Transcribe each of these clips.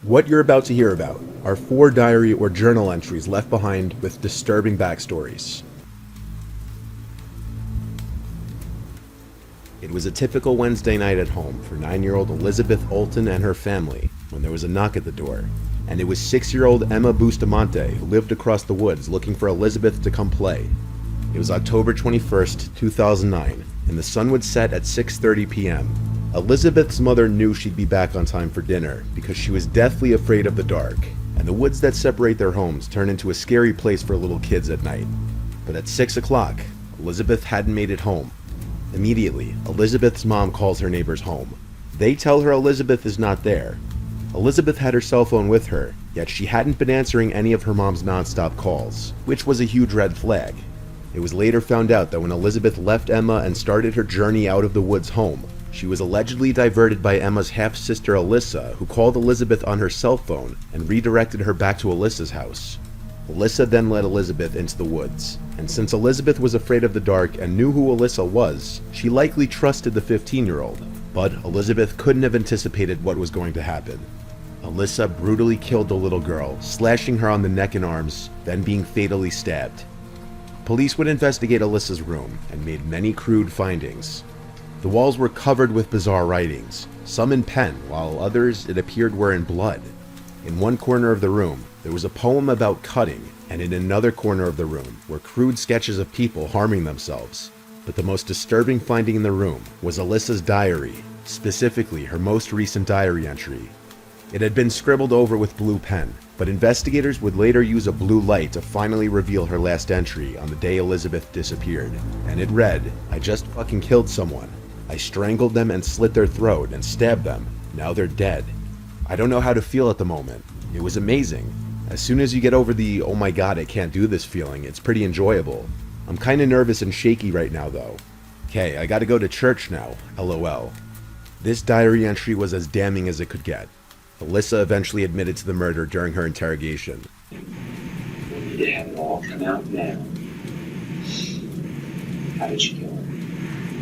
What you're about to hear about are 4 diary or journal entries left behind with disturbing backstories. It was a typical Wednesday night at home for 9-year-old Elizabeth Olton and her family when there was a knock at the door, and it was 6-year-old Emma Bustamante who lived across the woods looking for Elizabeth to come play. It was October 21st, 2009, and the sun would set at 6:30 p.m. Elizabeth's mother knew she'd be back on time for dinner because she was deathly afraid of the dark, and the woods that separate their homes turn into a scary place for little kids at night. But at 6 o'clock, Elizabeth hadn't made it home. Immediately, Elizabeth's mom calls her neighbors home. They tell her Elizabeth is not there. Elizabeth had her cell phone with her, yet she hadn't been answering any of her mom's nonstop calls, which was a huge red flag. It was later found out that when Elizabeth left Emma and started her journey out of the woods home, she was allegedly diverted by Emma's half-sister Alyssa, who called Elizabeth on her cell phone and redirected her back to Alyssa's house. Alyssa then led Elizabeth into the woods, and since Elizabeth was afraid of the dark and knew who Alyssa was, she likely trusted the 15-year-old. But Elizabeth couldn't have anticipated what was going to happen. Alyssa brutally killed the little girl, slashing her on the neck and arms, then being fatally stabbed. Police would investigate Alyssa's room and made many crude findings. The walls were covered with bizarre writings, some in pen, while others, it appeared, were in blood. In one corner of the room, there was a poem about cutting, and in another corner of the room were crude sketches of people harming themselves. But the most disturbing finding in the room was Alyssa's diary, specifically her most recent diary entry. It had been scribbled over with blue pen, but investigators would later use a blue light to finally reveal her last entry on the day Elizabeth disappeared. And it read, "I just fucking killed someone. I strangled them and slit their throat and stabbed them. Now they're dead. I don't know how to feel at the moment. It was amazing. As soon as you get over the, oh my god, I can't do this feeling, it's pretty enjoyable. I'm kinda nervous and shaky right now though. Okay, I gotta go to church now, lol." This diary entry was as damning as it could get. Alyssa eventually admitted to the murder during her interrogation. We need to have it all come out now. How did she kill her?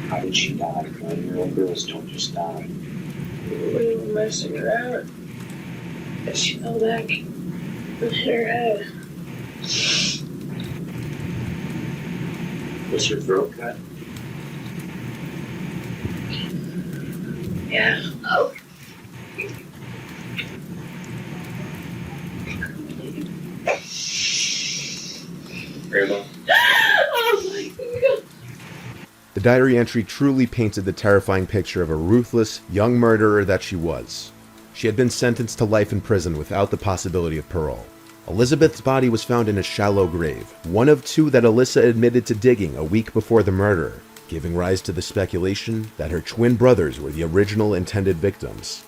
How did she die? 9-year-old girls don't just die. We were messing her out, and she fell back and hit her head. Was her throat cut? Yeah. Oh. Grandma? Oh my god. The diary entry truly painted the terrifying picture of a ruthless, young murderer that she was. She had been sentenced to life in prison without the possibility of parole. Elizabeth's body was found in a shallow grave, one of 2 that Alyssa admitted to digging a week before the murder, giving rise to the speculation that her twin brothers were the original intended victims.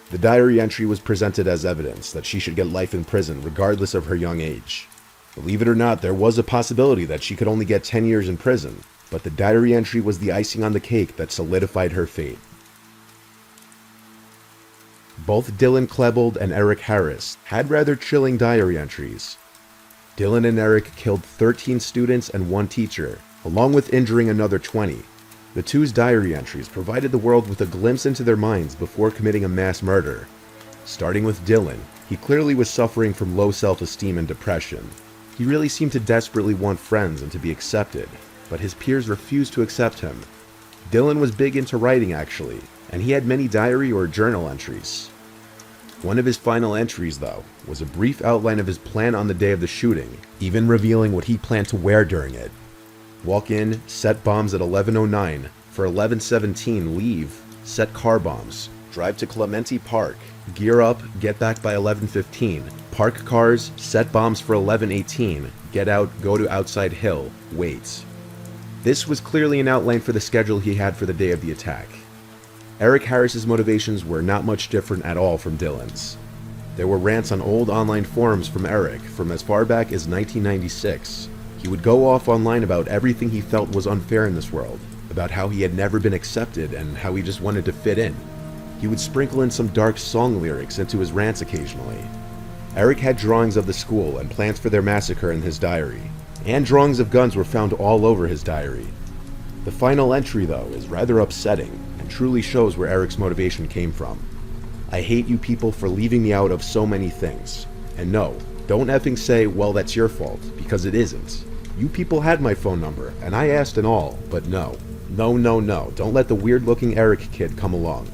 The diary entry was presented as evidence that she should get life in prison regardless of her young age. Believe it or not, there was a possibility that she could only get 10 years in prison, but the diary entry was the icing on the cake that solidified her fate. Both Dylan Klebold and Eric Harris had rather chilling diary entries. Dylan and Eric killed 13 students and 1 teacher, along with injuring another 20. The two's diary entries provided the world with a glimpse into their minds before committing a mass murder. Starting with Dylan, he clearly was suffering from low self-esteem and depression. He really seemed to desperately want friends and to be accepted, but his peers refused to accept him. Dylan was big into writing actually, and he had many diary or journal entries. One of his final entries, though, was a brief outline of his plan on the day of the shooting, even revealing what he planned to wear during it. Walk in, set bombs at 11:09, for 11:17 leave, set car bombs, drive to Clementi Park, gear up, get back by 11:15, park cars, set bombs for 11:18, get out, go to outside hill, wait. This was clearly an outline for the schedule he had for the day of the attack. Eric Harris's motivations were not much different at all from Dylan's. There were rants on old online forums from Eric from as far back as 1996. He would go off online about everything he felt was unfair in this world, about how he had never been accepted and how he just wanted to fit in. He would sprinkle in some dark song lyrics into his rants occasionally. Eric had drawings of the school and plans for their massacre in his diary, and drawings of guns were found all over his diary. The final entry, though, is rather upsetting and truly shows where Eric's motivation came from. I hate you people for leaving me out of so many things. And no, don't effing say, well, that's your fault, because it isn't. You people had my phone number, and I asked and all, but no. No, no, no, don't let the weird-looking Eric kid come along.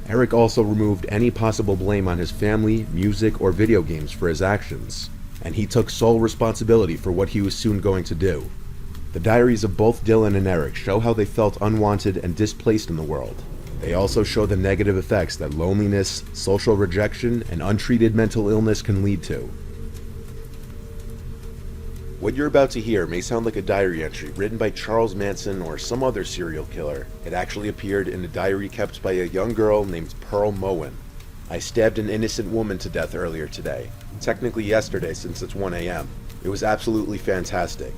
Eric also removed any possible blame on his family, music, or video games for his actions, and he took sole responsibility for what he was soon going to do. The diaries of both Dylan and Eric show how they felt unwanted and displaced in the world. They also show the negative effects that loneliness, social rejection, and untreated mental illness can lead to. What you're about to hear may sound like a diary entry written by Charles Manson or some other serial killer. It actually appeared in a diary kept by a young girl named Pearl Moen. I stabbed an innocent woman to death earlier today. Technically yesterday, since it's 1 a.m. It was absolutely fantastic.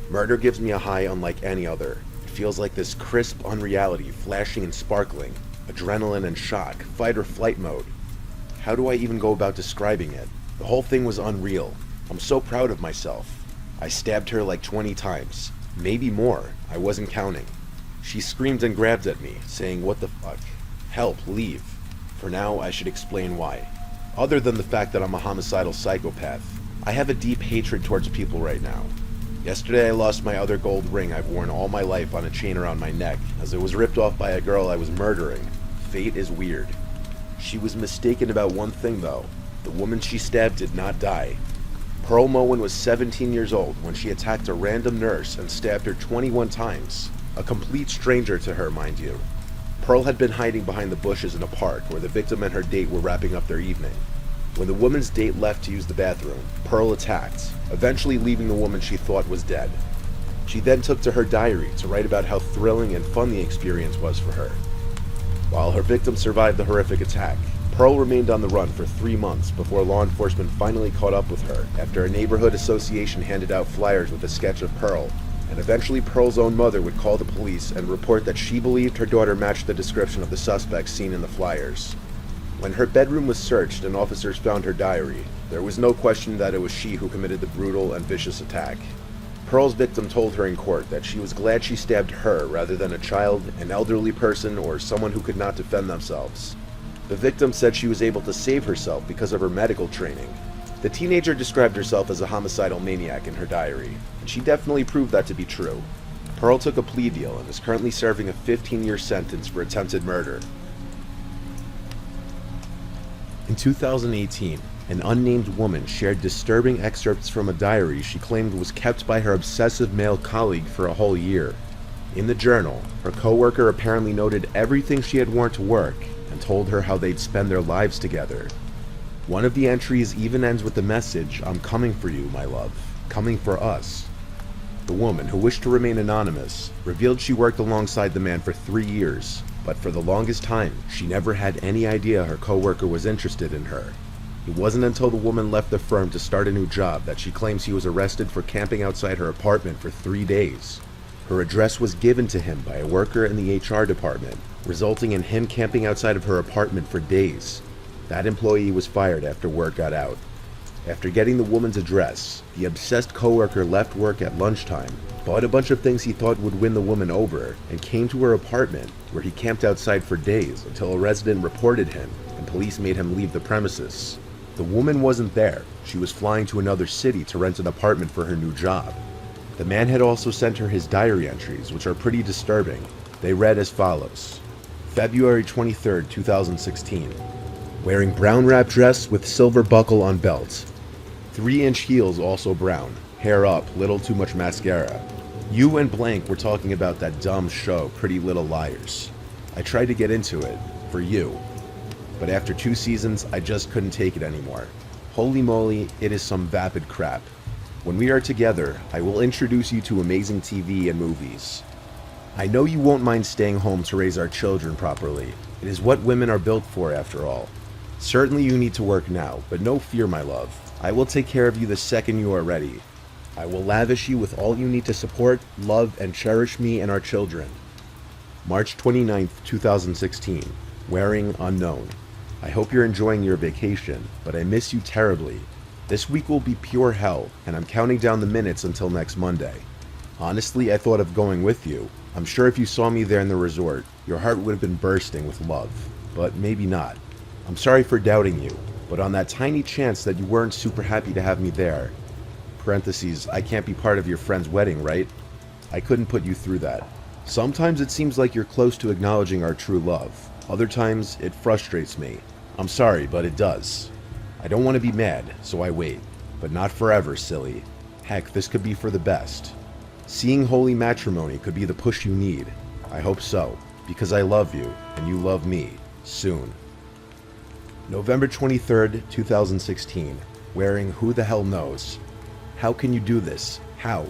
Murder gives me a high unlike any other. It feels like this crisp unreality, flashing and sparkling. Adrenaline and shock, fight or flight mode. How do I even go about describing it? The whole thing was unreal. I'm so proud of myself. I stabbed her like 20 times. Maybe more. I wasn't counting. She screamed and grabbed at me, saying, "What the fuck? Help, leave." For now, I should explain why. Other than the fact that I'm a homicidal psychopath, I have a deep hatred towards people right now. Yesterday I lost my other gold ring I've worn all my life on a chain around my neck, as it was ripped off by a girl I was murdering. Fate is weird. She was mistaken about one thing though. The woman she stabbed did not die. Pearl Moen was 17 years old when she attacked a random nurse and stabbed her 21 times. A complete stranger to her, mind you. Pearl had been hiding behind the bushes in a park where the victim and her date were wrapping up their evening. When the woman's date left to use the bathroom, Pearl attacked, eventually leaving the woman she thought was dead. She then took to her diary to write about how thrilling and fun the experience was for her. While her victim survived the horrific attack, Pearl remained on the run for 3 months before law enforcement finally caught up with her after a neighborhood association handed out flyers with a sketch of Pearl, and eventually Pearl's own mother would call the police and report that she believed her daughter matched the description of the suspect seen in the flyers. When her bedroom was searched and officers found her diary, there was no question that it was she who committed the brutal and vicious attack. Pearl's victim told her in court that she was glad she stabbed her rather than a child, an elderly person, or someone who could not defend themselves. The victim said she was able to save herself because of her medical training. The teenager described herself as a homicidal maniac in her diary, and she definitely proved that to be true. Pearl took a plea deal and is currently serving a 15-year sentence for attempted murder. In 2018, an unnamed woman shared disturbing excerpts from a diary she claimed was kept by her obsessive male colleague for a whole year. In the journal, her coworker apparently noted everything she had worn to work and told her how they'd spend their lives together. One of the entries even ends with the message, "I'm coming for you, my love. Coming for us." The woman, who wished to remain anonymous, revealed she worked alongside the man for 3 years, but for the longest time, she never had any idea her coworker was interested in her. It wasn't until the woman left the firm to start a new job that she claims he was arrested for camping outside her apartment for 3 days. Her address was given to him by a worker in the HR department, resulting in him camping outside of her apartment for days. That employee was fired after word got out. After getting the woman's address, the obsessed coworker left work at lunchtime, bought a bunch of things he thought would win the woman over, and came to her apartment, where he camped outside for days until a resident reported him, and police made him leave the premises. The woman wasn't there. She was flying to another city to rent an apartment for her new job. The man had also sent her his diary entries, which are pretty disturbing. They read as follows. February 23rd, 2016. Wearing brown wrap dress with silver buckle on belt. 3-inch heels also brown. Hair up, little too much mascara. You and blank were talking about that dumb show, Pretty Little Liars. I tried to get into it, for you. But after 2 seasons, I just couldn't take it anymore. Holy moly, it is some vapid crap. When we are together, I will introduce you to amazing TV and movies. I know you won't mind staying home to raise our children properly. It is what women are built for, after all. Certainly you need to work now, but no fear, my love. I will take care of you the second you are ready. I will lavish you with all you need to support, love, and cherish me and our children. March 29th, 2016. Wearing unknown. I hope you're enjoying your vacation, but I miss you terribly. This week will be pure hell, and I'm counting down the minutes until next Monday. Honestly, I thought of going with you. I'm sure if you saw me there in the resort, your heart would have been bursting with love. But maybe not. I'm sorry for doubting you, but on that tiny chance that you weren't super happy to have me there, parentheses, I can't be part of your friend's wedding, right? I couldn't put you through that. Sometimes it seems like you're close to acknowledging our true love. Other times, it frustrates me. I'm sorry, but it does. I don't want to be mad, so I wait. But not forever, silly. Heck, this could be for the best. Seeing holy matrimony could be the push you need. I hope so, because I love you, and you love me. Soon. November 23rd, 2016. Wearing Who the Hell Knows. How can you do this? How?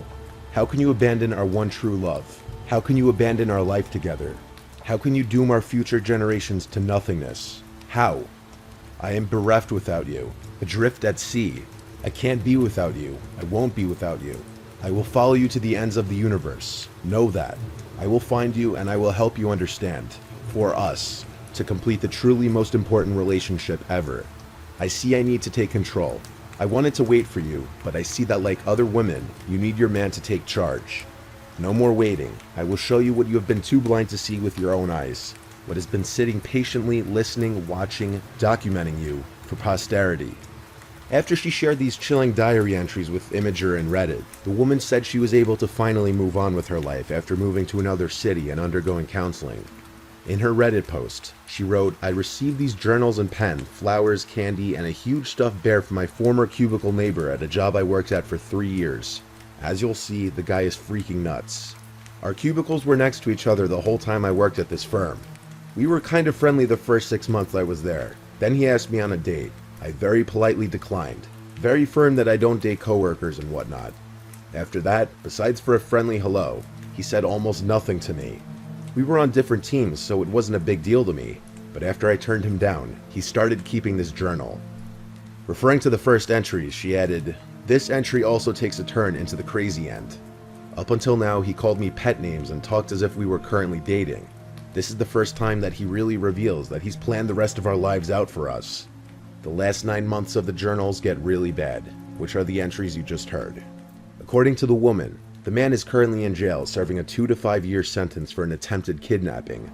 How can you abandon our one true love? How can you abandon our life together? How can you doom our future generations to nothingness? How? I am bereft without you, adrift at sea. I can't be without you. I won't be without you. I will follow you to the ends of the universe. Know that. I will find you and I will help you understand. For us, to complete the truly most important relationship ever. I see I need to take control. I wanted to wait for you, but I see that like other women, you need your man to take charge. No more waiting. I will show you what you have been too blind to see with your own eyes. What has been sitting patiently, listening, watching, documenting you for posterity. After she shared these chilling diary entries with Imager and Reddit, the woman said she was able to finally move on with her life after moving to another city and undergoing counseling. In her Reddit post, she wrote, I received these journals and pen, flowers, candy, and a huge stuffed bear from my former cubicle neighbor at a job I worked at for 3 years. As you'll see, the guy is freaking nuts. Our cubicles were next to each other the whole time I worked at this firm. We were kind of friendly the first 6 months I was there. Then he asked me on a date. I very politely declined. Very firm that I don't date coworkers and whatnot. After that, besides for a friendly hello, he said almost nothing to me. We were on different teams, so it wasn't a big deal to me. But after I turned him down, he started keeping this journal. Referring to the first entry, she added, this entry also takes a turn into the crazy end. Up until now, he called me pet names and talked as if we were currently dating. This is the first time that he really reveals that he's planned the rest of our lives out for us. The last 9 months of the journals get really bad, which are the entries you just heard. According to the woman, the man is currently in jail serving a 2 to 5 year sentence for an attempted kidnapping.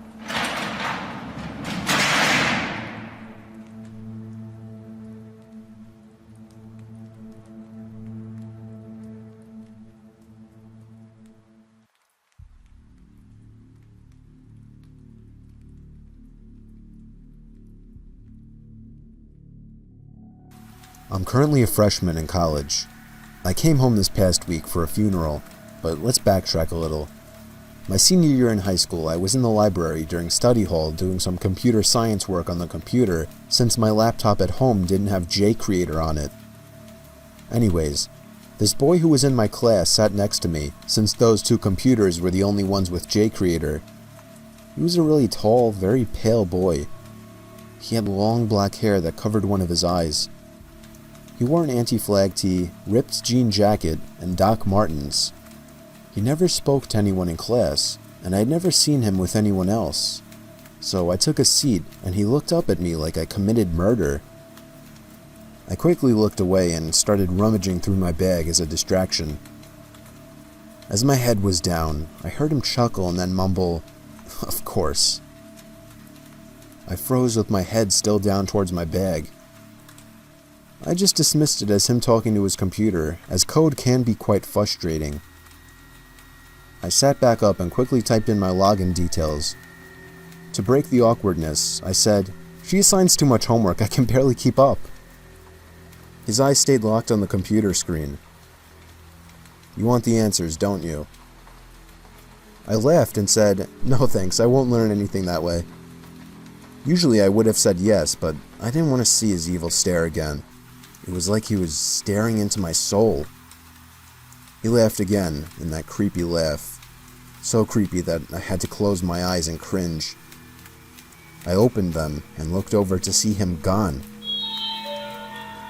I'm currently a freshman in college. I came home this past week for a funeral, but let's backtrack a little. My senior year in high school, I was in the library during study hall doing some computer science work on the computer since my laptop at home didn't have JCreator on it. Anyways, this boy who was in my class sat next to me since those two computers were the only ones with JCreator. He was a really tall, very pale boy. He had long black hair that covered one of his eyes. He wore an anti-flag tee, ripped jean jacket, and Doc Martens. He never spoke to anyone in class, and I had never seen him with anyone else. So I took a seat, and he looked up at me like I committed murder. I quickly looked away and started rummaging through my bag as a distraction. As my head was down, I heard him chuckle and then mumble, "Of course." I froze with my head still down towards my bag. I just dismissed it as him talking to his computer, as code can be quite frustrating. I sat back up and quickly typed in my login details. To break the awkwardness, I said, "She assigns too much homework, I can barely keep up." His eyes stayed locked on the computer screen. "You want the answers, don't you?" I laughed and said, "No thanks, I won't learn anything that way." Usually I would have said yes, but I didn't want to see his evil stare again. It was like he was staring into my soul. He laughed again, in that creepy laugh. So creepy that I had to close my eyes and cringe. I opened them and looked over to see him gone.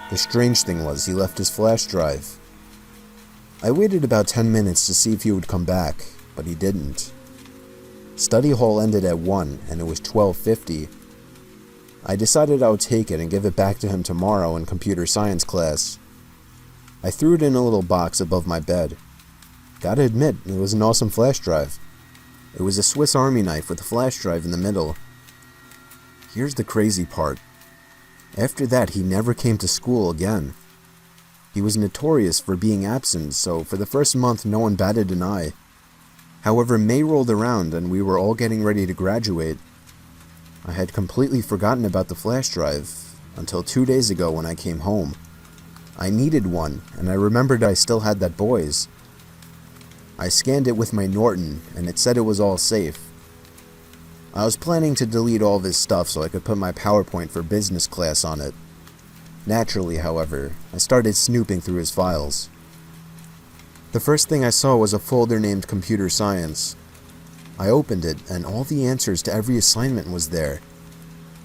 The strange thing was he left his flash drive. I waited about 10 minutes to see if he would come back, but he didn't. Study hall ended at 1 and it was 12:50. I decided I would take it and give it back to him tomorrow in computer science class. I threw it in a little box above my bed. Gotta admit, it was an awesome flash drive. It was a Swiss Army knife with a flash drive in the middle. Here's the crazy part. After that, he never came to school again. He was notorious for being absent, so for the first month no one batted an eye. However, May rolled around and we were all getting ready to graduate. I had completely forgotten about the flash drive until 2 days ago when I came home. I needed one, and I remembered I still had that boy's. I scanned it with my Norton, and it said it was all safe. I was planning to delete all of his stuff so I could put my PowerPoint for business class on it. Naturally, however, I started snooping through his files. The first thing I saw was a folder named Computer Science. I opened it, and all the answers to every assignment was there.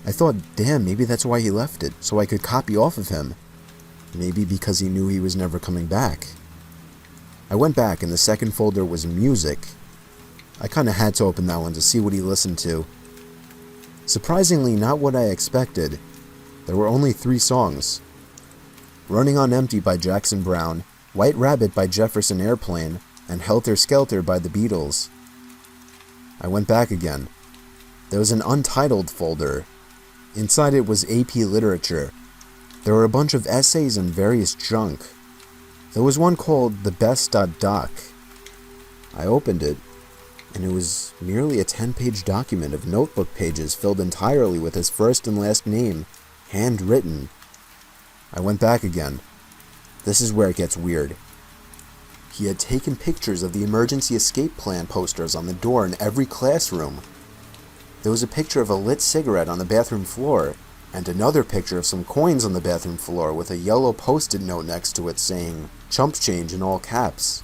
I thought, damn, maybe that's why he left it, so I could copy off of him. Maybe because he knew he was never coming back. I went back, and the second folder was music. I kinda had to open that one to see what he listened to. Surprisingly, not what I expected. There were only 3 songs. Running on Empty by Jackson Browne, White Rabbit by Jefferson Airplane, and Helter Skelter by the Beatles. I went back again. There was an untitled folder. Inside it was AP Literature. There were a bunch of essays and various junk. There was one called The Best.Doc. I opened it, and it was merely a 10-page document of notebook pages filled entirely with his first and last name, handwritten. I went back again. This is where it gets weird. He had taken pictures of the emergency escape plan posters on the door in every classroom. There was a picture of a lit cigarette on the bathroom floor, and another picture of some coins on the bathroom floor with a yellow post-it note next to it saying, "Chump change" in all caps.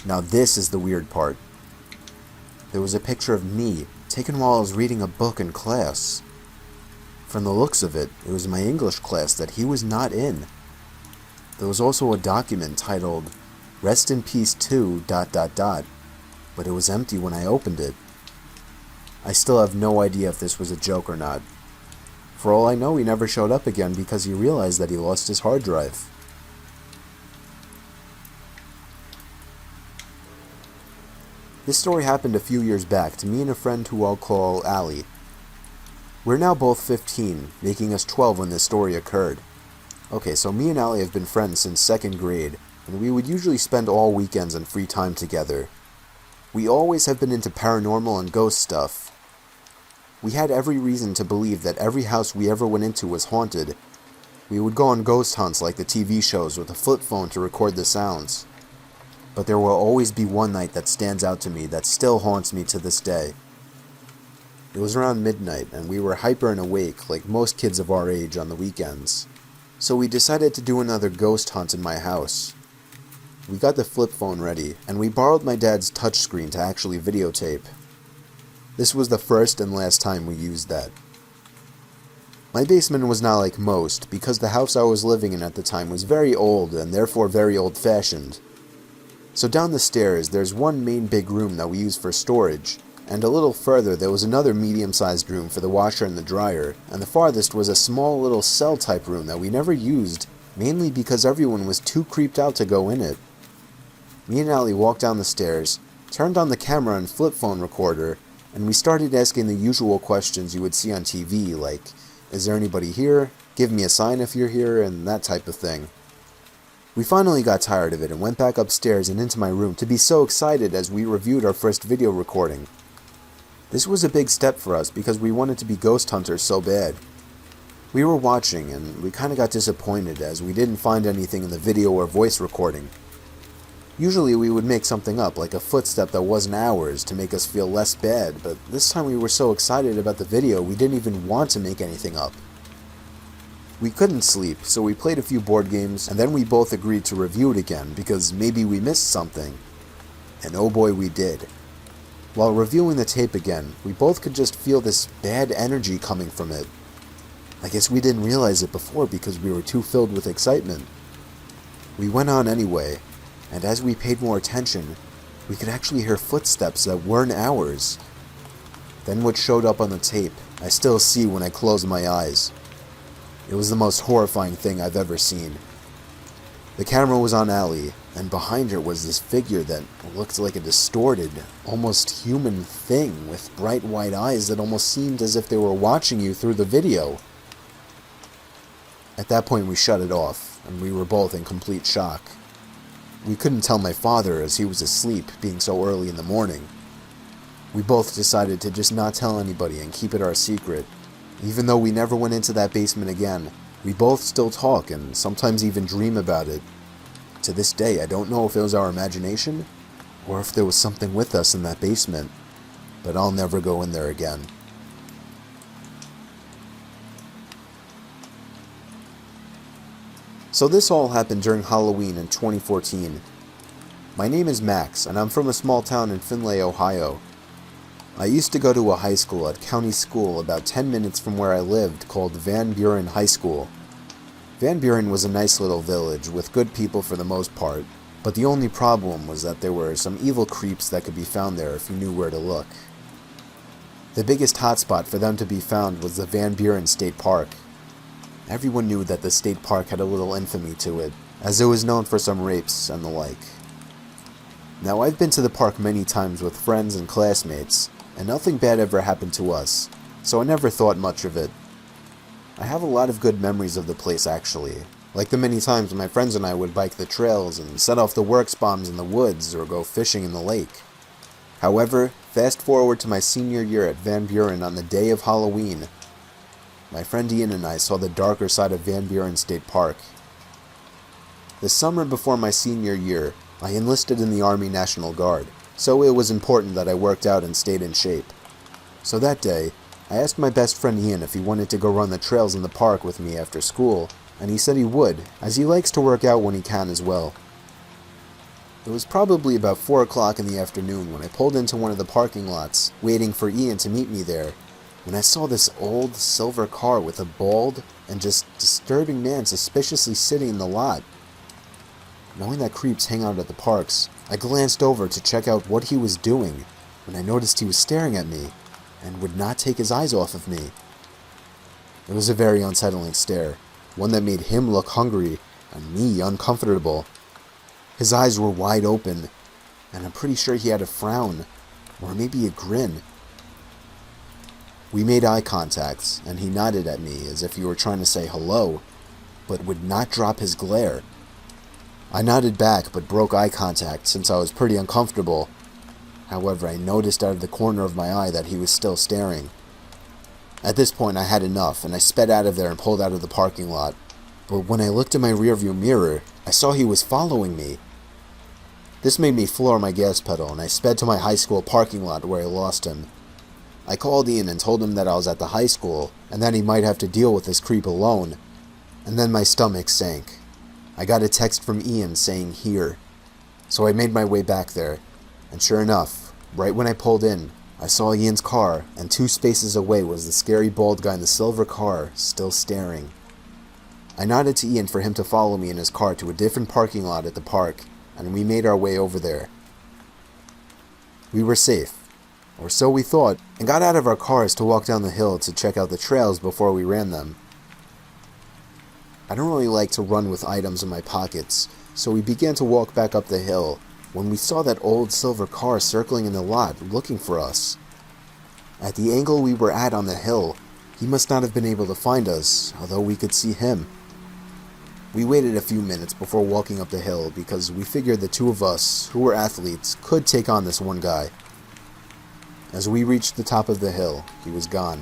Now this is the weird part. There was a picture of me, taken while I was reading a book in class. From the looks of it, it was my English class that he was not in. There was also a document titled, Rest in Peace 2... but it was empty when I opened it. I still have no idea if this was a joke or not. For all I know, he never showed up again because he realized that he lost his hard drive. This story happened a few years back to me and a friend who I'll call Allie. We're now both 15, making us 12 when this story occurred. Okay, so me and Allie have been friends since 2nd grade, and we would usually spend all weekends and free time together. We always have been into paranormal and ghost stuff. We had every reason to believe that every house we ever went into was haunted. We would go on ghost hunts like the TV shows with a flip phone to record the sounds. But there will always be one night that stands out to me that still haunts me to this day. It was around midnight, and we were hyper and awake like most kids of our age on the weekends. So we decided to do another ghost hunt in my house. We got the flip phone ready, and we borrowed my dad's touchscreen to actually videotape. This was the first and last time we used that. My basement was not like most, because the house I was living in at the time was very old and therefore very old-fashioned. So down the stairs, there's one main big room that we use for storage, and a little further there was another medium-sized room for the washer and the dryer, and the farthest was a small little cell-type room that we never used, mainly because everyone was too creeped out to go in it. Me and Allie walked down the stairs, turned on the camera and flip phone recorder, and we started asking the usual questions you would see on TV, like, is there anybody here? Give me a sign if you're here, and that type of thing. We finally got tired of it and went back upstairs and into my room to be so excited as we reviewed our first video recording. This was a big step for us because we wanted to be ghost hunters so bad. We were watching and we kinda got disappointed as we didn't find anything in the video or voice recording. Usually we would make something up, like a footstep that wasn't ours, to make us feel less bad, but this time we were so excited about the video we didn't even want to make anything up. We couldn't sleep, so we played a few board games, and then we both agreed to review it again, because maybe we missed something. And oh boy, we did. While reviewing the tape again, we both could just feel this bad energy coming from it. I guess we didn't realize it before because we were too filled with excitement. We went on anyway, and as we paid more attention, we could actually hear footsteps that weren't ours. Then what showed up on the tape, I still see when I close my eyes. It was the most horrifying thing I've ever seen. The camera was on Allie, and behind her was this figure that looked like a distorted, almost human thing with bright white eyes that almost seemed as if they were watching you through the video. At that point we shut it off, and we were both in complete shock. We couldn't tell my father as he was asleep, being so early in the morning. We both decided to just not tell anybody and keep it our secret. Even though we never went into that basement again, we both still talk and sometimes even dream about it. To this day, I don't know if it was our imagination, or if there was something with us in that basement, but I'll never go in there again. So this all happened during Halloween in 2014. My name is Max, and I'm from a small town in Findlay, Ohio. I used to go to a high school at County School about 10 minutes from where I lived called Van Buren High School. Van Buren was a nice little village with good people for the most part, but the only problem was that there were some evil creeps that could be found there if you knew where to look. The biggest hotspot for them to be found was the Van Buren State Park. Everyone knew that the state park had a little infamy to it, as it was known for some rapes and the like. Now, I've been to the park many times with friends and classmates, and nothing bad ever happened to us, so I never thought much of it. I have a lot of good memories of the place actually, like the many times my friends and I would bike the trails and set off the works bombs in the woods or go fishing in the lake. However, fast forward to my senior year at Van Buren on the day of Halloween. My friend Ian and I saw the darker side of Van Buren State Park. The summer before my senior year, I enlisted in the Army National Guard, so it was important that I worked out and stayed in shape. So that day, I asked my best friend Ian if he wanted to go run the trails in the park with me after school, and he said he would, as he likes to work out when he can as well. It was probably about 4 o'clock in the afternoon when I pulled into one of the parking lots, waiting for Ian to meet me there, when I saw this old silver car with a bald and just disturbing man suspiciously sitting in the lot. Knowing that creeps hang out at the parks, I glanced over to check out what he was doing when I noticed he was staring at me and would not take his eyes off of me. It was a very unsettling stare, one that made him look hungry and me uncomfortable. His eyes were wide open, and I'm pretty sure he had a frown, or maybe a grin. We made eye contact, and he nodded at me as if he were trying to say hello, but would not drop his glare. I nodded back but broke eye contact since I was pretty uncomfortable. However, I noticed out of the corner of my eye that he was still staring. At this point I had enough, and I sped out of there and pulled out of the parking lot. But when I looked in my rearview mirror, I saw he was following me. This made me floor my gas pedal, and I sped to my high school parking lot where I lost him. I called Ian and told him that I was at the high school, and that he might have to deal with this creep alone. And then my stomach sank. I got a text from Ian saying here. So I made my way back there, and sure enough, right when I pulled in, I saw Ian's car, and 2 spaces away was the scary bald guy in the silver car, still staring. I nodded to Ian for him to follow me in his car to a different parking lot at the park, and we made our way over there. We were safe, or so we thought, and got out of our cars to walk down the hill to check out the trails before we ran them. I don't really like to run with items in my pockets, so we began to walk back up the hill when we saw that old silver car circling in the lot looking for us. At the angle we were at on the hill, he must not have been able to find us, although we could see him. We waited a few minutes before walking up the hill because we figured the 2 of us, who were athletes, could take on this one guy. As we reached the top of the hill, he was gone.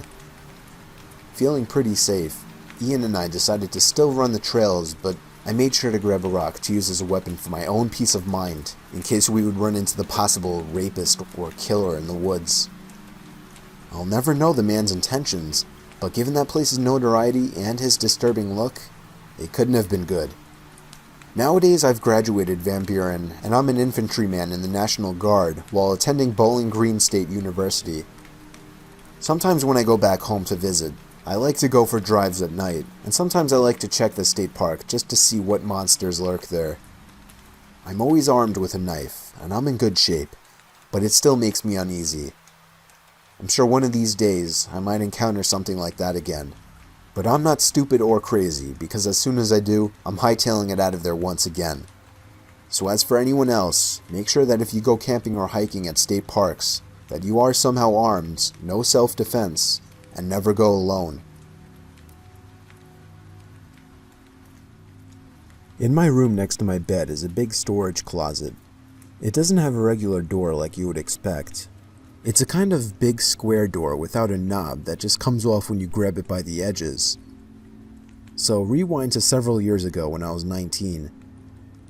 Feeling pretty safe, Ian and I decided to still run the trails, but I made sure to grab a rock to use as a weapon for my own peace of mind, in case we would run into the possible rapist or killer in the woods. I'll never know the man's intentions, but given that place's notoriety and his disturbing look, it couldn't have been good. Nowadays I've graduated Van Buren, and I'm an infantryman in the National Guard while attending Bowling Green State University. Sometimes when I go back home to visit, I like to go for drives at night, and sometimes I like to check the state park just to see what monsters lurk there. I'm always armed with a knife, and I'm in good shape, but it still makes me uneasy. I'm sure one of these days I might encounter something like that again. But I'm not stupid or crazy, because as soon as I do, I'm hightailing it out of there once again. So as for anyone else, make sure that if you go camping or hiking at state parks, that you are somehow armed, no self-defense, and never go alone. In my room next to my bed is a big storage closet. It doesn't have a regular door like you would expect. It's a kind of big square door without a knob that just comes off when you grab it by the edges. So rewind to several years ago when I was 19.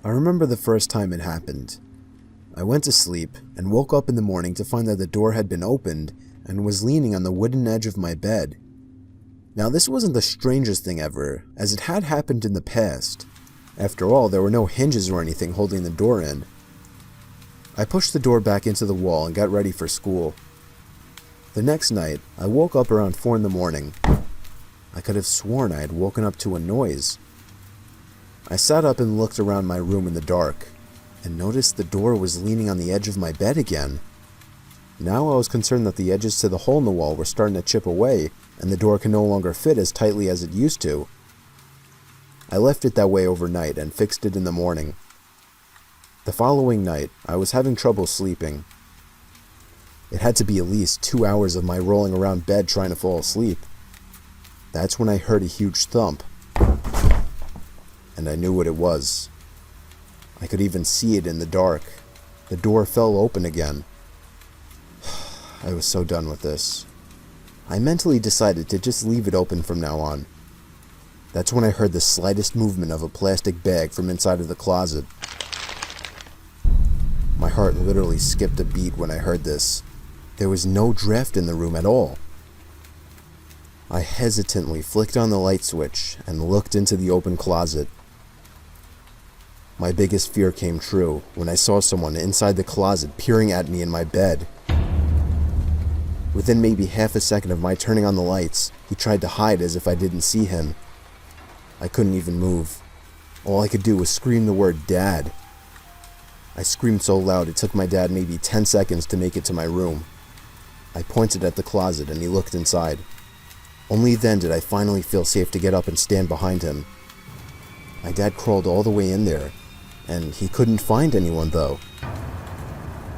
I remember the first time it happened. I went to sleep and woke up in the morning to find that the door had been opened and was leaning on the wooden edge of my bed. Now this wasn't the strangest thing ever, as it had happened in the past. After all, there were no hinges or anything holding the door in. I pushed the door back into the wall and got ready for school. The next night, I woke up around 4 in the morning. I could have sworn I had woken up to a noise. I sat up and looked around my room in the dark, and noticed the door was leaning on the edge of my bed again. Now I was concerned that the edges to the hole in the wall were starting to chip away, and the door could no longer fit as tightly as it used to. I left it that way overnight and fixed it in the morning. The following night, I was having trouble sleeping. It had to be at least 2 hours of my rolling around bed trying to fall asleep. That's when I heard a huge thump, and I knew what it was. I could even see it in the dark. The door fell open again. I was so done with this. I mentally decided to just leave it open from now on. That's when I heard the slightest movement of a plastic bag from inside of the closet. My heart literally skipped a beat when I heard this. There was no draft in the room at all. I hesitantly flicked on the light switch and looked into the open closet. My biggest fear came true when I saw someone inside the closet peering at me in my bed. Within maybe half a second of my turning on the lights, he tried to hide as if I didn't see him. I couldn't even move. All I could do was scream the word "Dad." I screamed so loud it took my dad maybe 10 seconds to make it to my room. I pointed at the closet and he looked inside. Only then did I finally feel safe to get up and stand behind him. My dad crawled all the way in there, and he couldn't find anyone though.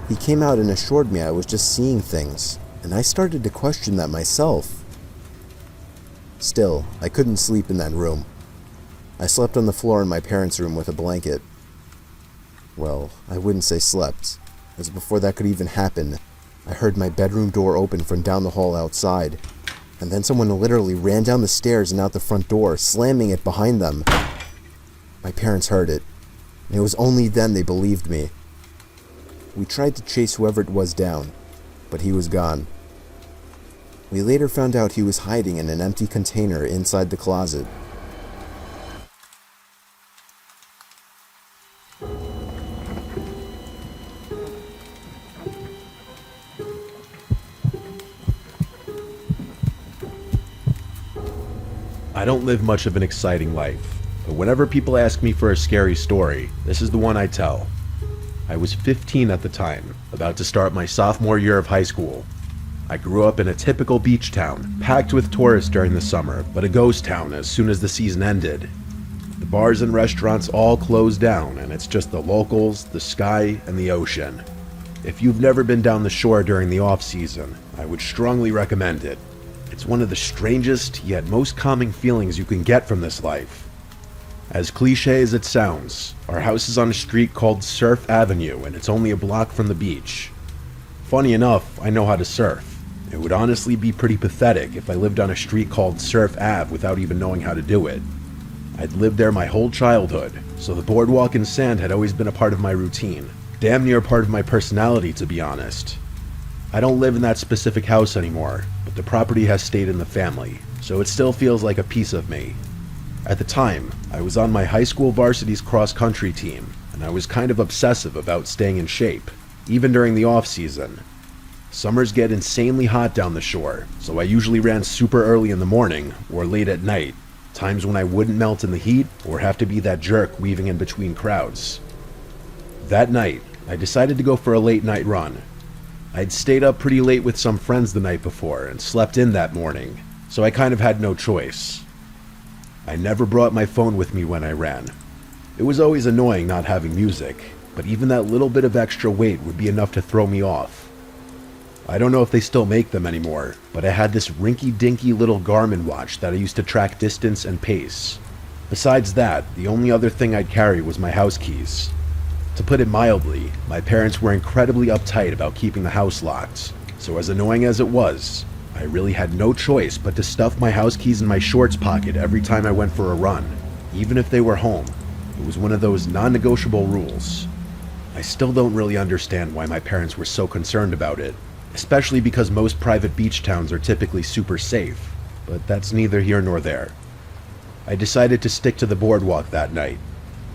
He came out and assured me I was just seeing things, and I started to question that myself. Still, I couldn't sleep in that room. I slept on the floor in my parents' room with a blanket. Well, I wouldn't say slept, as before that could even happen, I heard my bedroom door open from down the hall outside, and then someone literally ran down the stairs and out the front door, slamming it behind them. My parents heard it, and it was only then they believed me. We tried to chase whoever it was down, but he was gone. We later found out he was hiding in an empty container inside the closet. I don't live much of an exciting life, but whenever people ask me for a scary story, this is the one I tell. I was 15 at the time, about to start my sophomore year of high school. I grew up in a typical beach town, packed with tourists during the summer, but a ghost town as soon as the season ended. The bars and restaurants all closed down, and it's just the locals, the sky, and the ocean. If you've never been down the shore during the off-season, I would strongly recommend it. It's one of the strangest, yet most calming feelings you can get from this life. As cliche as it sounds, our house is on a street called Surf Avenue, and it's only a block from the beach. Funny enough, I know how to surf. It would honestly be pretty pathetic if I lived on a street called Surf Ave without even knowing how to do it. I'd lived there my whole childhood, so the boardwalk and sand had always been a part of my routine. Damn near part of my personality, to be honest. I don't live in that specific house anymore, but the property has stayed in the family, so it still feels like a piece of me. At the time, I was on my high school varsity's cross-country team, and I was kind of obsessive about staying in shape, even during the off-season. Summers get insanely hot down the shore, so I usually ran super early in the morning or late at night, times when I wouldn't melt in the heat or have to be that jerk weaving in between crowds. That night, I decided to go for a late night run. I'd stayed up pretty late with some friends the night before and slept in that morning, so I kind of had no choice. I never brought my phone with me when I ran. It was always annoying not having music, but even that little bit of extra weight would be enough to throw me off. I don't know if they still make them anymore, but I had this rinky-dinky little Garmin watch that I used to track distance and pace. Besides that, the only other thing I'd carry was my house keys. To put it mildly, my parents were incredibly uptight about keeping the house locked, so as annoying as it was, I really had no choice but to stuff my house keys in my shorts pocket every time I went for a run, even if they were home. It was one of those non-negotiable rules. I still don't really understand why my parents were so concerned about it, especially because most private beach towns are typically super safe, but that's neither here nor there. I decided to stick to the boardwalk that night.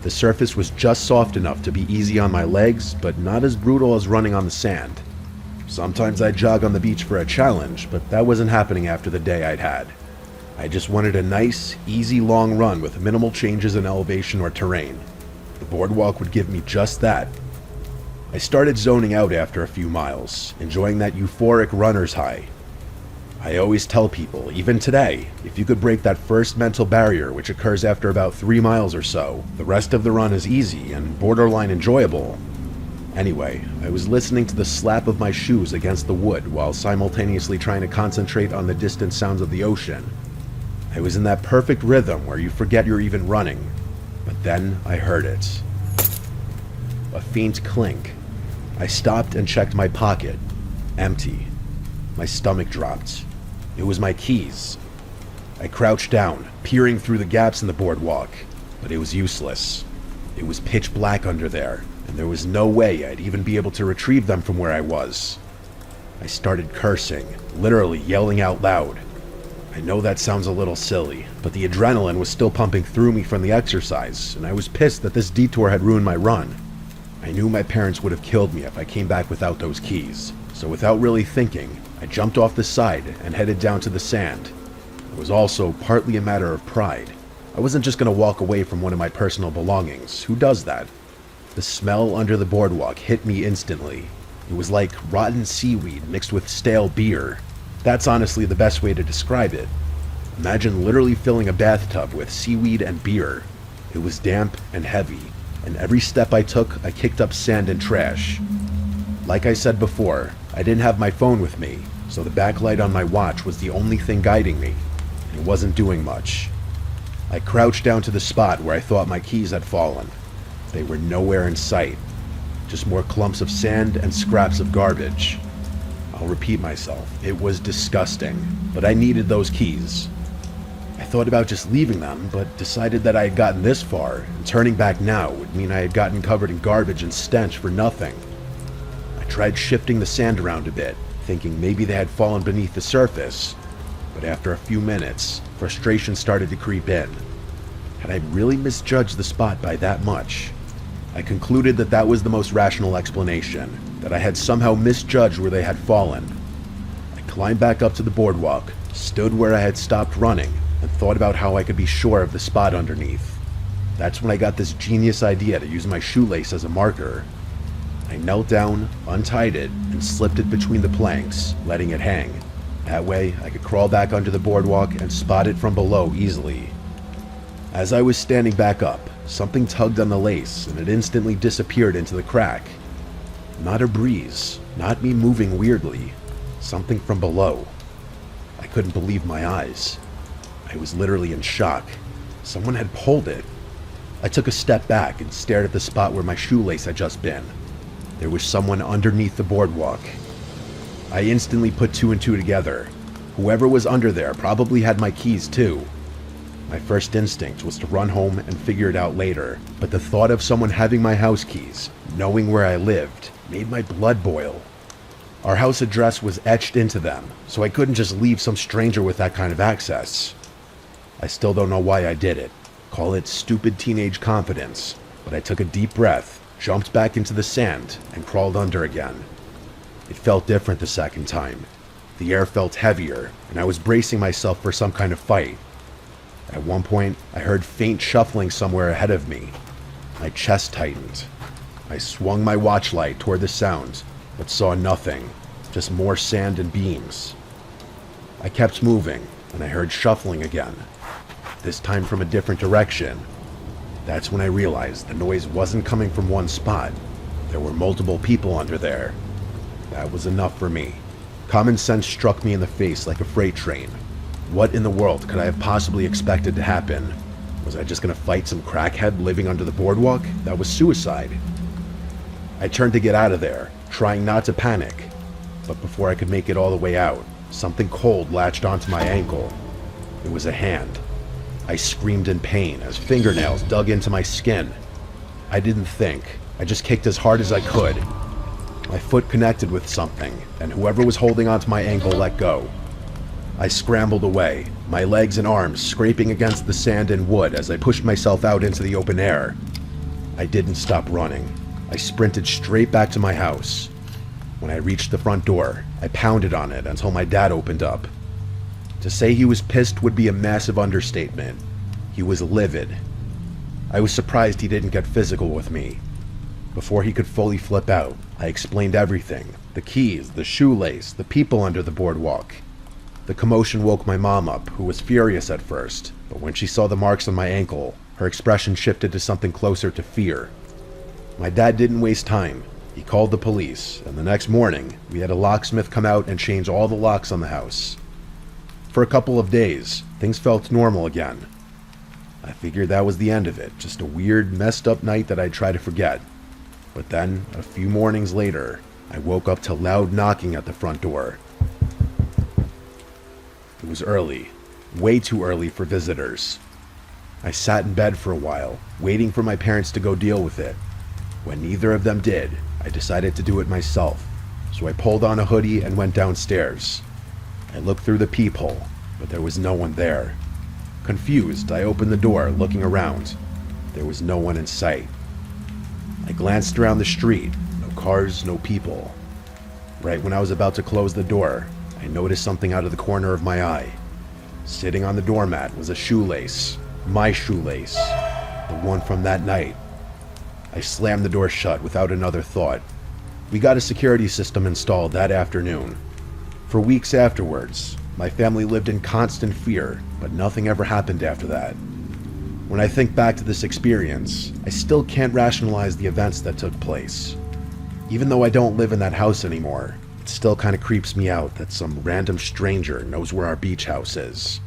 The surface was just soft enough to be easy on my legs, but not as brutal as running on the sand. Sometimes I'd jog on the beach for a challenge, but that wasn't happening after the day I'd had. I just wanted a nice, easy long run with minimal changes in elevation or terrain. The boardwalk would give me just that. I started zoning out after a few miles, enjoying that euphoric runner's high. I always tell people, even today, if you could break that first mental barrier, which occurs after about 3 miles or so, the rest of the run is easy and borderline enjoyable. Anyway, I was listening to the slap of my shoes against the wood while simultaneously trying to concentrate on the distant sounds of the ocean. I was in that perfect rhythm where you forget you're even running, but then I heard it. A faint clink. I stopped and checked my pocket. Empty. My stomach dropped. It was my keys. I crouched down, peering through the gaps in the boardwalk, but it was useless. It was pitch black under there, and there was no way I'd even be able to retrieve them from where I was. I started cursing, literally yelling out loud. I know that sounds a little silly, but the adrenaline was still pumping through me from the exercise, and I was pissed that this detour had ruined my run. I knew my parents would have killed me if I came back without those keys, so without really thinking, I jumped off the side and headed down to the sand. It was also partly a matter of pride. I wasn't just going to walk away from one of my personal belongings. Who does that? The smell under the boardwalk hit me instantly. It was like rotten seaweed mixed with stale beer. That's honestly the best way to describe it. Imagine literally filling a bathtub with seaweed and beer. It was damp and heavy, and every step I took, I kicked up sand and trash. Like I said before, I didn't have my phone with me, so the backlight on my watch was the only thing guiding me. It wasn't doing much. I crouched down to the spot where I thought my keys had fallen. They were nowhere in sight. Just more clumps of sand and scraps of garbage. I'll repeat myself, it was disgusting, but I needed those keys. I thought about just leaving them, but decided that I had gotten this far, and turning back now would mean I had gotten covered in garbage and stench for nothing. I tried shifting the sand around a bit, thinking maybe they had fallen beneath the surface, but after a few minutes, frustration started to creep in. Had I really misjudged the spot by that much? I concluded that that was the most rational explanation, that I had somehow misjudged where they had fallen. I climbed back up to the boardwalk, stood where I had stopped running, and thought about how I could be sure of the spot underneath. That's when I got this genius idea to use my shoelace as a marker. I knelt down, untied it, and slipped it between the planks, letting it hang. That way, I could crawl back under the boardwalk and spot it from below easily. As I was standing back up, something tugged on the lace, and it instantly disappeared into the crack. Not a breeze, not me moving weirdly, something from below. I couldn't believe my eyes. I was literally in shock. Someone had pulled it. I took a step back and stared at the spot where my shoelace had just been. There was someone underneath the boardwalk. I instantly put 2 and 2 together. Whoever was under there probably had my keys too. My first instinct was to run home and figure it out later, but the thought of someone having my house keys, knowing where I lived, made my blood boil. Our house address was etched into them, so I couldn't just leave some stranger with that kind of access. I still don't know why I did it. Call it stupid teenage confidence, but I took a deep breath, jumped back into the sand, and crawled under again. It felt different the second time. The air felt heavier, and I was bracing myself for some kind of fight. At one point, I heard faint shuffling somewhere ahead of me. My chest tightened. I swung my watch light toward the sound, but saw nothing, just more sand and beams. I kept moving, and I heard shuffling again, this time from a different direction. That's when I realized the noise wasn't coming from one spot. There were multiple people under there. That was enough for me. Common sense struck me in the face like a freight train. What in the world could I have possibly expected to happen? Was I just gonna fight some crackhead living under the boardwalk? That was suicide. I turned to get out of there, trying not to panic. But before I could make it all the way out, something cold latched onto my ankle. It was a hand. I screamed in pain as fingernails dug into my skin. I didn't think. I just kicked as hard as I could. My foot connected with something, and whoever was holding onto my ankle let go. I scrambled away, my legs and arms scraping against the sand and wood as I pushed myself out into the open air. I didn't stop running. I sprinted straight back to my house. When I reached the front door, I pounded on it until my dad opened up. To say he was pissed would be a massive understatement. He was livid. I was surprised he didn't get physical with me. Before he could fully flip out, I explained everything. The keys, the shoelace, the people under the boardwalk. The commotion woke my mom up, who was furious at first, but when she saw the marks on my ankle, her expression shifted to something closer to fear. My dad didn't waste time. He called the police, and the next morning, we had a locksmith come out and change all the locks on the house. For a couple of days, things felt normal again. I figured that was the end of it, just a weird, messed up night that I'd try to forget. But then, a few mornings later, I woke up to loud knocking at the front door. It was early, way too early for visitors. I sat in bed for a while, waiting for my parents to go deal with it. When neither of them did, I decided to do it myself, so I pulled on a hoodie and went downstairs. I looked through the peephole, but there was no one there. Confused, I opened the door, looking around. There was no one in sight. I glanced around the street. No cars, no people. Right when I was about to close the door, I noticed something out of the corner of my eye. Sitting on the doormat was a shoelace. My shoelace. The one from that night. I slammed the door shut without another thought. We got a security system installed that afternoon. For weeks afterwards, my family lived in constant fear, but nothing ever happened after that. When I think back to this experience, I still can't rationalize the events that took place. Even though I don't live in that house anymore, it still kind of creeps me out that some random stranger knows where our beach house is.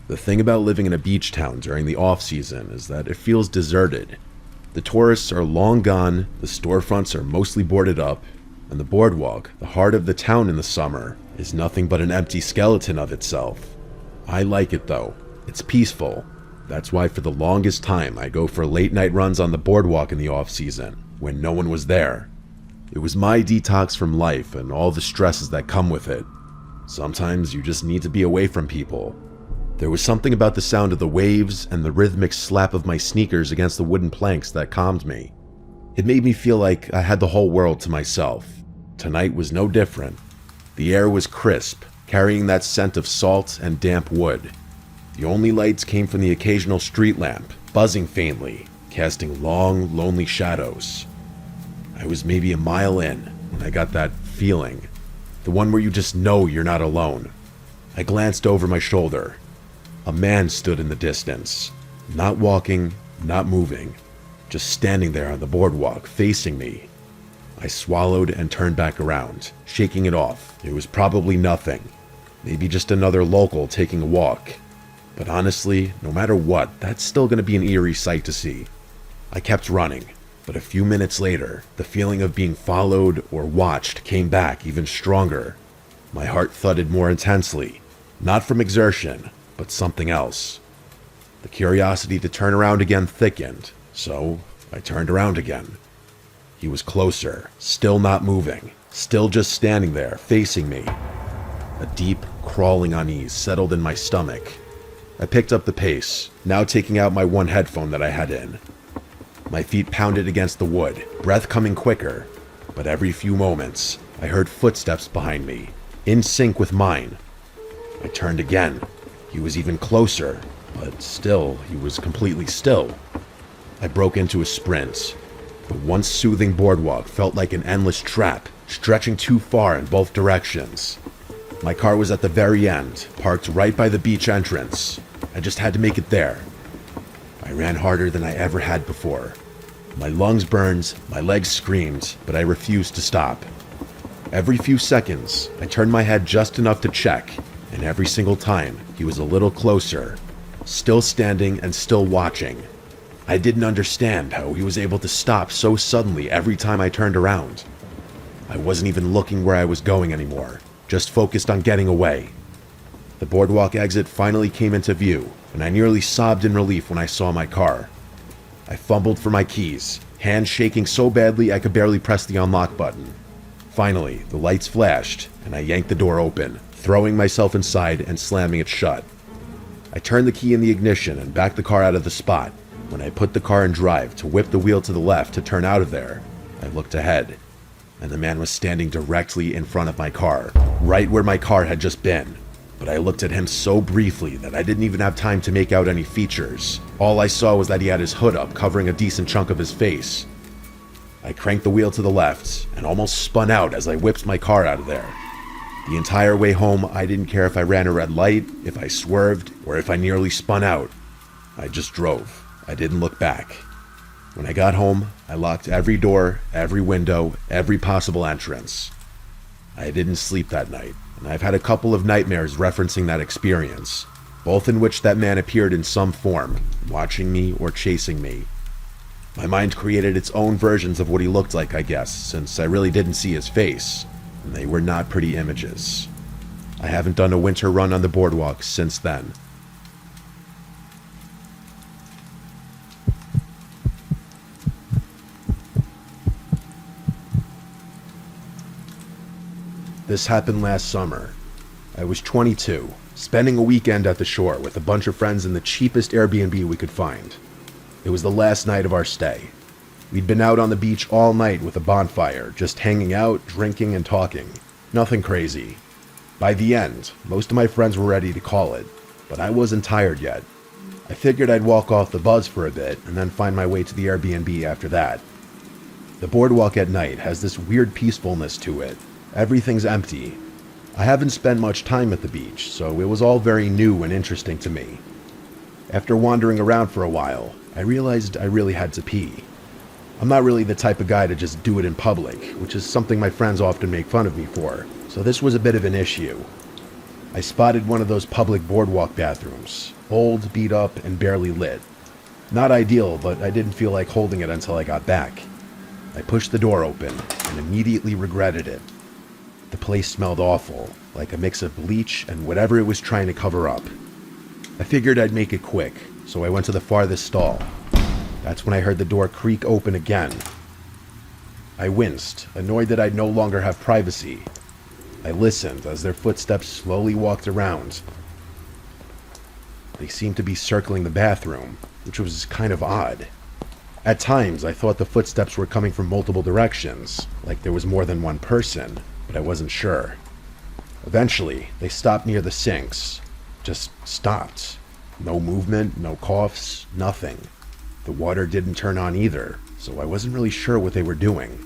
The thing about living in a beach town during the off-season is that it feels deserted. The tourists are long gone, the storefronts are mostly boarded up, and the boardwalk, the heart of the town in the summer, is nothing but an empty skeleton of itself. I like it though. It's peaceful. That's why for the longest time I go for late night runs on the boardwalk in the off-season, when no one was there. It was my detox from life and all the stresses that come with it. Sometimes you just need to be away from people. There was something about the sound of the waves and the rhythmic slap of my sneakers against the wooden planks that calmed me. It made me feel like I had the whole world to myself. Tonight was no different. The air was crisp, carrying that scent of salt and damp wood. The only lights came from the occasional street lamp, buzzing faintly, casting long, lonely shadows. I was maybe a mile in when I got that feeling, the one where you just know you're not alone. I glanced over my shoulder. A man stood in the distance, not walking, not moving, just standing there on the boardwalk, facing me. I swallowed and turned back around, shaking it off. It was probably nothing, maybe just another local taking a walk. But honestly, no matter what, that's still going to be an eerie sight to see. I kept running, but a few minutes later, the feeling of being followed or watched came back even stronger. My heart thudded more intensely, not from exertion, but something else. The curiosity to turn around again thickened, so I turned around again. He was closer, still not moving, still just standing there, facing me. A deep, crawling unease settled in my stomach. I picked up the pace, now taking out my one headphone that I had in. My feet pounded against the wood, breath coming quicker, but every few moments, I heard footsteps behind me, in sync with mine. I turned again. He was even closer, but still, he was completely still. I broke into a sprint. The once soothing boardwalk felt like an endless trap, stretching too far in both directions. My car was at the very end, parked right by the beach entrance. I just had to make it there. I ran harder than I ever had before. My lungs burned, my legs screamed, but I refused to stop. Every few seconds, I turned my head just enough to check, and every single time, he was a little closer, still standing and still watching. I didn't understand how he was able to stop so suddenly every time I turned around. I wasn't even looking where I was going anymore, just focused on getting away. The boardwalk exit finally came into view, and I nearly sobbed in relief when I saw my car. I fumbled for my keys, hands shaking so badly I could barely press the unlock button. Finally, the lights flashed, and I yanked the door open, throwing myself inside and slamming it shut. I turned the key in the ignition and backed the car out of the spot. When I put the car in drive to whip the wheel to the left to turn out of there, I looked ahead, and the man was standing directly in front of my car, right where my car had just been. But I looked at him so briefly that I didn't even have time to make out any features. All I saw was that he had his hood up, covering a decent chunk of his face. I cranked the wheel to the left and almost spun out as I whipped my car out of there. The entire way home, I didn't care if I ran a red light, if I swerved, or if I nearly spun out. I just drove. I didn't look back. When I got home, I locked every door, every window, every possible entrance. I didn't sleep that night, and I've had a couple of nightmares referencing that experience, both in which that man appeared in some form, watching me or chasing me. My mind created its own versions of what he looked like, I guess, since I really didn't see his face, and they were not pretty images. I haven't done a winter run on the boardwalk since then. This happened last summer. I was 22, spending a weekend at the shore with a bunch of friends in the cheapest Airbnb we could find. It was the last night of our stay. We'd been out on the beach all night with a bonfire, just hanging out, drinking, and talking. Nothing crazy. By the end, most of my friends were ready to call it, but I wasn't tired yet. I figured I'd walk off the buzz for a bit and then find my way to the Airbnb after that. The boardwalk at night has this weird peacefulness to it. Everything's empty. I haven't spent much time at the beach, so it was all very new and interesting to me. After wandering around for a while, I realized I really had to pee. I'm not really the type of guy to just do it in public, which is something my friends often make fun of me for, so this was a bit of an issue. I spotted one of those public boardwalk bathrooms, old, beat up, and barely lit. Not ideal, but I didn't feel like holding it until I got back. I pushed the door open and immediately regretted it. The place smelled awful, like a mix of bleach and whatever it was trying to cover up. I figured I'd make it quick, so I went to the farthest stall. That's when I heard the door creak open again. I winced, annoyed that I'd no longer have privacy. I listened as their footsteps slowly walked around. They seemed to be circling the bathroom, which was kind of odd. At times, I thought the footsteps were coming from multiple directions, like there was more than one person, but I wasn't sure. Eventually, they stopped near the sinks. Just stopped. No movement, no coughs, nothing. The water didn't turn on either, so I wasn't really sure what they were doing.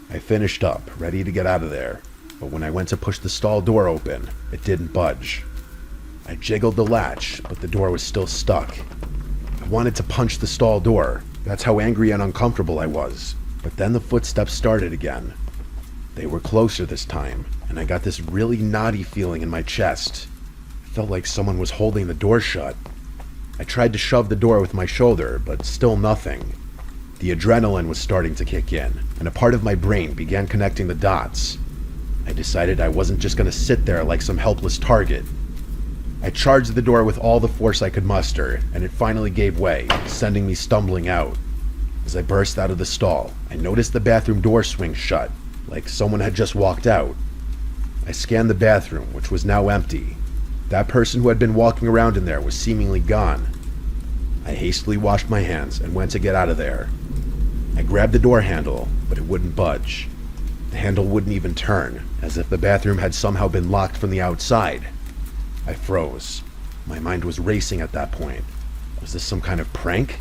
I finished up, ready to get out of there, but when I went to push the stall door open, it didn't budge. I jiggled the latch, but the door was still stuck. I wanted to punch the stall door. That's how angry and uncomfortable I was. But then the footsteps started again. They were closer this time, and I got this really knotty feeling in my chest. It felt like someone was holding the door shut. I tried to shove the door with my shoulder, but still nothing. The adrenaline was starting to kick in, and a part of my brain began connecting the dots. I decided I wasn't just going to sit there like some helpless target. I charged the door with all the force I could muster, and it finally gave way, sending me stumbling out. As I burst out of the stall, I noticed the bathroom door swing shut, like someone had just walked out. I scanned the bathroom, which was now empty. That person who had been walking around in there was seemingly gone. I hastily washed my hands and went to get out of there. I grabbed the door handle, but it wouldn't budge. The handle wouldn't even turn, as if the bathroom had somehow been locked from the outside. I froze. My mind was racing at that point. Was this some kind of prank?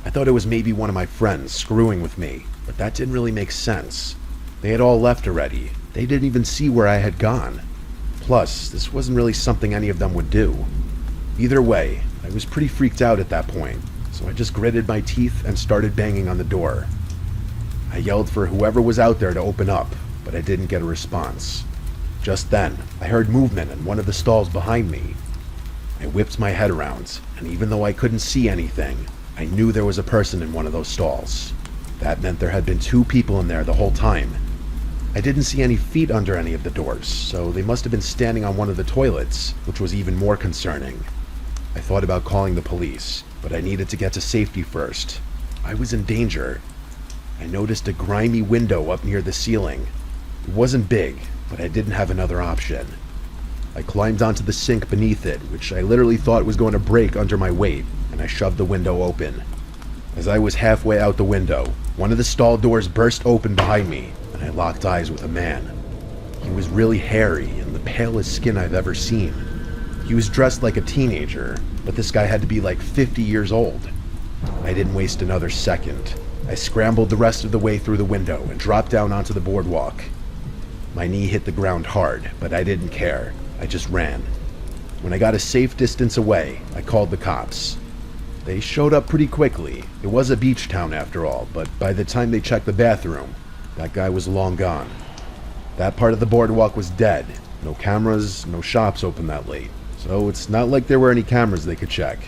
I thought it was maybe one of my friends screwing with me, but that didn't really make sense. They had all left already. They didn't even see where I had gone. Plus, this wasn't really something any of them would do. Either way, I was pretty freaked out at that point, so I just gritted my teeth and started banging on the door. I yelled for whoever was out there to open up, but I didn't get a response. Just then, I heard movement in one of the stalls behind me. I whipped my head around, and even though I couldn't see anything, I knew there was a person in one of those stalls. That meant there had been 2 people in there the whole time. I didn't see any feet under any of the doors, so they must have been standing on one of the toilets, which was even more concerning. I thought about calling the police, but I needed to get to safety first. I was in danger. I noticed a grimy window up near the ceiling. It wasn't big, but I didn't have another option. I climbed onto the sink beneath it, which I literally thought was going to break under my weight, and I shoved the window open. As I was halfway out the window, one of the stall doors burst open behind me, and I locked eyes with a man. He was really hairy and the palest skin I've ever seen. He was dressed like a teenager, but this guy had to be like 50 years old. I didn't waste another second. I scrambled the rest of the way through the window and dropped down onto the boardwalk. My knee hit the ground hard, but I didn't care. I just ran. When I got a safe distance away, I called the cops. They showed up pretty quickly. It was a beach town after all, but by the time they checked the bathroom, that guy was long gone. That part of the boardwalk was dead. No cameras, no shops open that late. So it's not like there were any cameras they could check.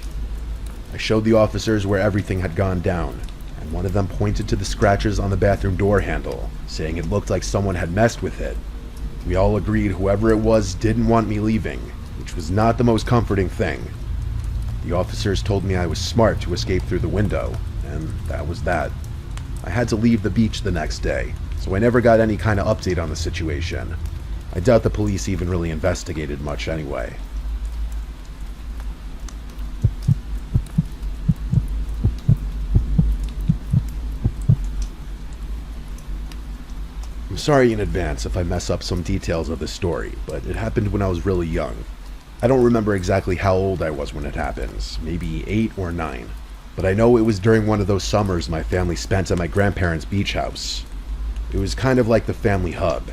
I showed the officers where everything had gone down, and one of them pointed to the scratches on the bathroom door handle, saying it looked like someone had messed with it. We all agreed whoever it was didn't want me leaving, which was not the most comforting thing. The officers told me I was smart to escape through the window, and that was that. I had to leave the beach the next day, so I never got any kind of update on the situation. I doubt the police even really investigated much anyway. I'm sorry in advance if I mess up some details of the story, but it happened when I was really young. I don't remember exactly how old I was when it happened, maybe 8 or 9. But I know it was during one of those summers my family spent at my grandparents' beach house. It was kind of like the family hub.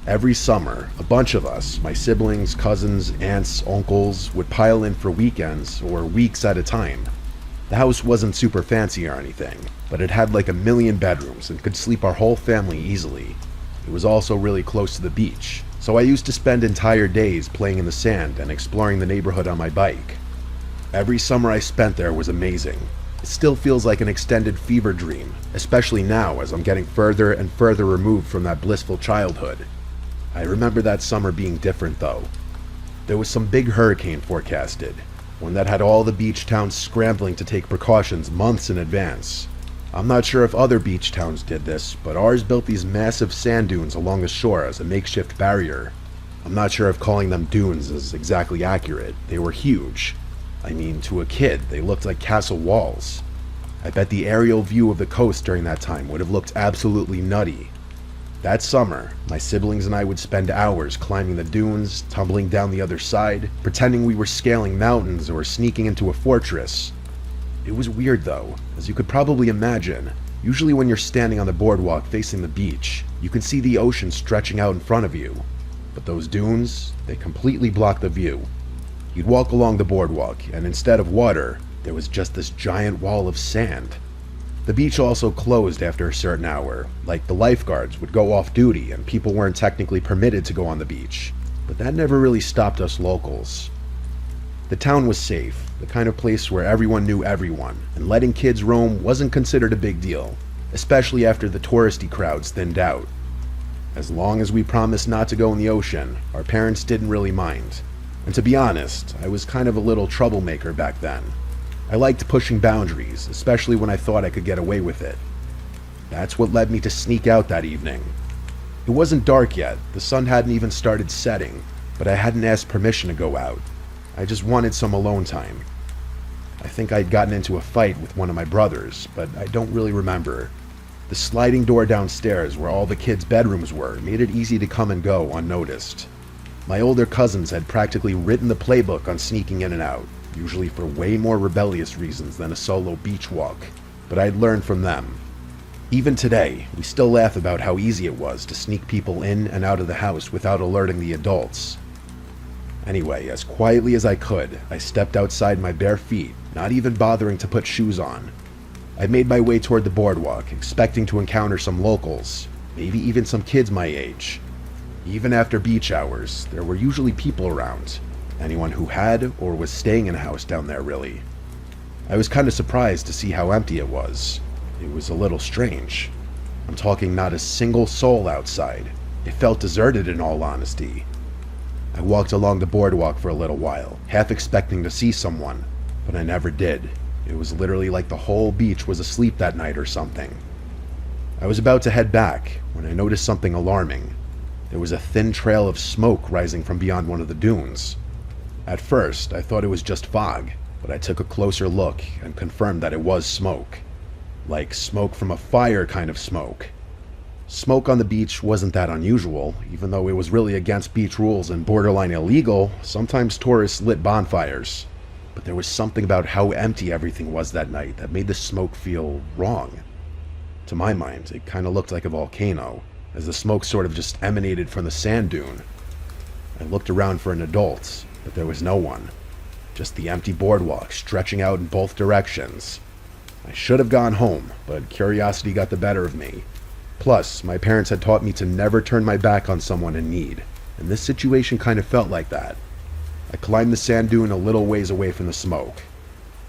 Every summer, a bunch of us, my siblings, cousins, aunts, uncles, would pile in for weekends or weeks at a time. The house wasn't super fancy or anything, but it had like 1,000,000 bedrooms and could sleep our whole family easily. It was also really close to the beach, so I used to spend entire days playing in the sand and exploring the neighborhood on my bike. Every summer I spent there was amazing. It still feels like an extended fever dream, especially now as I'm getting further and further removed from that blissful childhood. I remember that summer being different though. There was some big hurricane forecasted, one that had all the beach towns scrambling to take precautions months in advance. I'm not sure if other beach towns did this, but ours built these massive sand dunes along the shore as a makeshift barrier. I'm not sure if calling them dunes is exactly accurate. They were huge. I mean, to a kid, they looked like castle walls. I bet the aerial view of the coast during that time would have looked absolutely nutty. That summer, my siblings and I would spend hours climbing the dunes, tumbling down the other side, pretending we were scaling mountains or sneaking into a fortress. It was weird though, as you could probably imagine. Usually when you're standing on the boardwalk facing the beach, you can see the ocean stretching out in front of you. But those dunes, they completely block the view. You'd walk along the boardwalk, and instead of water, there was just this giant wall of sand. The beach also closed after a certain hour, like the lifeguards would go off duty and people weren't technically permitted to go on the beach. But that never really stopped us locals. The town was safe, the kind of place where everyone knew everyone, and letting kids roam wasn't considered a big deal, especially after the touristy crowds thinned out. As long as we promised not to go in the ocean, our parents didn't really mind. And to be honest, I was kind of a little troublemaker back then. I liked pushing boundaries, especially when I thought I could get away with it. That's what led me to sneak out that evening. It wasn't dark yet, the sun hadn't even started setting, but I hadn't asked permission to go out. I just wanted some alone time. I think I'd gotten into a fight with one of my brothers, but I don't really remember. The sliding door downstairs where all the kids' bedrooms were made it easy to come and go unnoticed. My older cousins had practically written the playbook on sneaking in and out, usually for way more rebellious reasons than a solo beach walk, but I'd learned from them. Even today, we still laugh about how easy it was to sneak people in and out of the house without alerting the adults. Anyway, as quietly as I could, I stepped outside my bare feet, not even bothering to put shoes on. I made my way toward the boardwalk, expecting to encounter some locals, maybe even some kids my age. Even after beach hours, there were usually people around. Anyone who had or was staying in a house down there, really. I was kind of surprised to see how empty it was. It was a little strange. I'm talking not a single soul outside. It felt deserted in all honesty. I walked along the boardwalk for a little while, half expecting to see someone, but I never did. It was literally like the whole beach was asleep that night or something. I was about to head back when I noticed something alarming. There was a thin trail of smoke rising from beyond one of the dunes. At first, I thought it was just fog, but I took a closer look and confirmed that it was smoke. Like smoke from a fire kind of smoke. Smoke on the beach wasn't that unusual, even though it was really against beach rules and borderline illegal. Sometimes tourists lit bonfires. But there was something about how empty everything was that night that made the smoke feel wrong. To my mind, it kind of looked like a volcano, as the smoke sort of just emanated from the sand dune. I looked around for an adult, but there was no one. Just the empty boardwalk stretching out in both directions. I should have gone home, but curiosity got the better of me. Plus, my parents had taught me to never turn my back on someone in need, and this situation kind of felt like that. I climbed the sand dune a little ways away from the smoke.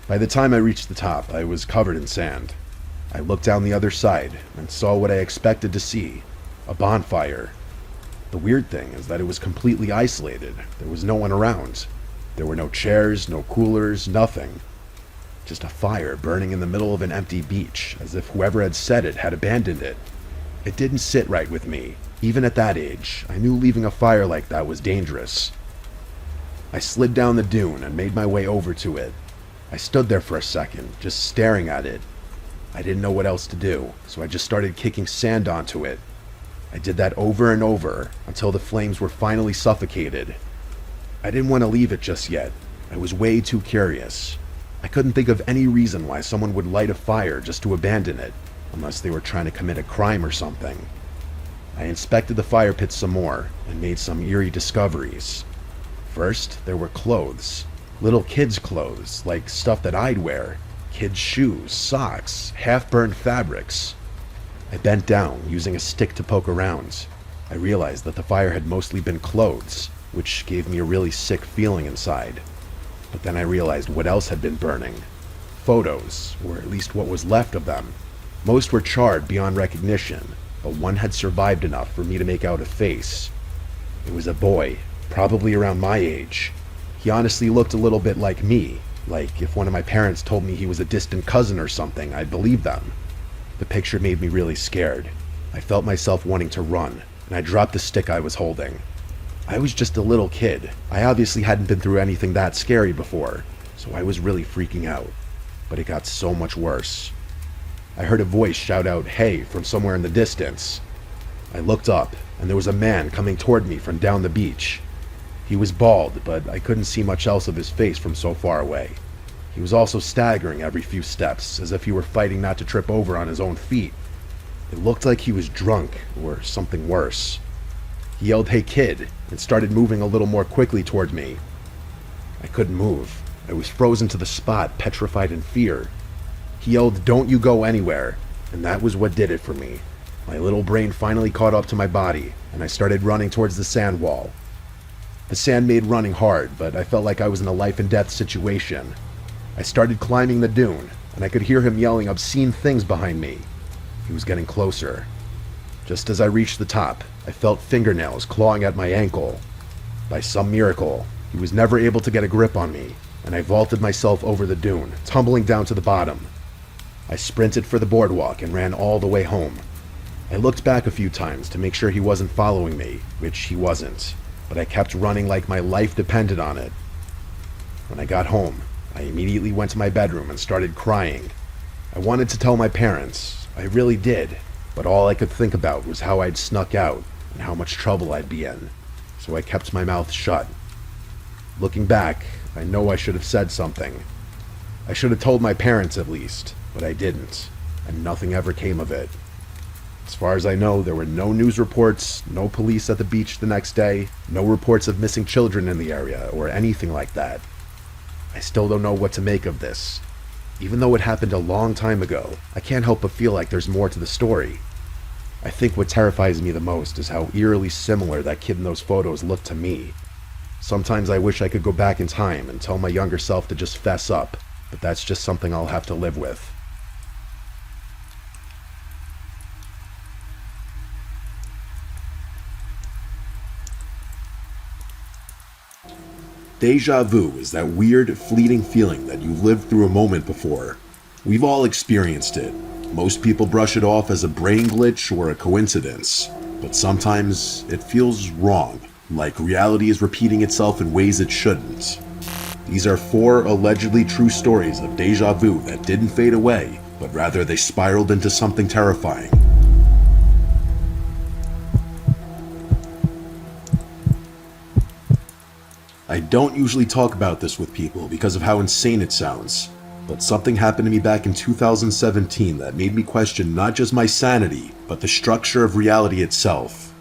By the time I reached the top, I was covered in sand. I looked down the other side and saw what I expected to see, a bonfire. The weird thing is that it was completely isolated. There was no one around. There were no chairs, no coolers, nothing. Just a fire burning in the middle of an empty beach, as if whoever had set it had abandoned it. It didn't sit right with me. Even at that age, I knew leaving a fire like that was dangerous. I slid down the dune and made my way over to it. I stood there for a second, just staring at it. I didn't know what else to do, so I just started kicking sand onto it. I did that over and over until the flames were finally suffocated. I didn't want to leave it just yet. I was way too curious. I couldn't think of any reason why someone would light a fire just to abandon it, unless they were trying to commit a crime or something. I inspected the fire pit some more and made some eerie discoveries. First, there were clothes. Little kids' clothes, like stuff that I'd wear. Kids' shoes, socks, half-burned fabrics. I bent down, using a stick to poke around. I realized that the fire had mostly been clothes, which gave me a really sick feeling inside. But then I realized what else had been burning. Photos, or at least what was left of them. Most were charred beyond recognition, but one had survived enough for me to make out a face. It was a boy, probably around my age. He honestly looked a little bit like me, like if one of my parents told me he was a distant cousin or something, I'd believe them. The picture made me really scared. I felt myself wanting to run, and I dropped the stick I was holding. I was just a little kid. I obviously hadn't been through anything that scary before, so I was really freaking out. But it got so much worse. I heard a voice shout out, "Hey," from somewhere in the distance. I looked up, and there was a man coming toward me from down the beach. He was bald, but I couldn't see much else of his face from so far away. He was also staggering every few steps, as if he were fighting not to trip over on his own feet. It looked like he was drunk, or something worse. He yelled, "Hey kid," and started moving a little more quickly toward me. I couldn't move. I was frozen to the spot, petrified in fear. He yelled, "Don't you go anywhere," and that was what did it for me. My little brain finally caught up to my body, and I started running towards the sand wall. The sand made running hard, but I felt like I was in a life and death situation. I started climbing the dune, and I could hear him yelling obscene things behind me. He was getting closer. Just as I reached the top, I felt fingernails clawing at my ankle. By some miracle, he was never able to get a grip on me, and I vaulted myself over the dune, tumbling down to the bottom. I sprinted for the boardwalk and ran all the way home. I looked back a few times to make sure he wasn't following me, which he wasn't, but I kept running like my life depended on it. When I got home, I immediately went to my bedroom and started crying. I wanted to tell my parents, I really did, but all I could think about was how I'd snuck out and how much trouble I'd be in, so I kept my mouth shut. Looking back, I know I should have said something. I should have told my parents at least, but I didn't, and nothing ever came of it. As far as I know, there were no news reports, no police at the beach the next day, no reports of missing children in the area, or anything like that. I still don't know what to make of this. Even though it happened a long time ago, I can't help but feel like there's more to the story. I think what terrifies me the most is how eerily similar that kid in those photos looked to me. Sometimes I wish I could go back in time and tell my younger self to just fess up, but that's just something I'll have to live with. Deja vu is that weird, fleeting feeling that you've lived through a moment before. We've all experienced it. Most people brush it off as a brain glitch or a coincidence, but sometimes it feels wrong, like reality is repeating itself in ways it shouldn't. These are 4 allegedly true stories of deja vu that didn't fade away, but rather they spiraled into something terrifying. I don't usually talk about this with people because of how insane it sounds, but something happened to me back in 2017 that made me question not just my sanity, but the structure of reality itself.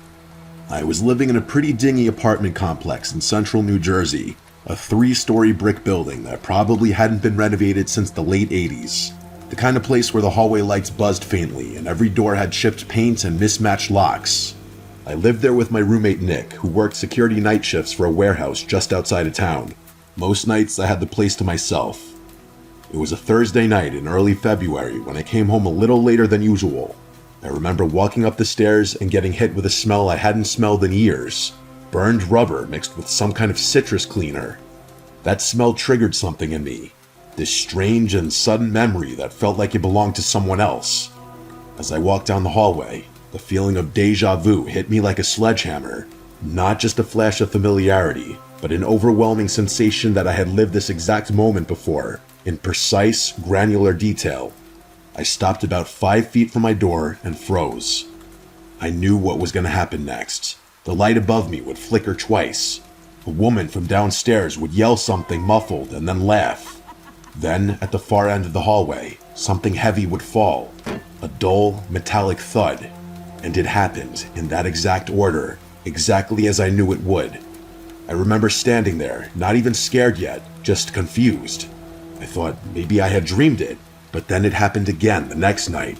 I was living in a pretty dingy apartment complex in central New Jersey, a 3-story brick building that probably hadn't been renovated since the late 80s. The kind of place where the hallway lights buzzed faintly and every door had chipped paint and mismatched locks. I lived there with my roommate Nick, who worked security night shifts for a warehouse just outside of town. Most nights I had the place to myself. It was a Thursday night in early February when I came home a little later than usual. I remember walking up the stairs and getting hit with a smell I hadn't smelled in years. Burned rubber mixed with some kind of citrus cleaner. That smell triggered something in me. This strange and sudden memory that felt like it belonged to someone else. As I walked down the hallway, the feeling of deja vu hit me like a sledgehammer. Not just a flash of familiarity, but an overwhelming sensation that I had lived this exact moment before, in precise, granular detail. I stopped about 5 feet from my door and froze. I knew what was going to happen next. The light above me would flicker twice. A woman from downstairs would yell something muffled and then laugh. Then, at the far end of the hallway, something heavy would fall. A dull, metallic thud. And it happened in that exact order, exactly as I knew it would. I remember standing there, not even scared yet, just confused. I thought maybe I had dreamed it, but then it happened again the next night.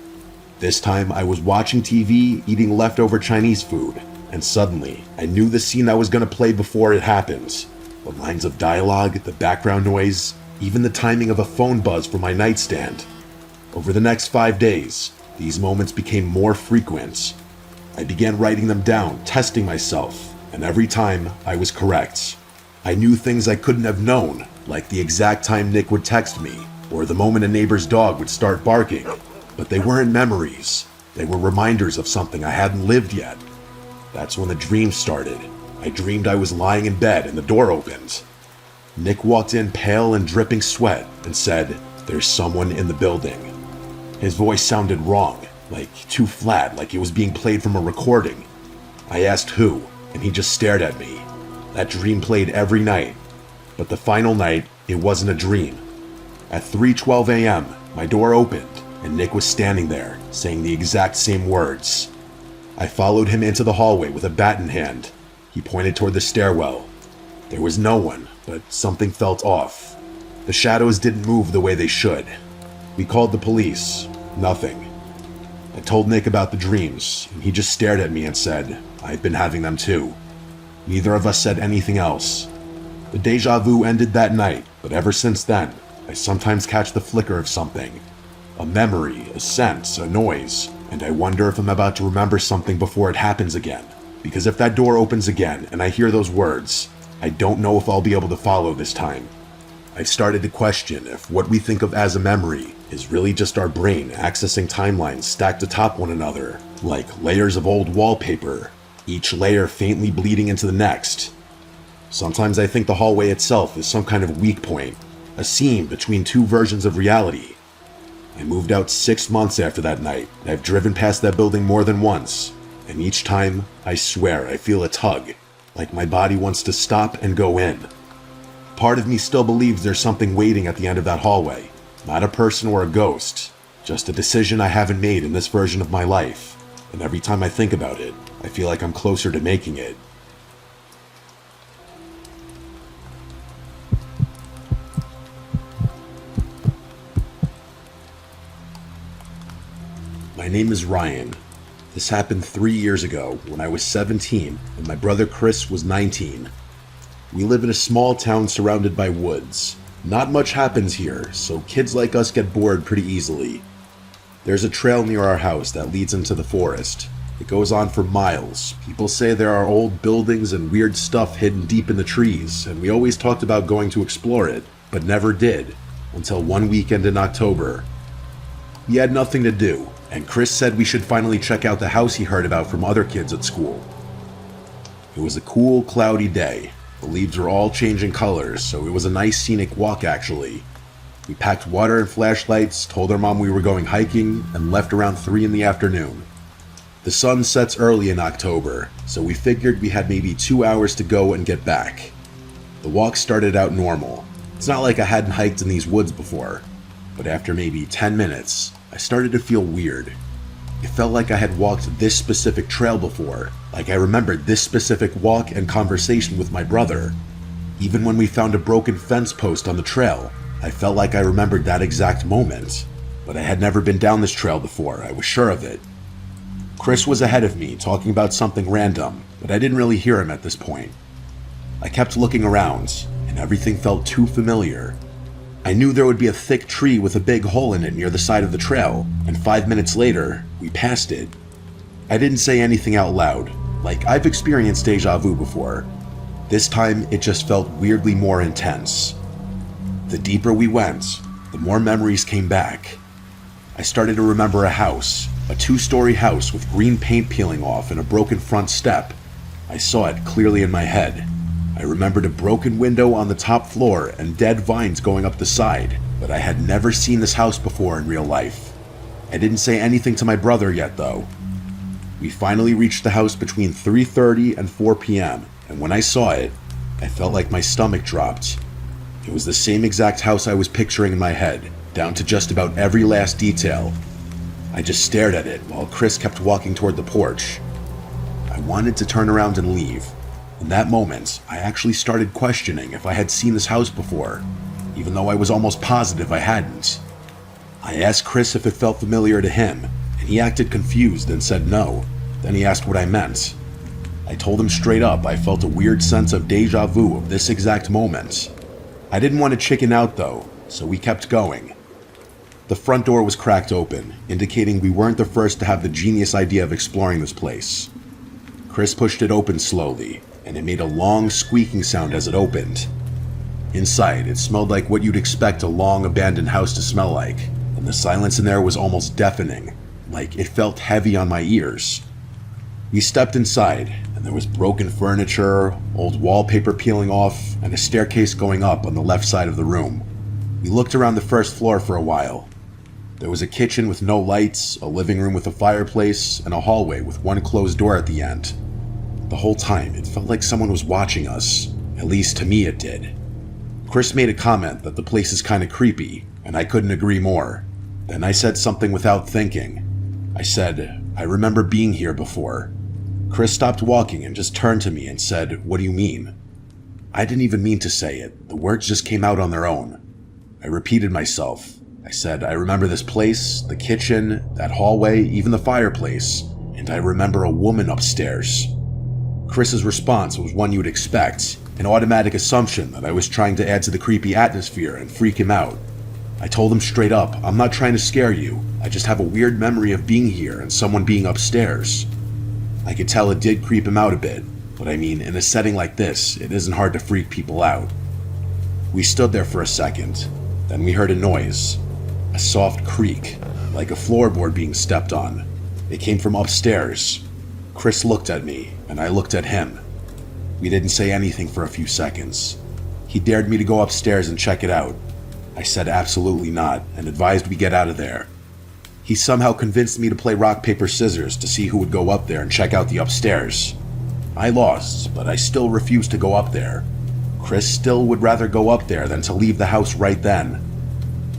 This time I was watching TV, eating leftover Chinese food, and suddenly I knew the scene that was going to play before it happened. The lines of dialogue, the background noise, even the timing of a phone buzz from my nightstand. Over the next 5 days, these moments became more frequent. I began writing them down, testing myself, and every time I was correct. I knew things I couldn't have known, like the exact time Nick would text me, or the moment a neighbor's dog would start barking. But they weren't memories. They were reminders of something I hadn't lived yet. That's when the dream started. I dreamed I was lying in bed and the door opened. Nick walked in pale and dripping sweat and said, "There's someone in the building." His voice sounded wrong, like too flat, like it was being played from a recording. I asked who, and he just stared at me. That dream played every night, but the final night, it wasn't a dream. At 3:12 a.m., my door opened, and Nick was standing there, saying the exact same words. I followed him into the hallway with a bat in hand. He pointed toward the stairwell. There was no one, but something felt off. The shadows didn't move the way they should. We called the police. Nothing. I told Nick about the dreams, and he just stared at me and said, "I've been having them too." Neither of us said anything else. The deja vu ended that night, but ever since then, I sometimes catch the flicker of something. A memory, a sense, a noise, and I wonder if I'm about to remember something before it happens again. Because if that door opens again and I hear those words, I don't know if I'll be able to follow this time. I've started to question if what we think of as a memory is really just our brain accessing timelines stacked atop one another, like layers of old wallpaper, each layer faintly bleeding into the next. Sometimes I think the hallway itself is some kind of weak point, a seam between two versions of reality. I moved out 6 months after that night, and I've driven past that building more than once, and each time, I swear, I feel a tug, like my body wants to stop and go in. Part of me still believes there's something waiting at the end of that hallway. Not a person or a ghost, just a decision I haven't made in this version of my life. and every time I think about it, I feel like I'm closer to making it. My name is Ryan. This happened 3 years ago when I was 17 and my brother Chris was 19. We live in a small town surrounded by woods. Not much happens here, so kids like us get bored pretty easily. There's a trail near our house that leads into the forest. It goes on for miles. People say there are old buildings and weird stuff hidden deep in the trees, and we always talked about going to explore it, but never did, until one weekend in October. We had nothing to do, and Chris said we should finally check out the house he heard about from other kids at school. It was a cool, cloudy day. The leaves were all changing colors, so it was a nice scenic walk actually. We packed water and flashlights, told our mom we were going hiking, and left around 3 in the afternoon. The sun sets early in October, so we figured we had maybe 2 hours to go and get back. The walk started out normal. It's not like I hadn't hiked in these woods before, but after maybe 10 minutes, I started to feel weird. It felt like I had walked this specific trail before, like I remembered this specific walk and conversation with my brother. Even when we found a broken fence post on the trail, I felt like I remembered that exact moment, but I had never been down this trail before, I was sure of it. Chris was ahead of me, talking about something random, but I didn't really hear him at this point. I kept looking around, and everything felt too familiar. I knew there would be a thick tree with a big hole in it near the side of the trail, and 5 minutes later, we passed it. I didn't say anything out loud, like I've experienced deja vu before. This time, it just felt weirdly more intense. The deeper we went, the more memories came back. I started to remember a house, a 2-story house with green paint peeling off and a broken front step. I saw it clearly in my head. I remembered a broken window on the top floor and dead vines going up the side, but I had never seen this house before in real life. I didn't say anything to my brother yet though. We finally reached the house between 3:30 and 4 p.m., and when I saw it, I felt like my stomach dropped. It was the same exact house I was picturing in my head, down to just about every last detail. I just stared at it while Chris kept walking toward the porch. I wanted to turn around and leave. In that moment, I actually started questioning if I had seen this house before, even though I was almost positive I hadn't. I asked Chris if it felt familiar to him, and he acted confused and said no. Then he asked what I meant. I told him straight up I felt a weird sense of deja vu of this exact moment. I didn't want to chicken out though, so we kept going. The front door was cracked open, indicating we weren't the first to have the genius idea of exploring this place. Chris pushed it open slowly, and it made a long squeaking sound as it opened. Inside, it smelled like what you'd expect a long abandoned house to smell like, and the silence in there was almost deafening, like it felt heavy on my ears. We stepped inside, and there was broken furniture, old wallpaper peeling off, and a staircase going up on the left side of the room. We looked around the first floor for a while. There was a kitchen with no lights, a living room with a fireplace, and a hallway with one closed door at the end. The whole time, it felt like someone was watching us. At least to me it did. Chris made a comment that the place is kinda creepy, and I couldn't agree more. Then I said something without thinking. I said, I remember being here before. Chris stopped walking and just turned to me and said, what do you mean? I didn't even mean to say it. The words just came out on their own. I repeated myself. I said, I remember this place, the kitchen, that hallway, even the fireplace, and I remember a woman upstairs. Chris's response was one you would expect, an automatic assumption that I was trying to add to the creepy atmosphere and freak him out. I told him straight up, I'm not trying to scare you, I just have a weird memory of being here and someone being upstairs. I could tell it did creep him out a bit, but I mean, in a setting like this, it isn't hard to freak people out. We stood there for a second, then we heard a noise. A soft creak, like a floorboard being stepped on. It came from upstairs. Chris looked at me, and I looked at him. We didn't say anything for a few seconds. He dared me to go upstairs and check it out. I said absolutely not, and advised we get out of there. He somehow convinced me to play rock, paper, scissors to see who would go up there and check out the upstairs. I lost, but I still refused to go up there. Chris still would rather go up there than to leave the house right then.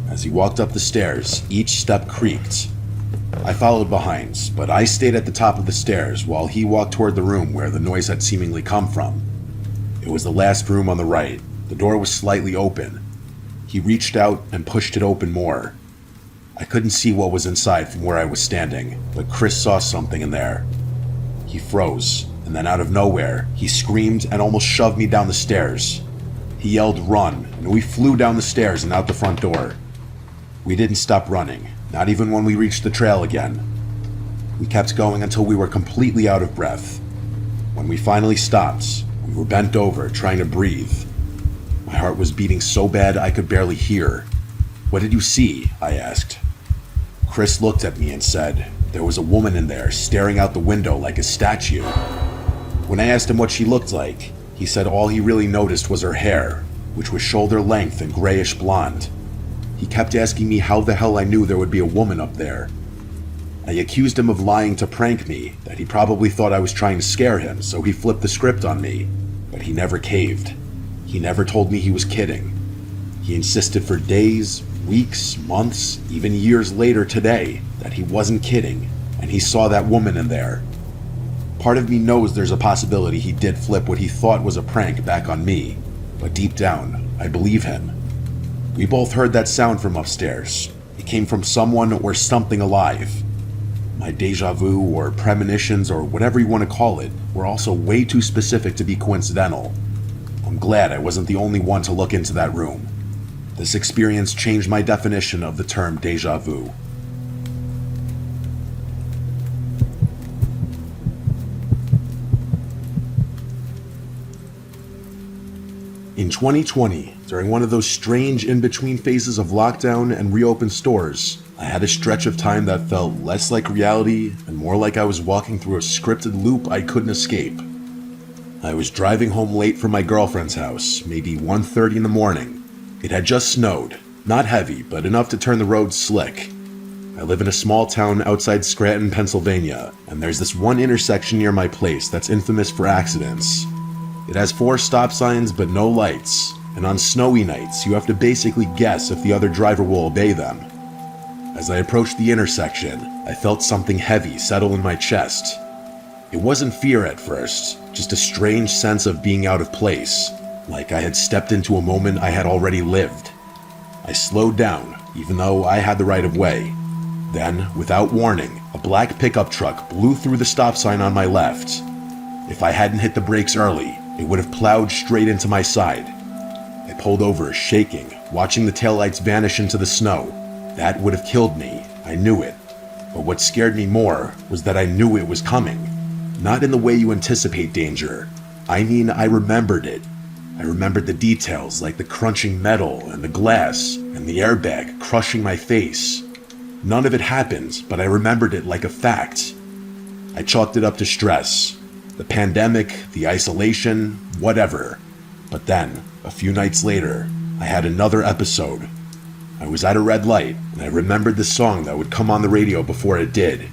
As he walked up the stairs, each step creaked. I followed behind, but I stayed at the top of the stairs while he walked toward the room where the noise had seemingly come from. It was the last room on the right. The door was slightly open. He reached out and pushed it open more. I couldn't see what was inside from where I was standing, but Chris saw something in there. He froze, and then out of nowhere, he screamed and almost shoved me down the stairs. He yelled, "Run," and we flew down the stairs and out the front door. We didn't stop running, not even when we reached the trail again. We kept going until we were completely out of breath. When we finally stopped, we were bent over, trying to breathe. My heart was beating so bad I could barely hear. "What did you see?" I asked. Chris looked at me and said, "There was a woman in there, staring out the window like a statue." When I asked him what she looked like, he said all he really noticed was her hair, which was shoulder length and grayish blonde. He kept asking me how the hell I knew there would be a woman up there. I accused him of lying to prank me, that he probably thought I was trying to scare him, so he flipped the script on me, but he never caved. He never told me he was kidding. He insisted for days, weeks, months, even years later today, that he wasn't kidding, and he saw that woman in there. Part of me knows there's a possibility he did flip what he thought was a prank back on me, but deep down, I believe him. We both heard that sound from upstairs. It came from someone or something alive. My deja vu or premonitions or whatever you want to call it were also way too specific to be coincidental. I'm glad I wasn't the only one to look into that room. This experience changed my definition of the term deja vu. In 2020, during one of those strange in-between phases of lockdown and reopened stores, I had a stretch of time that felt less like reality and more like I was walking through a scripted loop I couldn't escape. I was driving home late from my girlfriend's house, maybe 1:30 in the morning. It had just snowed, not heavy, but enough to turn the roads slick. I live in a small town outside Scranton, Pennsylvania, and there's this one intersection near my place that's infamous for accidents. It has 4 stop signs but no lights, and on snowy nights you have to basically guess if the other driver will obey them. As I approached the intersection, I felt something heavy settle in my chest. It wasn't fear at first, just a strange sense of being out of place, like I had stepped into a moment I had already lived. I slowed down, even though I had the right of way. Then, without warning, a black pickup truck blew through the stop sign on my left. If I hadn't hit the brakes early, it would have plowed straight into my side. I pulled over, shaking, watching the taillights vanish into the snow. That would have killed me, I knew it. But what scared me more was that I knew it was coming. Not in the way you anticipate danger. I mean, I remembered it. I remembered the details, like the crunching metal and the glass and the airbag crushing my face. None of it happened, but I remembered it like a fact. I chalked it up to stress. The pandemic, the isolation, whatever. But then, a few nights later, I had another episode. I was at a red light, and I remembered the song that would come on the radio before it did.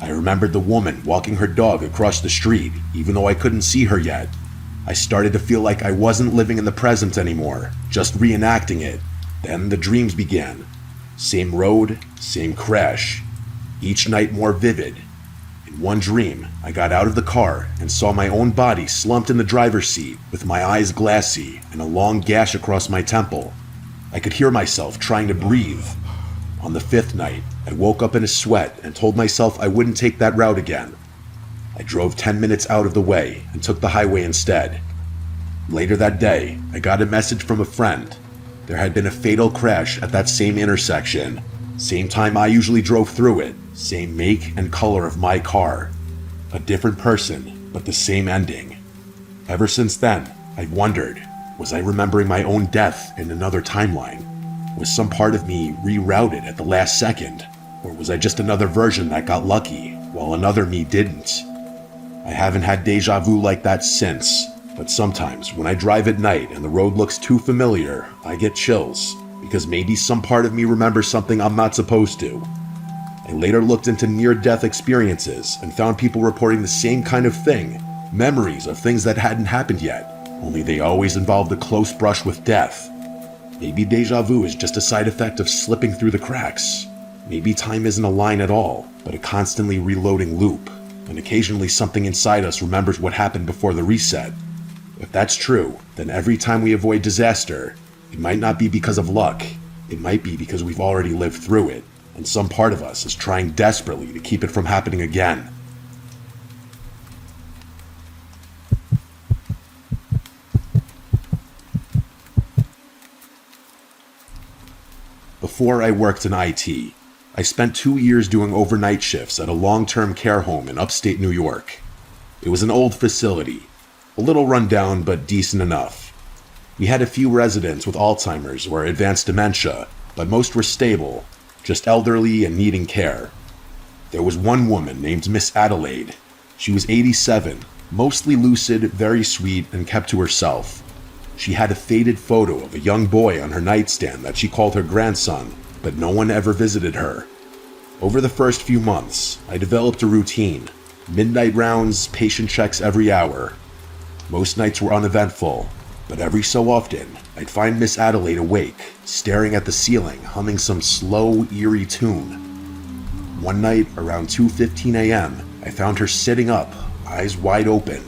I remembered the woman walking her dog across the street, even though I couldn't see her yet. I started to feel like I wasn't living in the present anymore, just reenacting it. Then the dreams began. Same road, same crash. Each night more vivid. In one dream, I got out of the car and saw my own body slumped in the driver's seat with my eyes glassy and a long gash across my temple. I could hear myself trying to breathe. On the 5th night, I woke up in a sweat and told myself I wouldn't take that route again. I drove 10 minutes out of the way and took the highway instead. Later that day, I got a message from a friend. There had been a fatal crash at that same intersection. Same time I usually drove through it. Same make and color of my car. A different person, but the same ending. Ever since then, I've wondered, was I remembering my own death in another timeline? Was some part of me rerouted at the last second? Or was I just another version that got lucky, while another me didn't? I haven't had deja vu like that since, but sometimes when I drive at night and the road looks too familiar, I get chills, because maybe some part of me remembers something I'm not supposed to. I later looked into near-death experiences and found people reporting the same kind of thing, memories of things that hadn't happened yet, only they always involved a close brush with death. Maybe deja vu is just a side effect of slipping through the cracks. Maybe time isn't a line at all, but a constantly reloading loop, and occasionally something inside us remembers what happened before the reset. If that's true, then every time we avoid disaster, it might not be because of luck. It might be because we've already lived through it, and some part of us is trying desperately to keep it from happening again. Before I worked in IT, I spent 2 years doing overnight shifts at a long-term care home in upstate New York. It was an old facility, a little run down but decent enough. We had a few residents with Alzheimer's or advanced dementia, but most were stable, just elderly and needing care. There was one woman named Miss Adelaide. She was 87, mostly lucid, very sweet, and kept to herself. She had a faded photo of a young boy on her nightstand that she called her grandson, but no one ever visited her. Over the first few months, I developed a routine. Midnight rounds, patient checks every hour. Most nights were uneventful, but every so often, I'd find Miss Adelaide awake, staring at the ceiling, humming some slow, eerie tune. One night, around 2:15 a.m., I found her sitting up, eyes wide open.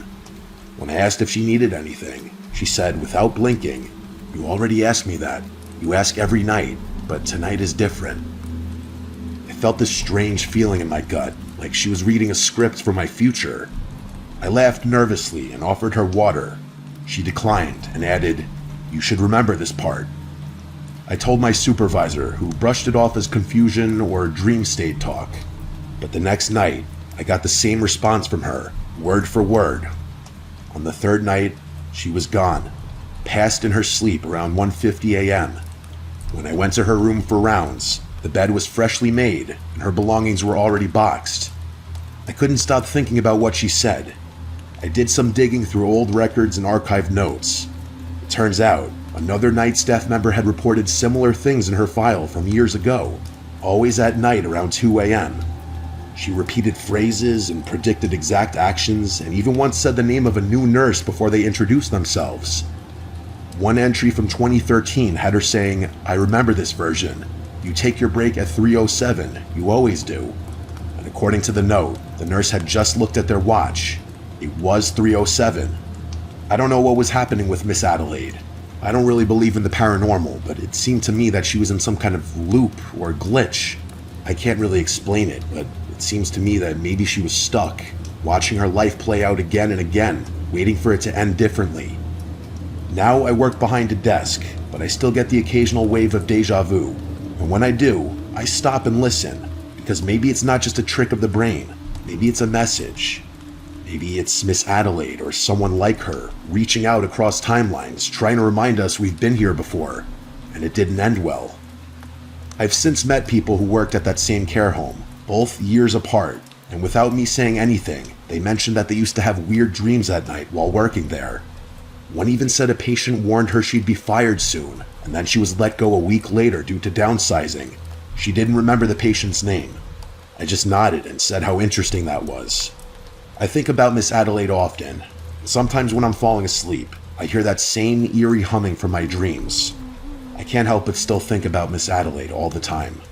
When I asked if she needed anything, she said, without blinking, "You already asked me that. You ask every night, but tonight is different." I felt this strange feeling in my gut, like she was reading a script for my future. I laughed nervously and offered her water. She declined and added, "You should remember this part." I told my supervisor, who brushed it off as confusion or dream state talk. But the next night, I got the same response from her, word for word. On the third night, she was gone, passed in her sleep around 1:50 a.m. When I went to her room for rounds, the bed was freshly made and her belongings were already boxed. I couldn't stop thinking about what she said. I did some digging through old records and archived notes. It turns out, another night staff member had reported similar things in her file from years ago, always at night around 2 a.m. She repeated phrases and predicted exact actions, and even once said the name of a new nurse before they introduced themselves. One entry from 2013 had her saying, "I remember this version. You take your break at 3:07, you always do." And according to the note, the nurse had just looked at their watch. It was 3:07. I don't know what was happening with Miss Adelaide. I don't really believe in the paranormal, but it seemed to me that she was in some kind of loop or glitch. I can't really explain it, but it seems to me that maybe she was stuck, watching her life play out again and again, waiting for it to end differently. Now I work behind a desk, but I still get the occasional wave of deja vu. And when I do, I stop and listen, because maybe it's not just a trick of the brain. Maybe it's a message. Maybe it's Miss Adelaide or someone like her, reaching out across timelines, trying to remind us we've been here before, and it didn't end well. I've since met people who worked at that same care home, both years apart, and without me saying anything, they mentioned that they used to have weird dreams at night while working there. One even said a patient warned her she'd be fired soon, and then she was let go a week later due to downsizing. She didn't remember the patient's name. I just nodded and said how interesting that was. I think about Miss Adelaide often. Sometimes when I'm falling asleep, I hear that same eerie humming from my dreams. I can't help but still think about Miss Adelaide all the time.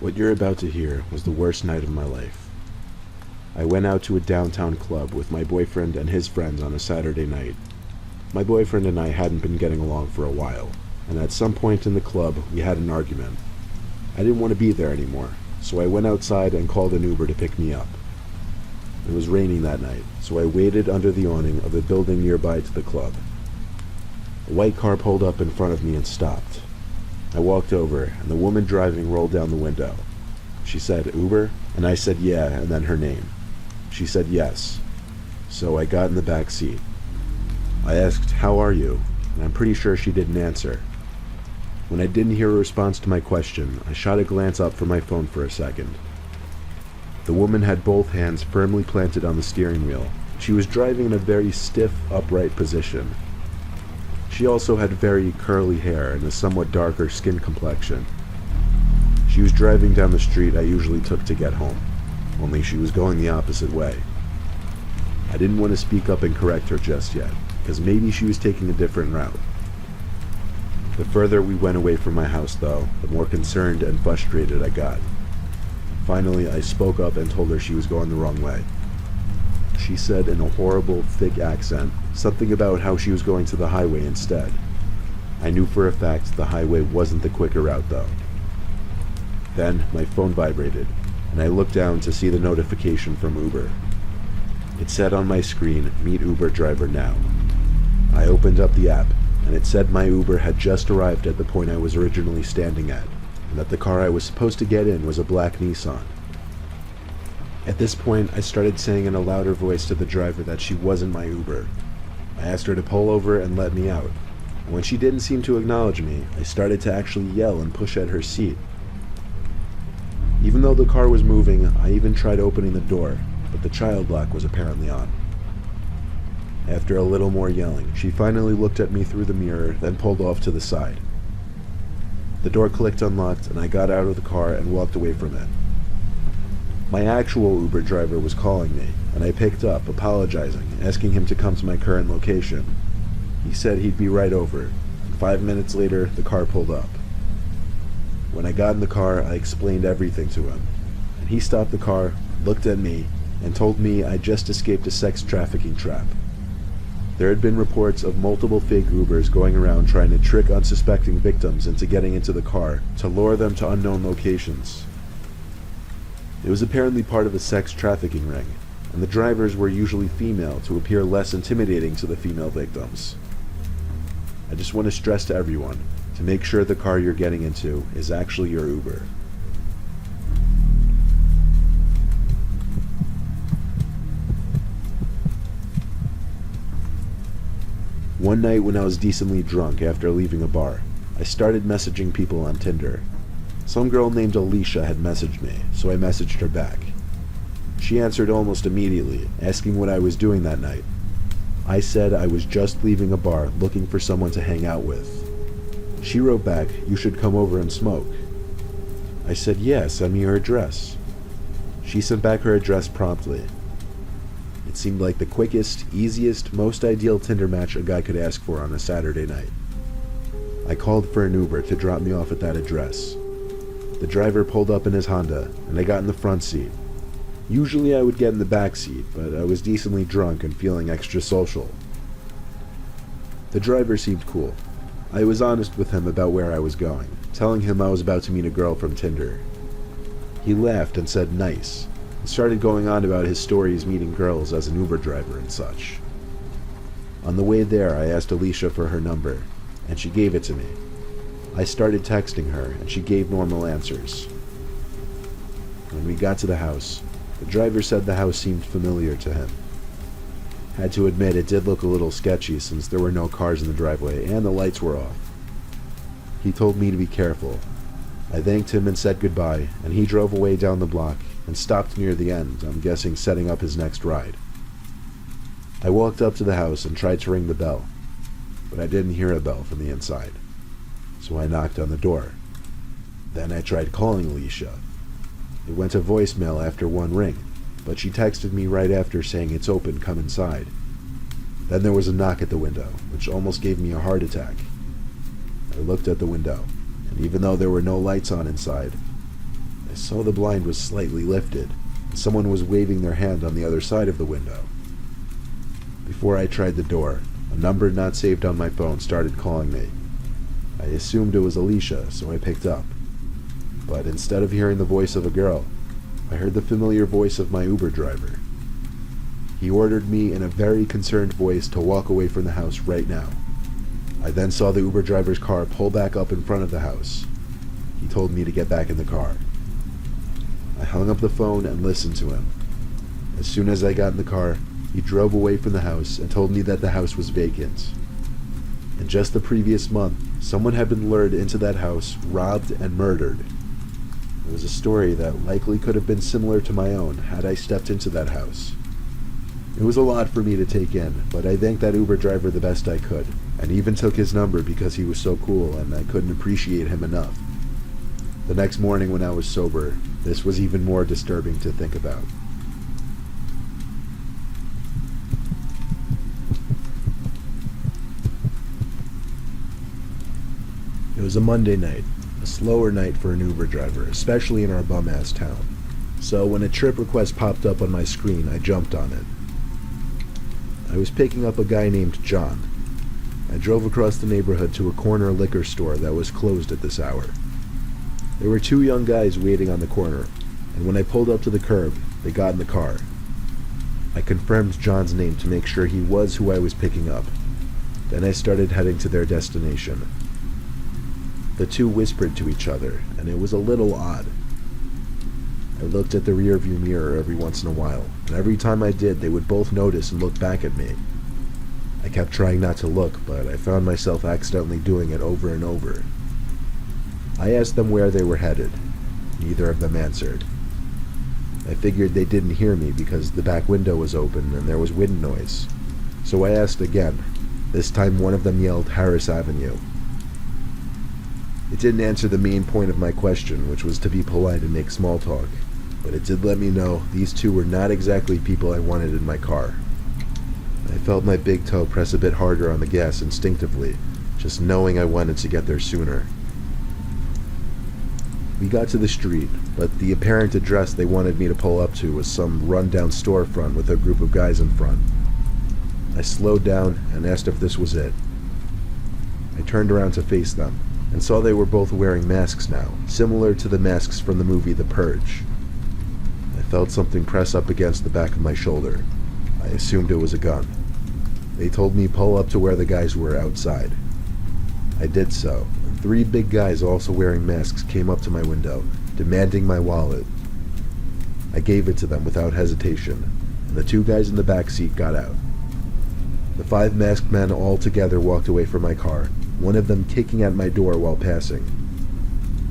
What you're about to hear was the worst night of my life. I went out to a downtown club with my boyfriend and his friends on a Saturday night. My boyfriend and I hadn't been getting along for a while, and at some point in the club we had an argument. I didn't want to be there anymore, so I went outside and called an Uber to pick me up. It was raining that night, so I waited under the awning of a building nearby to the club. A white car pulled up in front of me and stopped. I walked over, and the woman driving rolled down the window. She said, "Uber?" And I said, "Yeah," and then her name. She said yes. So I got in the back seat. I asked, "How are you?" And I'm pretty sure she didn't answer. When I didn't hear a response to my question, I shot a glance up from my phone for a second. The woman had both hands firmly planted on the steering wheel, She was driving in a very stiff, upright position. She also had very curly hair and a somewhat darker skin complexion. She was driving down the street I usually took to get home, only she was going the opposite way. I didn't want to speak up and correct her just yet, because maybe she was taking a different route. The further we went away from my house, though, the more concerned and frustrated I got. Finally, I spoke up and told her she was going the wrong way. She said in a horrible, thick accent something about how she was going to the highway instead. I knew for a fact the highway wasn't the quicker route, though. Then my phone vibrated, and I looked down to see the notification from Uber. It said on my screen, "Meet Uber driver now." I opened up the app, and it said my Uber had just arrived at the point I was originally standing at, and that the car I was supposed to get in was a black Nissan. At this point, I started saying in a louder voice to the driver that she wasn't my Uber. I asked her to pull over and let me out. And when she didn't seem to acknowledge me, I started to actually yell and push at her seat. Even though the car was moving, I even tried opening the door, but the child lock was apparently on. After a little more yelling, she finally looked at me through the mirror, then pulled off to the side. The door clicked unlocked, and I got out of the car and walked away from it. My actual Uber driver was calling me, and I picked up, apologizing, asking him to come to my current location. He said he'd be right over, and 5 minutes later, the car pulled up. When I got in the car, I explained everything to him, and he stopped the car, looked at me, and told me I just escaped a sex trafficking trap. There had been reports of multiple fake Ubers going around trying to trick unsuspecting victims into getting into the car to lure them to unknown locations. It was apparently part of a sex trafficking ring, and the drivers were usually female to appear less intimidating to the female victims. I just want to stress to everyone to make sure the car you're getting into is actually your Uber. One night when I was decently drunk after leaving a bar, I started messaging people on Tinder. Some girl named Alicia had messaged me, so I messaged her back. She answered almost immediately, asking what I was doing that night. I said I was just leaving a bar looking for someone to hang out with. She wrote back, "You should come over and smoke." I said, "Yeah, send me your address." She sent back her address promptly. It seemed like the quickest, easiest, most ideal Tinder match a guy could ask for on a Saturday night. I called for an Uber to drop me off at that address. The driver pulled up in his Honda, and I got in the front seat. Usually I would get in the back seat, but I was decently drunk and feeling extra social. The driver seemed cool. I was honest with him about where I was going, telling him I was about to meet a girl from Tinder. He laughed and said nice, and started going on about his stories meeting girls as an Uber driver and such. On the way there, I asked Alicia for her number, and she gave it to me. I started texting her, and she gave normal answers. When we got to the house, the driver said the house seemed familiar to him. Had to admit it did look a little sketchy since there were no cars in the driveway and the lights were off. He told me to be careful. I thanked him and said goodbye, and he drove away down the block and stopped near the end, I'm guessing setting up his next ride. I walked up to the house and tried to ring the bell, but I didn't hear a bell from the inside. So I knocked on the door. Then I tried calling Alicia. It went to voicemail after one ring, but she texted me right after saying it's open, come inside. Then there was a knock at the window, which almost gave me a heart attack. I looked at the window, and even though there were no lights on inside, I saw the blind was slightly lifted, and someone was waving their hand on the other side of the window. Before I tried the door, a number not saved on my phone started calling me. I assumed it was Alicia, so I picked up. But instead of hearing the voice of a girl, I heard the familiar voice of my Uber driver. He ordered me in a very concerned voice to walk away from the house right now. I then saw the Uber driver's car pull back up in front of the house. He told me to get back in the car. I hung up the phone and listened to him. As soon as I got in the car, he drove away from the house and told me that the house was vacant. In just the previous month, someone had been lured into that house, robbed, and murdered. It was a story that likely could have been similar to my own had I stepped into that house. It was a lot for me to take in, but I thanked that Uber driver the best I could, and even took his number because he was so cool and I couldn't appreciate him enough. The next morning when I was sober, this was even more disturbing to think about. It was a Monday night, a slower night for an Uber driver, especially in our bum-ass town. So when a trip request popped up on my screen, I jumped on it. I was picking up a guy named John. I drove across the neighborhood to a corner liquor store that was closed at this hour. There were two young guys waiting on the corner, and when I pulled up to the curb, they got in the car. I confirmed John's name to make sure he was who I was picking up. Then I started heading to their destination. The two whispered to each other, and it was a little odd. I looked at the rearview mirror every once in a while, and every time I did, they would both notice and look back at me. I kept trying not to look, but I found myself accidentally doing it over and over. I asked them where they were headed. Neither of them answered. I figured they didn't hear me because the back window was open and there was wind noise. So I asked again. This time one of them yelled Harris Avenue. It didn't answer the main point of my question, which was to be polite and make small talk, but it did let me know these two were not exactly people I wanted in my car. I felt my big toe press a bit harder on the gas instinctively, just knowing I wanted to get there sooner. We got to the street, but the apparent address they wanted me to pull up to was some run-down storefront with a group of guys in front. I slowed down and asked if this was it. I turned around to face them, and saw they were both wearing masks now, similar to the masks from the movie The Purge. I felt something press up against the back of my shoulder. I assumed it was a gun. They told me pull up to where the guys were outside. I did so, and three big guys also wearing masks came up to my window, demanding my wallet. I gave it to them without hesitation, and the two guys in the back seat got out. The five masked men all together walked away from my car, one of them kicking at my door while passing.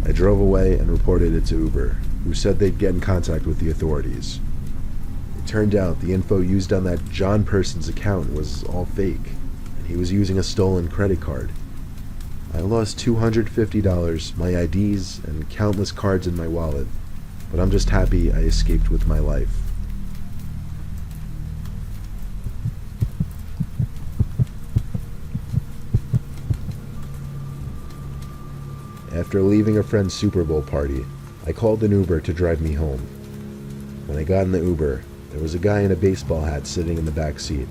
I drove away and reported it to Uber, who said they'd get in contact with the authorities. It turned out the info used on that John person's account was all fake, and he was using a stolen credit card. I lost $250, my IDs, and countless cards in my wallet, but I'm just happy I escaped with my life. After leaving a friend's Super Bowl party, I called an Uber to drive me home. When I got in the Uber, there was a guy in a baseball hat sitting in the back seat.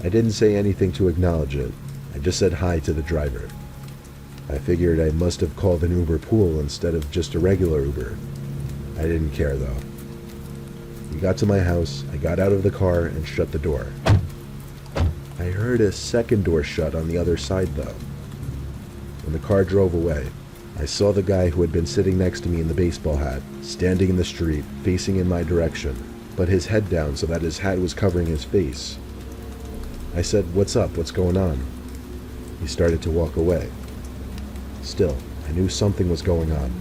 I didn't say anything to acknowledge it. I just said hi to the driver. I figured I must have called an Uber pool instead of just a regular Uber. I didn't care though. We got to my house, I got out of the car and shut the door. I heard a second door shut on the other side though. When the car drove away, I saw the guy who had been sitting next to me in the baseball hat, standing in the street, facing in my direction, but his head down so that his hat was covering his face. I said, "What's up? What's going on?" He started to walk away. Still, I knew something was going on.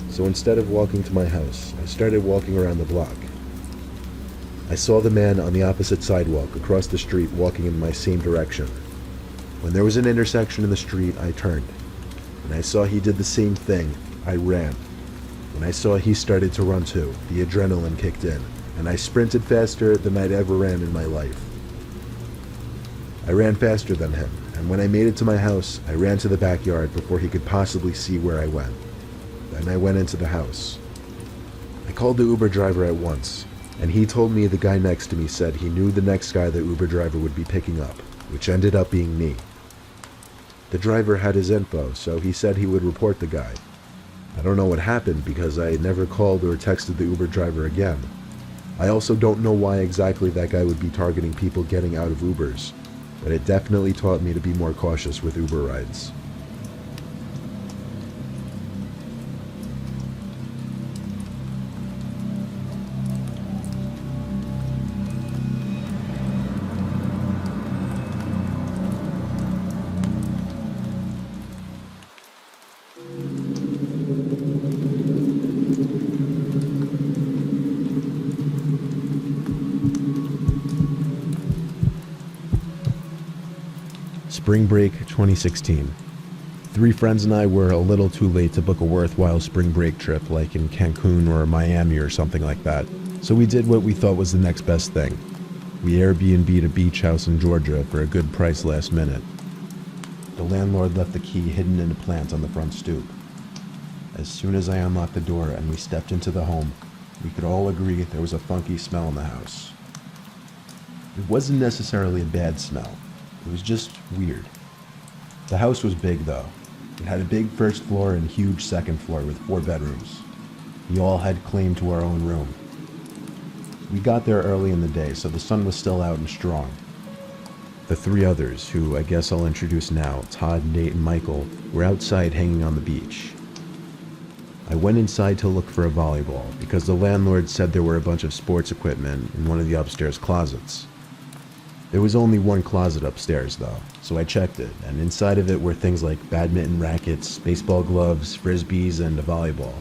So instead of walking to my house, I started walking around the block. I saw the man on the opposite sidewalk across the street walking in my same direction. When there was an intersection in the street, I turned. When I saw he did the same thing, I ran. When I saw he started to run too, the adrenaline kicked in, and I sprinted faster than I'd ever ran in my life. I ran faster than him, and when I made it to my house, I ran to the backyard before he could possibly see where I went. Then I went into the house. I called the Uber driver at once, and he told me the guy next to me said he knew the next guy the Uber driver would be picking up, which ended up being me. The driver had his info, so he said he would report the guy. I don't know what happened because I never called or texted the Uber driver again. I also don't know why exactly that guy would be targeting people getting out of Ubers, but it definitely taught me to be more cautious with Uber rides. Spring break 2016. 3 friends and I were a little too late to book a worthwhile spring break trip like in Cancun or Miami or something like that, so we did what we thought was the next best thing. We Airbnb'd a beach house in Georgia for a good price last minute. The landlord left the key hidden in a plant on the front stoop. As soon as I unlocked the door and we stepped into the home, we could all agree there was a funky smell in the house. It wasn't necessarily a bad smell, it was just weird. The house was big though. It had a big first floor and huge second floor with 4 bedrooms. We all had claim to our own room. We got there early in the day, so the sun was still out and strong. The 3 others, who I guess I'll introduce now, Todd, Nate, and Michael, were outside hanging on the beach. I went inside to look for a volleyball because the landlord said there were a bunch of sports equipment in one of the upstairs closets. There was only one closet upstairs though, so I checked it, and inside of it were things like badminton rackets, baseball gloves, frisbees, and a volleyball,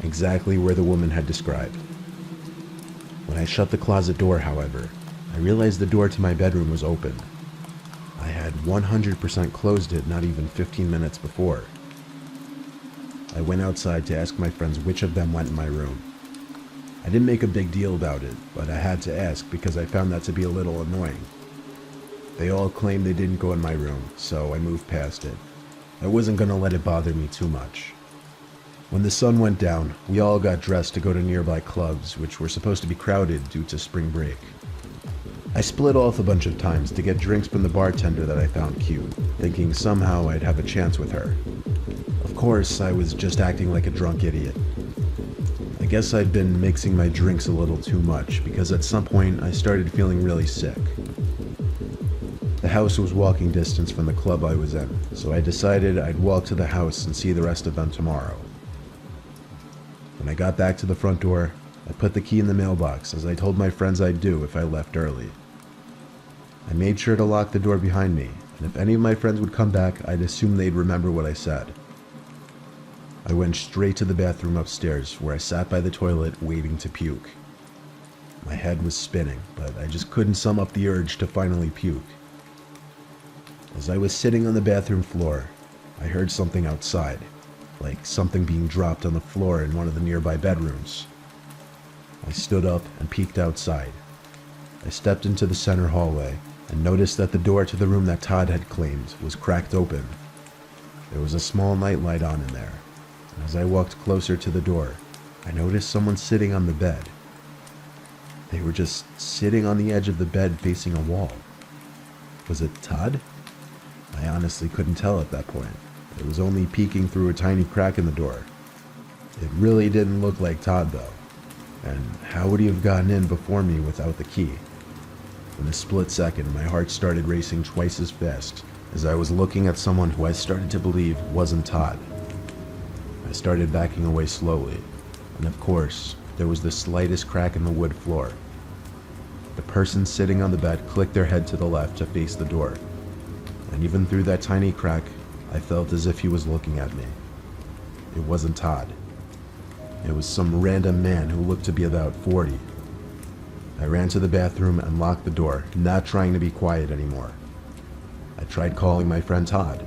exactly where the woman had described. When I shut the closet door, however, I realized the door to my bedroom was open. I had 100% closed it not even 15 minutes before. I went outside to ask my friends which of them went in my room. I didn't make a big deal about it, but I had to ask because I found that to be a little annoying. They all claimed they didn't go in my room, so I moved past it. I wasn't gonna let it bother me too much. When the sun went down, we all got dressed to go to nearby clubs, which were supposed to be crowded due to spring break. I split off a bunch of times to get drinks from the bartender that I found cute, thinking somehow I'd have a chance with her. Of course, I was just acting like a drunk idiot. I guess I'd been mixing my drinks a little too much because at some point I started feeling really sick. The house was walking distance from the club I was in, so I decided I'd walk to the house and see the rest of them tomorrow. When I got back to the front door, I put the key in the mailbox as I told my friends I'd do if I left early. I made sure to lock the door behind me, and if any of my friends would come back, I'd assume they'd remember what I said. I went straight to the bathroom upstairs, where I sat by the toilet waiting to puke. My head was spinning, but I just couldn't sum up the urge to finally puke. As I was sitting on the bathroom floor, I heard something outside, like something being dropped on the floor in one of the nearby bedrooms. I stood up and peeked outside. I stepped into the center hallway and noticed that the door to the room that Todd had claimed was cracked open. There was a small nightlight on in there, and as I walked closer to the door, I noticed someone sitting on the bed. They were just sitting on the edge of the bed facing a wall. Was it Todd? I honestly couldn't tell at that point. It was only peeking through a tiny crack in the door. It really didn't look like Todd though. And how would he have gotten in before me without the key? In a split second, my heart started racing twice as fast as I was looking at someone who I started to believe wasn't Todd. I started backing away slowly, and of course, there was the slightest crack in the wood floor. The person sitting on the bed clicked their head to the left to face the door, and even through that tiny crack, I felt as if he was looking at me. It wasn't Todd. It was some random man who looked to be about 40. I ran to the bathroom and locked the door, not trying to be quiet anymore. I tried calling my friend Todd,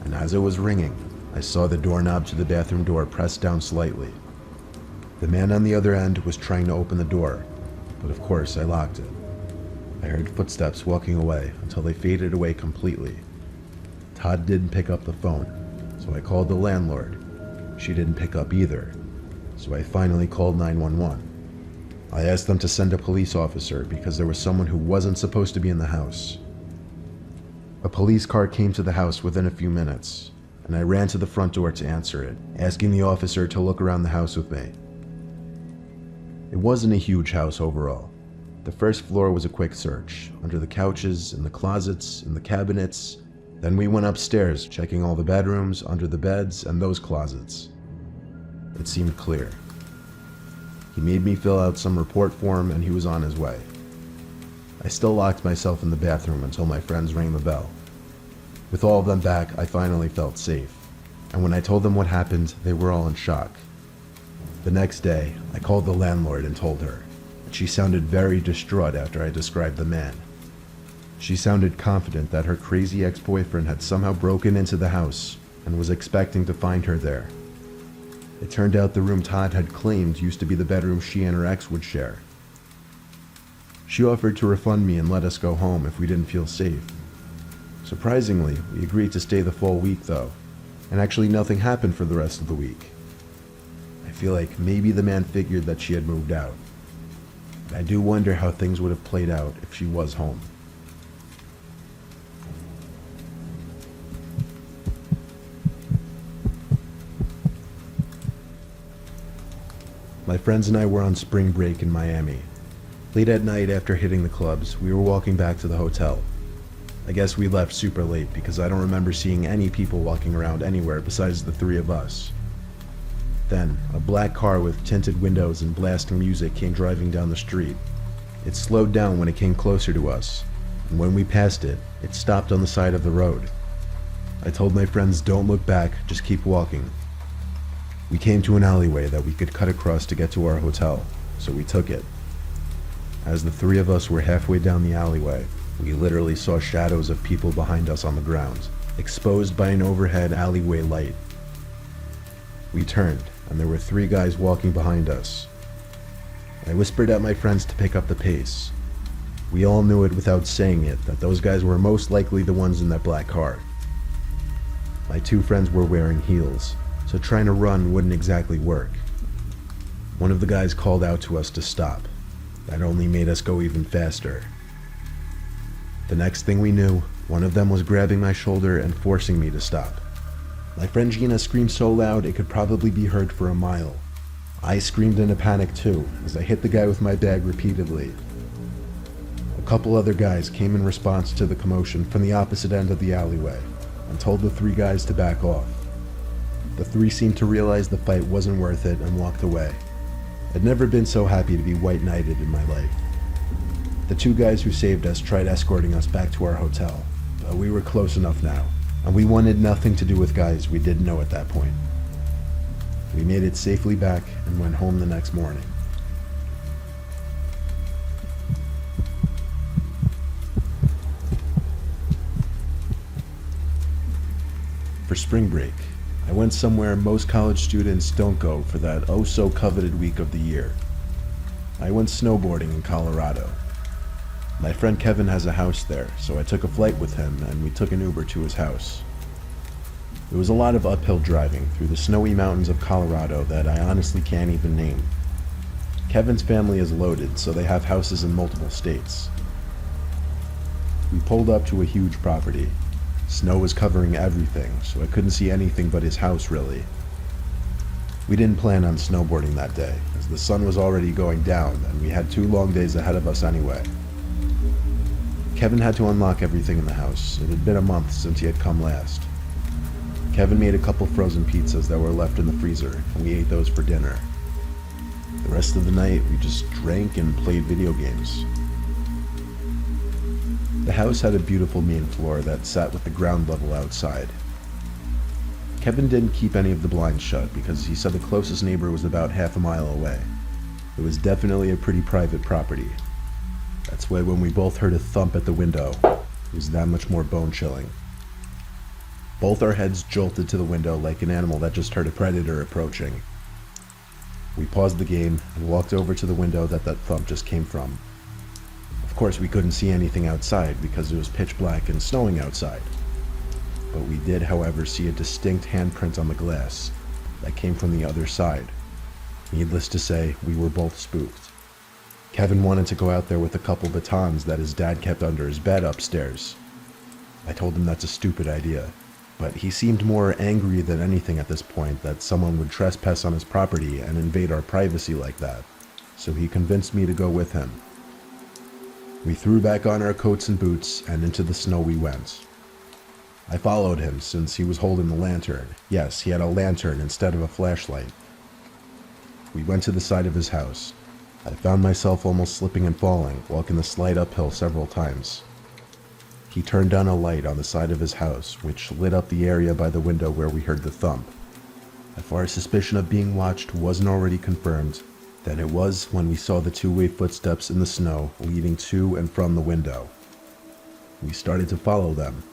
and as it was ringing, I saw the doorknob to the bathroom door pressed down slightly. The man on the other end was trying to open the door, but of course I locked it. I heard footsteps walking away until they faded away completely. Todd didn't pick up the phone, so I called the landlord. She didn't pick up either, so I finally called 911. I asked them to send a police officer because there was someone who wasn't supposed to be in the house. A police car came to the house within a few minutes, and I ran to the front door to answer it, asking the officer to look around the house with me. It wasn't a huge house overall. The first floor was a quick search, under the couches, in the closets, in the cabinets. Then we went upstairs, checking all the bedrooms, under the beds, and those closets. It seemed clear. He made me fill out some report form and he was on his way. I still locked myself in the bathroom until my friends rang the bell. With all of them back, I finally felt safe. And when I told them what happened, they were all in shock. The next day, I called the landlord and told her. She sounded very distraught after I described the man. She sounded confident that her crazy ex-boyfriend had somehow broken into the house and was expecting to find her there. It turned out the room Todd had claimed used to be the bedroom she and her ex would share. She offered to refund me and let us go home if we didn't feel safe. Surprisingly, we agreed to stay the full week though, and actually nothing happened for the rest of the week. I feel like maybe the man figured that she had moved out. I do wonder how things would have played out if she was home. My friends and I were on spring break in Miami. Late at night after hitting the clubs, we were walking back to the hotel. I guess we left super late because I don't remember seeing any people walking around anywhere besides the three of us. Then, a black car with tinted windows and blasting music came driving down the street. It slowed down when it came closer to us, and when we passed it, it stopped on the side of the road. I told my friends, "Don't look back, just keep walking." We came to an alleyway that we could cut across to get to our hotel, so we took it. As the three of us were halfway down the alleyway, we literally saw shadows of people behind us on the ground, exposed by an overhead alleyway light. We turned, and there were three guys walking behind us. I whispered at my friends to pick up the pace. We all knew it without saying it that those guys were most likely the ones in that black car. My two friends were wearing heels, so trying to run wouldn't exactly work. One of the guys called out to us to stop. That only made us go even faster. The next thing we knew, one of them was grabbing my shoulder and forcing me to stop. My friend Gina screamed so loud it could probably be heard for a mile. I screamed in a panic too, as I hit the guy with my bag repeatedly. A couple other guys came in response to the commotion from the opposite end of the alleyway, and told the three guys to back off. The three seemed to realize the fight wasn't worth it and walked away. I'd never been so happy to be white-knighted in my life. The two guys who saved us tried escorting us back to our hotel, but we were close enough now, and we wanted nothing to do with guys we didn't know at that point. We made it safely back and went home the next morning. For spring break, I went somewhere most college students don't go for that oh-so-coveted week of the year. I went snowboarding in Colorado. My friend Kevin has a house there, so I took a flight with him and we took an Uber to his house. It was a lot of uphill driving through the snowy mountains of Colorado that I honestly can't even name. Kevin's family is loaded, so they have houses in multiple states. We pulled up to a huge property. Snow was covering everything, so I couldn't see anything but his house really. We didn't plan on snowboarding that day, as the sun was already going down and we had 2 long days ahead of us anyway. Kevin had to unlock everything in the house. It had been a month since he had come last. Kevin made a couple frozen pizzas that were left in the freezer, and we ate those for dinner. The rest of the night, we just drank and played video games. The house had a beautiful main floor that sat with the ground level outside. Kevin didn't keep any of the blinds shut because he said the closest neighbor was about half a mile away. It was definitely a pretty private property. That's why when we both heard a thump at the window, it was that much more bone-chilling. Both our heads jolted to the window like an animal that just heard a predator approaching. We paused the game and walked over to the window that thump just came from. Of course, we couldn't see anything outside because it was pitch black and snowing outside. But we did, however, see a distinct handprint on the glass that came from the other side. Needless to say, we were both spooked. Kevin wanted to go out there with a couple batons that his dad kept under his bed upstairs. I told him that's a stupid idea, but he seemed more angry than anything at this point that someone would trespass on his property and invade our privacy like that, so he convinced me to go with him. We threw back on our coats and boots, and into the snow we went. I followed him since he was holding the lantern. Yes, he had a lantern instead of a flashlight. We went to the side of his house. I found myself almost slipping and falling, walking the slight uphill several times. He turned on a light on the side of his house, which lit up the area by the window where we heard the thump. If our suspicion of being watched wasn't already confirmed, then it was when we saw the 2-way footsteps in the snow leading to and from the window. We started to follow them.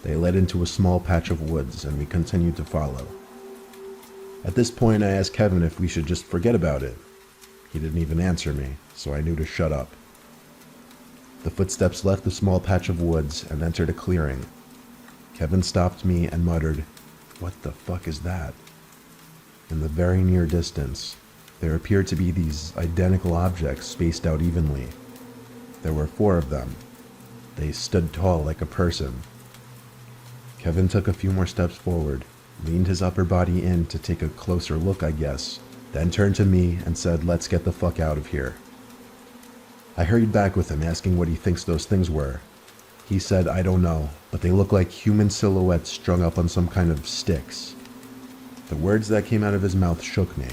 They led into a small patch of woods, and we continued to follow. At this point, I asked Kevin if we should just forget about it. He didn't even answer me, so I knew to shut up. The footsteps left the small patch of woods and entered a clearing. Kevin stopped me and muttered, "What the fuck is that?" In the very near distance, there appeared to be these identical objects spaced out evenly. There were 4 of them. They stood tall like a person. Kevin took a few more steps forward, leaned his upper body in to take a closer look, I guess, then turned to me and said, "Let's get the fuck out of here." I hurried back with him, asking what he thinks those things were. He said, "I don't know, but they look like human silhouettes strung up on some kind of sticks." The words that came out of his mouth shook me.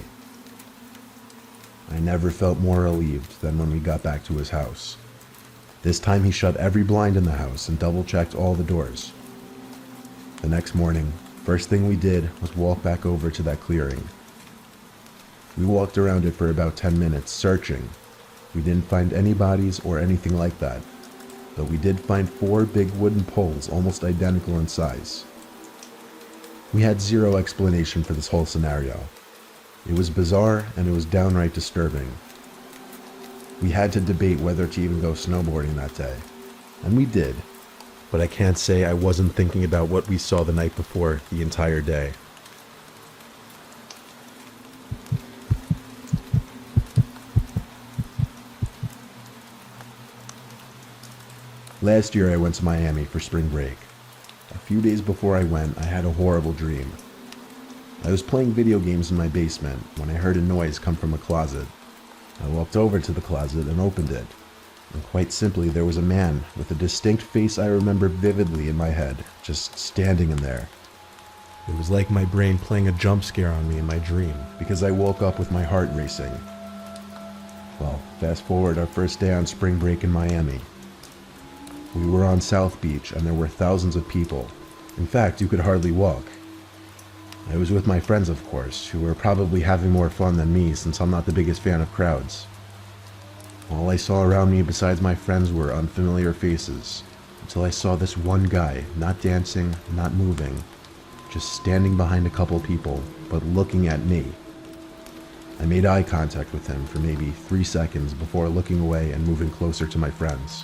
I never felt more relieved than when we got back to his house. This time he shut every blind in the house and double-checked all the doors. The next morning, first thing we did was walk back over to that clearing. We walked around it for about 10 minutes, searching. We didn't find any bodies or anything like that, but we did find 4 big wooden poles almost identical in size. We had zero explanation for this whole scenario. It was bizarre and it was downright disturbing. We had to debate whether to even go snowboarding that day, and we did. But I can't say I wasn't thinking about what we saw the night before the entire day. Last year I went to Miami for spring break. A few days before I went, I had a horrible dream. I was playing video games in my basement when I heard a noise come from a closet. I walked over to the closet and opened it. And quite simply, there was a man with a distinct face I remember vividly in my head, just standing in there. It was like my brain playing a jump scare on me in my dream, because I woke up with my heart racing. Well, fast forward our first day on spring break in Miami. We were on South Beach and there were thousands of people. In fact, you could hardly walk. I was with my friends, of course, who were probably having more fun than me since I'm not the biggest fan of crowds. All I saw around me besides my friends were unfamiliar faces, until I saw this one guy, not dancing, not moving, just standing behind a couple people, but looking at me. I made eye contact with him for maybe 3 seconds before looking away and moving closer to my friends.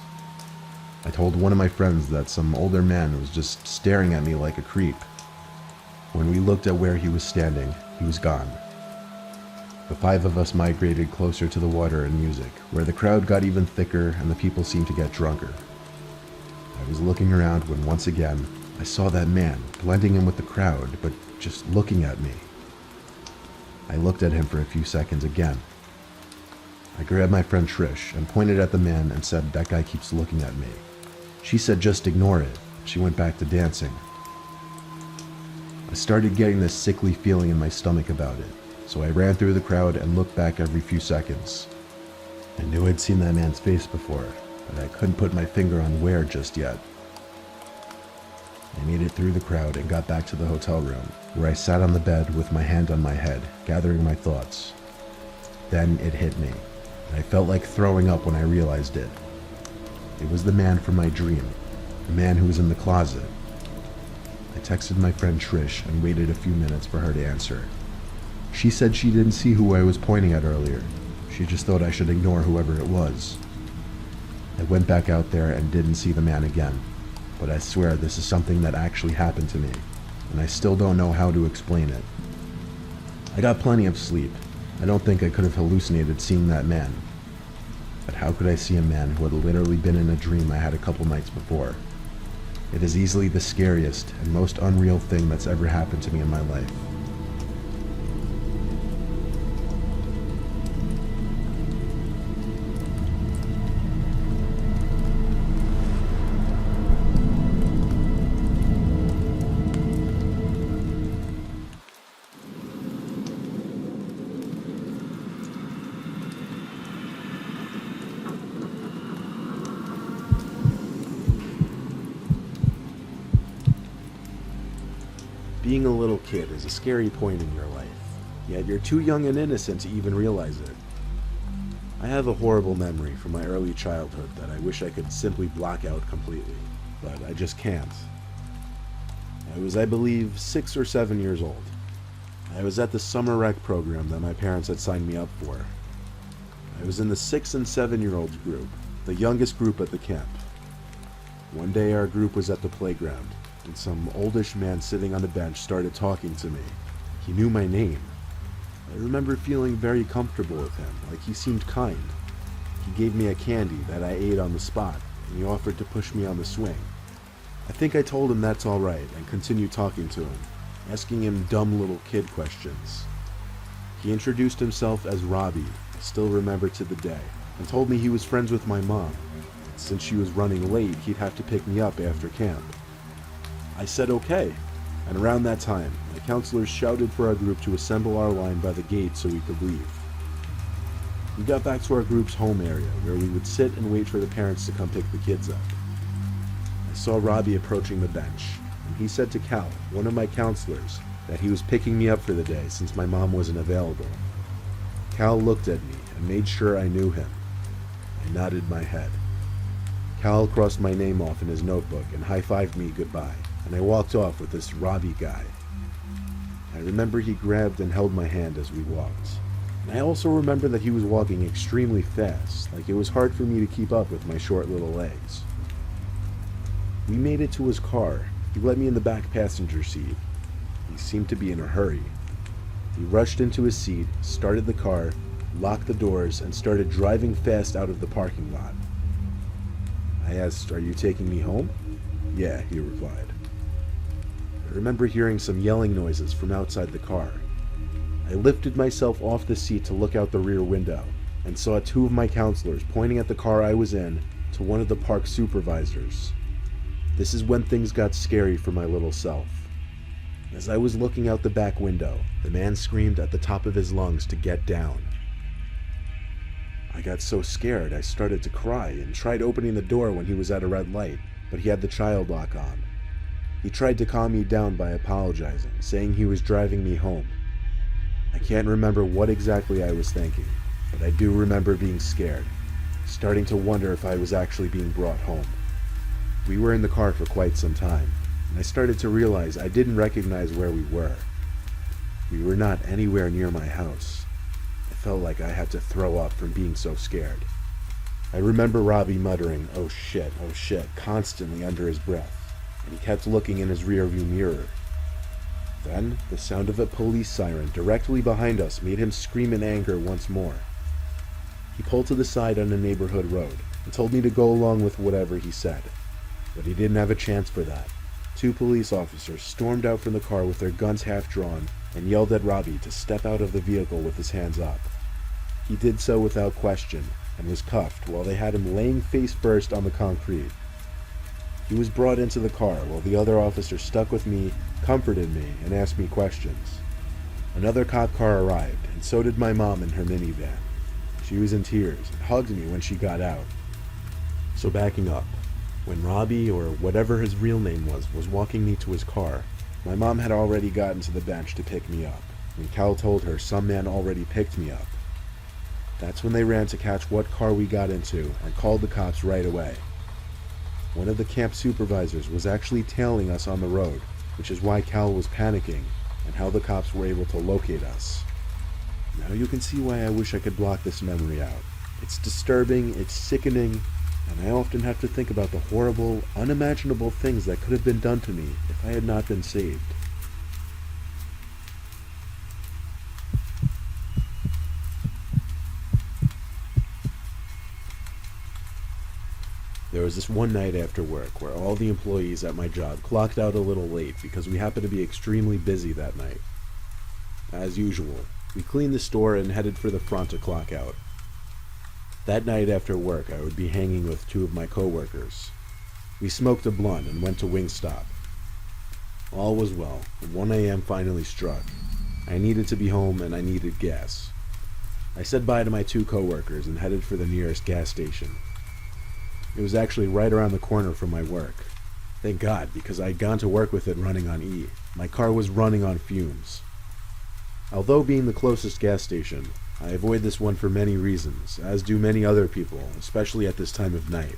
I told one of my friends that some older man was just staring at me like a creep. When we looked at where he was standing, he was gone. The 5 of us migrated closer to the water and music, where the crowd got even thicker and the people seemed to get drunker. I was looking around when once again, I saw that man blending in with the crowd, but just looking at me. I looked at him for a few seconds again. I grabbed my friend Trish and pointed at the man and said, "That guy keeps looking at me." She said, "Just ignore it." She went back to dancing. I started getting this sickly feeling in my stomach about it, so I ran through the crowd and looked back every few seconds. I knew I'd seen that man's face before, but I couldn't put my finger on where just yet. I made it through the crowd and got back to the hotel room, where I sat on the bed with my hand on my head, gathering my thoughts. Then it hit me, and I felt like throwing up when I realized it. It was the man from my dream, the man who was in the closet. I texted my friend Trish and waited a few minutes for her to answer. She said she didn't see who I was pointing at earlier. She just thought I should ignore whoever it was. I went back out there and didn't see the man again, but I swear this is something that actually happened to me, and I still don't know how to explain it. I got plenty of sleep. I don't think I could have hallucinated seeing that man. But how could I see a man who had literally been in a dream I had a couple nights before? It is easily the scariest and most unreal thing that's ever happened to me in my life. Being a little kid is a scary point in your life, yet you're too young and innocent to even realize it. I have a horrible memory from my early childhood that I wish I could simply block out completely, but I just can't. I was, I believe, 6 or 7 years old. I was at the summer rec program that my parents had signed me up for. I was in the 6 and 7-year-olds group, the youngest group at the camp. One day our group was at the playground, and some oldish man sitting on a bench started talking to me. He knew my name. I remember feeling very comfortable with him, like he seemed kind. He gave me a candy that I ate on the spot, and he offered to push me on the swing. I think I told him that's alright, and continued talking to him, asking him dumb little kid questions. He introduced himself as Robbie, I still remember to the day, and told me he was friends with my mom. Since she was running late, he'd have to pick me up after camp. I said okay, and around that time, my counselors shouted for our group to assemble our line by the gate so we could leave. We got back to our group's home area, where we would sit and wait for the parents to come pick the kids up. I saw Robbie approaching the bench, and he said to Cal, one of my counselors, that he was picking me up for the day since my mom wasn't available. Cal looked at me and made sure I knew him. I nodded my head. Cal crossed my name off in his notebook and high-fived me goodbye, and I walked off with this Robbie guy. I remember he grabbed and held my hand as we walked. And I also remember that he was walking extremely fast, like it was hard for me to keep up with my short little legs. We made it to his car. He let me in the back passenger seat. He seemed to be in a hurry. He rushed into his seat, started the car, locked the doors, and started driving fast out of the parking lot. I asked, "Are you taking me home?" "Yeah," he replied. I remember hearing some yelling noises from outside the car. I lifted myself off the seat to look out the rear window and saw 2 of my counselors pointing at the car I was in to one of the park supervisors. This is when things got scary for my little self. As I was looking out the back window, the man screamed at the top of his lungs to get down. I got so scared I started to cry and tried opening the door when he was at a red light, but he had the child lock on. He tried to calm me down by apologizing, saying he was driving me home. I can't remember what exactly I was thinking, but I do remember being scared, starting to wonder if I was actually being brought home. We were in the car for quite some time, and I started to realize I didn't recognize where we were. We were not anywhere near my house. I felt like I had to throw up from being so scared. I remember Robbie muttering, oh shit," constantly under his breath, and he kept looking in his rearview mirror. Then, the sound of a police siren directly behind us made him scream in anger once more. He pulled to the side on a neighborhood road and told me to go along with whatever he said, but he didn't have a chance for that. 2 police officers stormed out from the car with their guns half drawn and yelled at Robbie to step out of the vehicle with his hands up. He did so without question and was cuffed while they had him laying face first on the concrete. He was brought into the car while the other officer stuck with me, comforted me, and asked me questions. Another cop car arrived, and so did my mom in her minivan. She was in tears and hugged me when she got out. So backing up, when Robbie, or whatever his real name was walking me to his car, my mom had already gotten to the bench to pick me up, and Cal told her some man already picked me up. That's when they ran to catch what car we got into and called the cops right away. One of the camp supervisors was actually tailing us on the road, which is why Cal was panicking and how the cops were able to locate us. Now you can see why I wish I could block this memory out. It's disturbing, it's sickening, and I often have to think about the horrible, unimaginable things that could have been done to me if I had not been saved. There was this one night after work where all the employees at my job clocked out a little late because we happened to be extremely busy that night. As usual, we cleaned the store and headed for the front to clock out. That night after work, I would be hanging with 2 of my coworkers. We smoked a blunt and went to Wingstop. All was well, and 1 a.m. finally struck. I needed to be home and I needed gas. I said bye to my 2 coworkers and headed for the nearest gas station. It was actually right around the corner from my work. Thank God, because I had gone to work with it running on E. My car was running on fumes. Although being the closest gas station, I avoid this one for many reasons, as do many other people, especially at this time of night.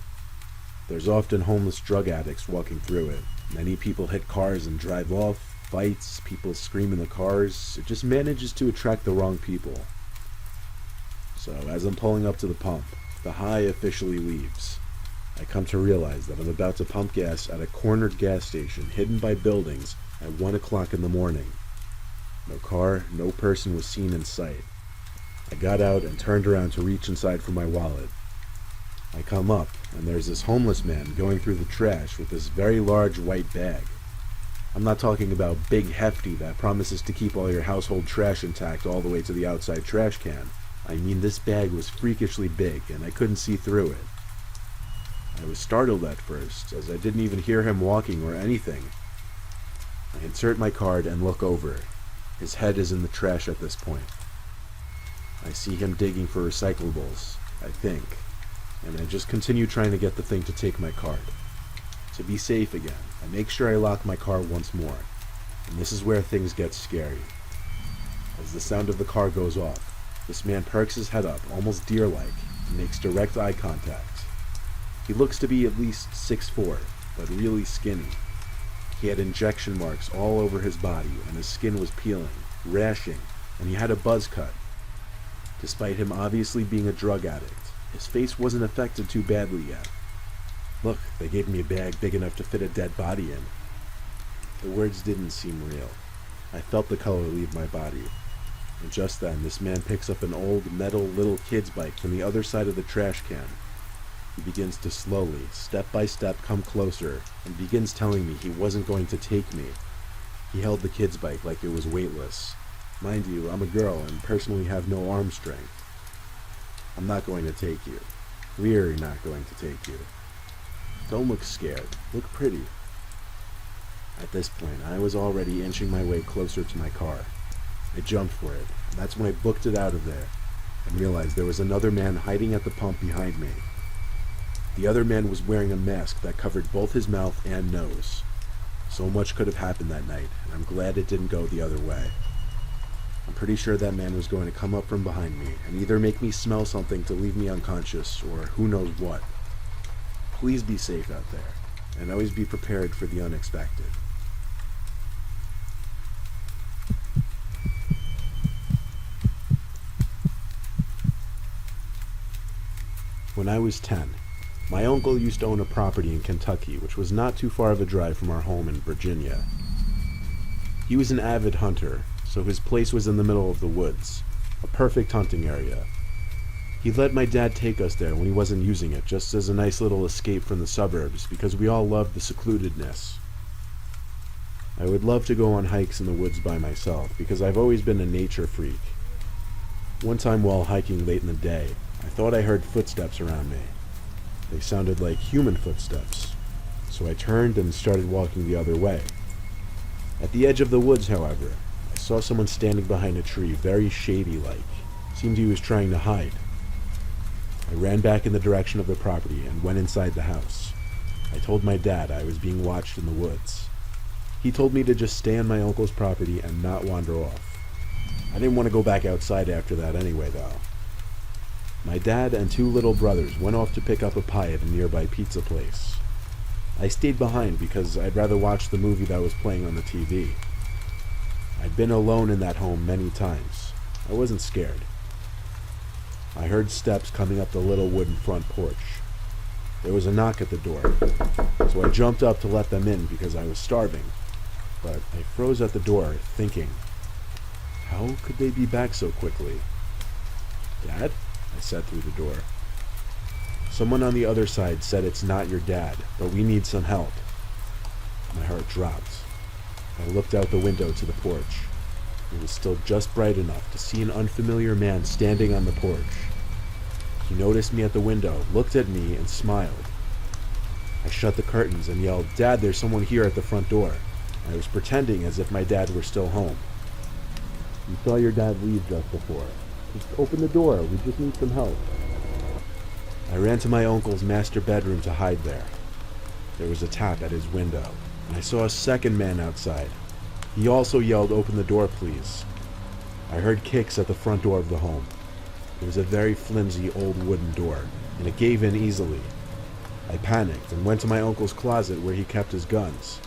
There's often homeless drug addicts walking through it. Many people hit cars and drive off, fights, people scream in the cars. It just manages to attract the wrong people. So, as I'm pulling up to the pump, the high officially leaves. I come to realize that I'm about to pump gas at a cornered gas station hidden by buildings at 1 o'clock in the morning. No car, no person was seen in sight. I got out and turned around to reach inside for my wallet. I come up, and there's this homeless man going through the trash with this very large white bag. I'm not talking about big hefty that promises to keep all your household trash intact all the way to the outside trash can. I mean, this bag was freakishly big, and I couldn't see through it. I was startled at first, as I didn't even hear him walking or anything. I insert my card and look over. His head is in the trash at this point. I see him digging for recyclables, I think, and I just continue trying to get the thing to take my card. To be safe again, I make sure I lock my car once more, and this is where things get scary. As the sound of the car goes off, this man perks his head up, almost deer-like, and makes direct eye contact. He looks to be at least 6'4", but really skinny. He had injection marks all over his body, and his skin was peeling, rashing, and he had a buzz cut. Despite him obviously being a drug addict, his face wasn't affected too badly yet. Look, they gave me a bag big enough to fit a dead body in. The words didn't seem real. I felt the color leave my body. And just then, this man picks up an old metal little kid's bike from the other side of the trash can. He begins to slowly, step by step, come closer, and begins telling me he wasn't going to take me. He held the kid's bike like it was weightless. Mind you, I'm a girl and personally have no arm strength. I'm not going to take you. We're not going to take you. Don't look scared. Look pretty. At this point, I was already inching my way closer to my car. I jumped for it, and that's when I booked it out of there, and realized there was another man hiding at the pump behind me. The other man was wearing a mask that covered both his mouth and nose. So much could have happened that night, and I'm glad it didn't go the other way. I'm pretty sure that man was going to come up from behind me and either make me smell something to leave me unconscious, or who knows what. Please be safe out there, and always be prepared for the unexpected. When I was 10, my uncle used to own a property in Kentucky, which was not too far of a drive from our home in Virginia. He was an avid hunter, so his place was in the middle of the woods, a perfect hunting area. He let my dad take us there when he wasn't using it, just as a nice little escape from the suburbs, because we all loved the secludedness. I would love to go on hikes in the woods by myself, because I've always been a nature freak. One time while hiking late in the day, I thought I heard footsteps around me. They sounded like human footsteps, so I turned and started walking the other way. At the edge of the woods, however, I saw someone standing behind a tree, very shady-like. Seemed he was trying to hide. I ran back in the direction of the property and went inside the house. I told my dad I was being watched in the woods. He told me to just stay on my uncle's property and not wander off. I didn't want to go back outside after that anyway, though. My dad and 2 little brothers went off to pick up a pie at a nearby pizza place. I stayed behind because I'd rather watch the movie that was playing on the TV. I'd been alone in that home many times. I wasn't scared. I heard steps coming up the little wooden front porch. There was a knock at the door, so I jumped up to let them in because I was starving. But I froze at the door, thinking, how could they be back so quickly? Dad? I said through the door. Someone on the other side said it's not your dad, but we need some help. My heart dropped. I looked out the window to the porch. It was still just bright enough to see an unfamiliar man standing on the porch. He noticed me at the window, looked at me, and smiled. I shut the curtains and yelled, "Dad, there's someone here at the front door." I was pretending as if my dad were still home. "You saw your dad leave just before. Just open the door, we just need some help." I ran to my uncle's master bedroom to hide there. There was a tap at his window, and I saw a second man outside. He also yelled, "Open the door, please." I heard kicks at the front door of the home. It was a very flimsy old wooden door, and it gave in easily. I panicked and went to my uncle's closet where he kept his guns.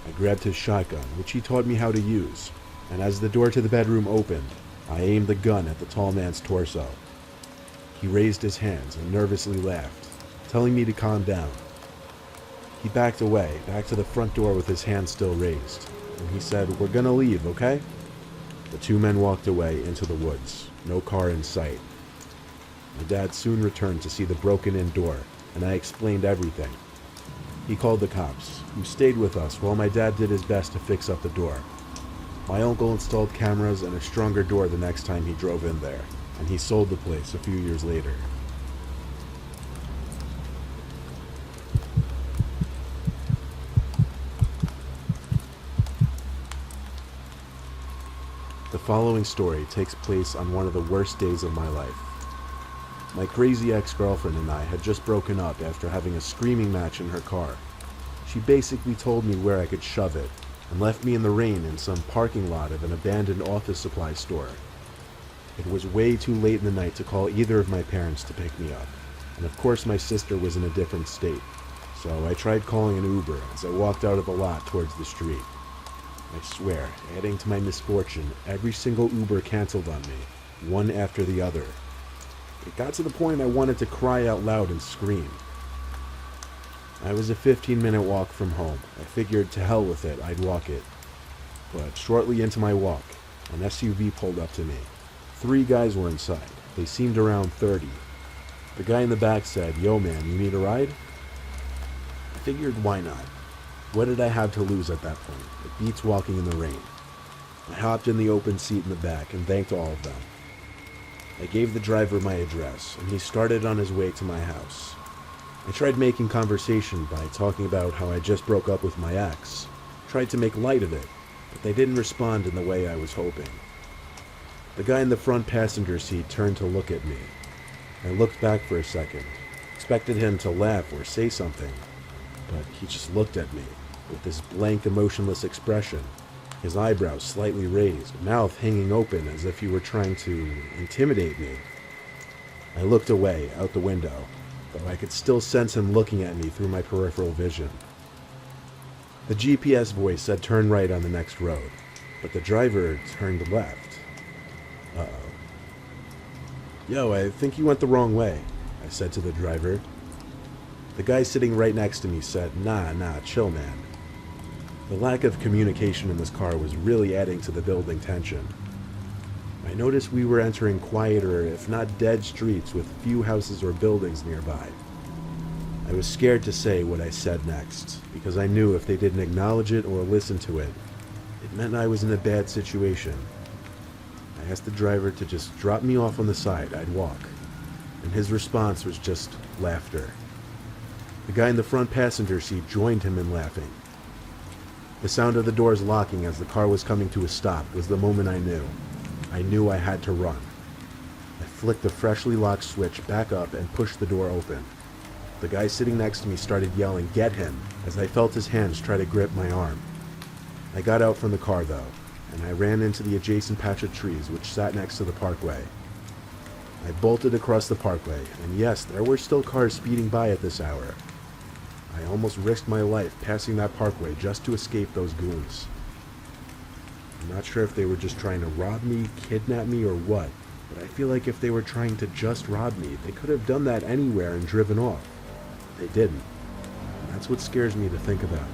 I grabbed his shotgun, which he taught me how to use, and as the door to the bedroom opened, I aimed the gun at the tall man's torso. He raised his hands and nervously laughed, telling me to calm down. He backed away, back to the front door with his hand still raised, and he said, "We're gonna leave, okay?" The two men walked away into the woods, no car in sight. My dad soon returned to see the broken-in door, and I explained everything. He called the cops, who stayed with us while my dad did his best to fix up the door. My uncle installed cameras and a stronger door the next time he drove in there, and he sold the place a few years later. The following story takes place on one of the worst days of my life. My crazy ex-girlfriend and I had just broken up after having a screaming match in her car. She basically told me where I could shove it, and left me in the rain in some parking lot of an abandoned office supply store. It was way too late in the night to call either of my parents to pick me up, and of course my sister was in a different state, so I tried calling an Uber as I walked out of the lot towards the street. I swear, adding to my misfortune, every single Uber canceled on me, one after the other. It got to the point I wanted to cry out loud and scream. I was a 15-minute walk from home. I figured to hell with it, I'd walk it. But shortly into my walk, an SUV pulled up to me. 3 guys were inside. They seemed around 30. The guy in the back said, "Yo man, you need a ride?" I figured why not? What did I have to lose at that point? It beats walking in the rain. I hopped in the open seat in the back and thanked all of them. I gave the driver my address, and he started on his way to my house. I tried making conversation by talking about how I just broke up with my ex. Tried to make light of it, but they didn't respond in the way I was hoping. The guy in the front passenger seat turned to look at me. I looked back for a second, expected him to laugh or say something, but he just looked at me with this blank, emotionless expression, his eyebrows slightly raised, mouth hanging open as if he were trying to intimidate me. I looked away, out the window, though I could still sense him looking at me through my peripheral vision. The GPS voice said turn right on the next road, but the driver turned left. Uh-oh. "Yo, I think you went the wrong way," I said to the driver. The guy sitting right next to me said, Nah, chill, man." The lack of communication in this car was really adding to the building tension. I noticed we were entering quieter, if not dead streets with few houses or buildings nearby. I was scared to say what I said next, because I knew if they didn't acknowledge it or listen to it, it meant I was in a bad situation. I asked the driver to just drop me off on the side, I'd walk, and his response was just laughter. The guy in the front passenger seat joined him in laughing. The sound of the doors locking as the car was coming to a stop was the moment I knew. I knew I had to run. I flicked the freshly locked switch back up and pushed the door open. The guy sitting next to me started yelling, "Get him," as I felt his hands try to grip my arm. I got out from the car though, and I ran into the adjacent patch of trees which sat next to the parkway. I bolted across the parkway, and yes, there were still cars speeding by at this hour. I almost risked my life passing that parkway just to escape those goons. I'm not sure if they were just trying to rob me, kidnap me, or what, but I feel like if they were trying to just rob me, they could have done that anywhere and driven off. They didn't. And that's what scares me to think about.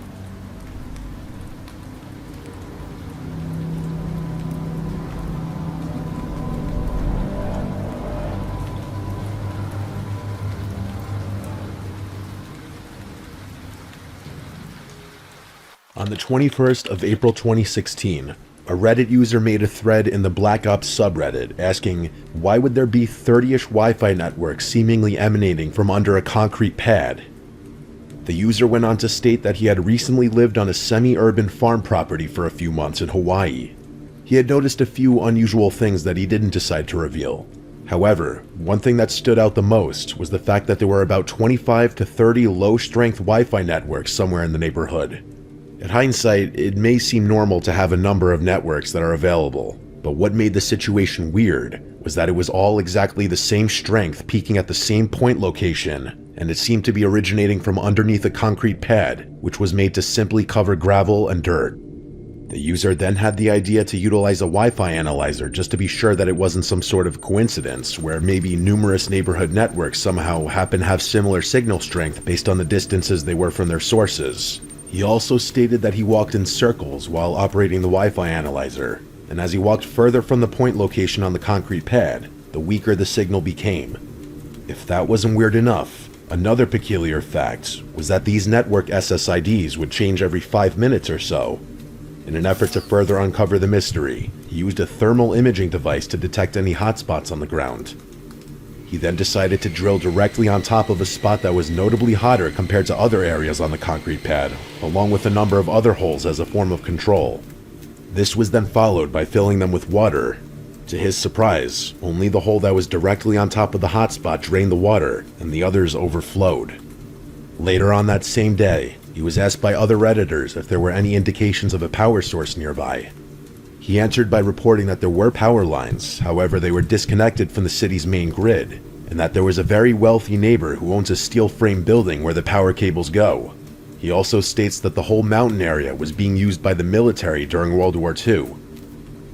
On the 21st of April 2016, a Reddit user made a thread in the Black Ops subreddit asking, why would there be 30-ish Wi-Fi networks seemingly emanating from under a concrete pad? The user went on to state that he had recently lived on a semi-urban farm property for a few months in Hawaii. He had noticed a few unusual things that he didn't decide to reveal. However, one thing that stood out the most was the fact that there were about 25 to 30 low-strength Wi-Fi networks somewhere in the neighborhood. In hindsight, it may seem normal to have a number of networks that are available, But what made the situation weird was that it was all exactly the same strength peaking at the same point location, and it seemed to be originating from underneath a concrete pad, which was made to simply cover gravel and dirt. The user then had the idea to utilize a Wi-Fi analyzer just to be sure that it wasn't some sort of coincidence where maybe numerous neighborhood networks somehow happen to have similar signal strength based on the distances they were from their sources. He also stated that he walked in circles while operating the Wi-Fi analyzer, and as he walked further from the point location on the concrete pad, the weaker the signal became. If that wasn't weird enough, another peculiar fact was that these network SSIDs would change every 5 minutes or so. In an effort to further uncover the mystery, he used a thermal imaging device to detect any hotspots on the ground. He then decided to drill directly on top of a spot that was notably hotter compared to other areas on the concrete pad, along with a number of other holes as a form of control. This was then followed by filling them with water. To his surprise, only the hole that was directly on top of the hotspot drained the water, and the others overflowed. Later on that same day, he was asked by other Redditors if there were any indications of a power source nearby. He answered by reporting that there were power lines, however they were disconnected from the city's main grid, and that there was a very wealthy neighbor who owns a steel frame building where the power cables go. He also states that the whole mountain area was being used by the military during World War II.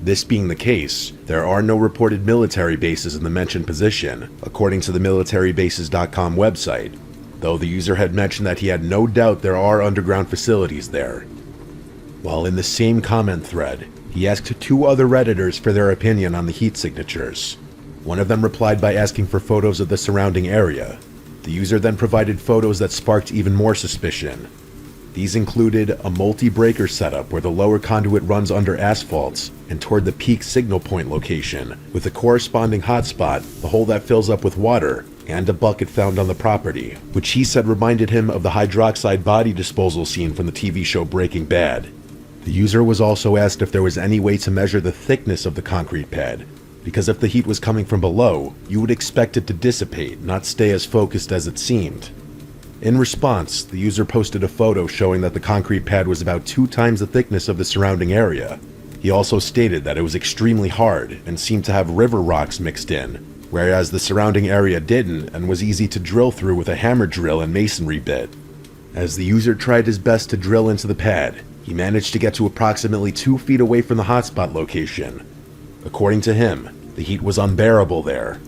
This being the case, there are no reported military bases in the mentioned position, according to the militarybases.com website, though the user had mentioned that he had no doubt there are underground facilities there. While in the same comment thread, he asked 2 other Redditors for their opinion on the heat signatures. One of them replied by asking for photos of the surrounding area. The user then provided photos that sparked even more suspicion. These included a multi-breaker setup where the lower conduit runs under asphalt and toward the peak signal point location, with a corresponding hotspot, the hole that fills up with water, and a bucket found on the property, which he said reminded him of the hydroxide body disposal scene from the TV show Breaking Bad. The user was also asked if there was any way to measure the thickness of the concrete pad, because if the heat was coming from below, you would expect it to dissipate, not stay as focused as it seemed. In response, the user posted a photo showing that the concrete pad was about 2 times the thickness of the surrounding area. He also stated that it was extremely hard and seemed to have river rocks mixed in, whereas the surrounding area didn't and was easy to drill through with a hammer drill and masonry bit. As the user tried his best to drill into the pad, he managed to get to approximately 2 feet away from the hotspot location. According to him, the heat was unbearable there.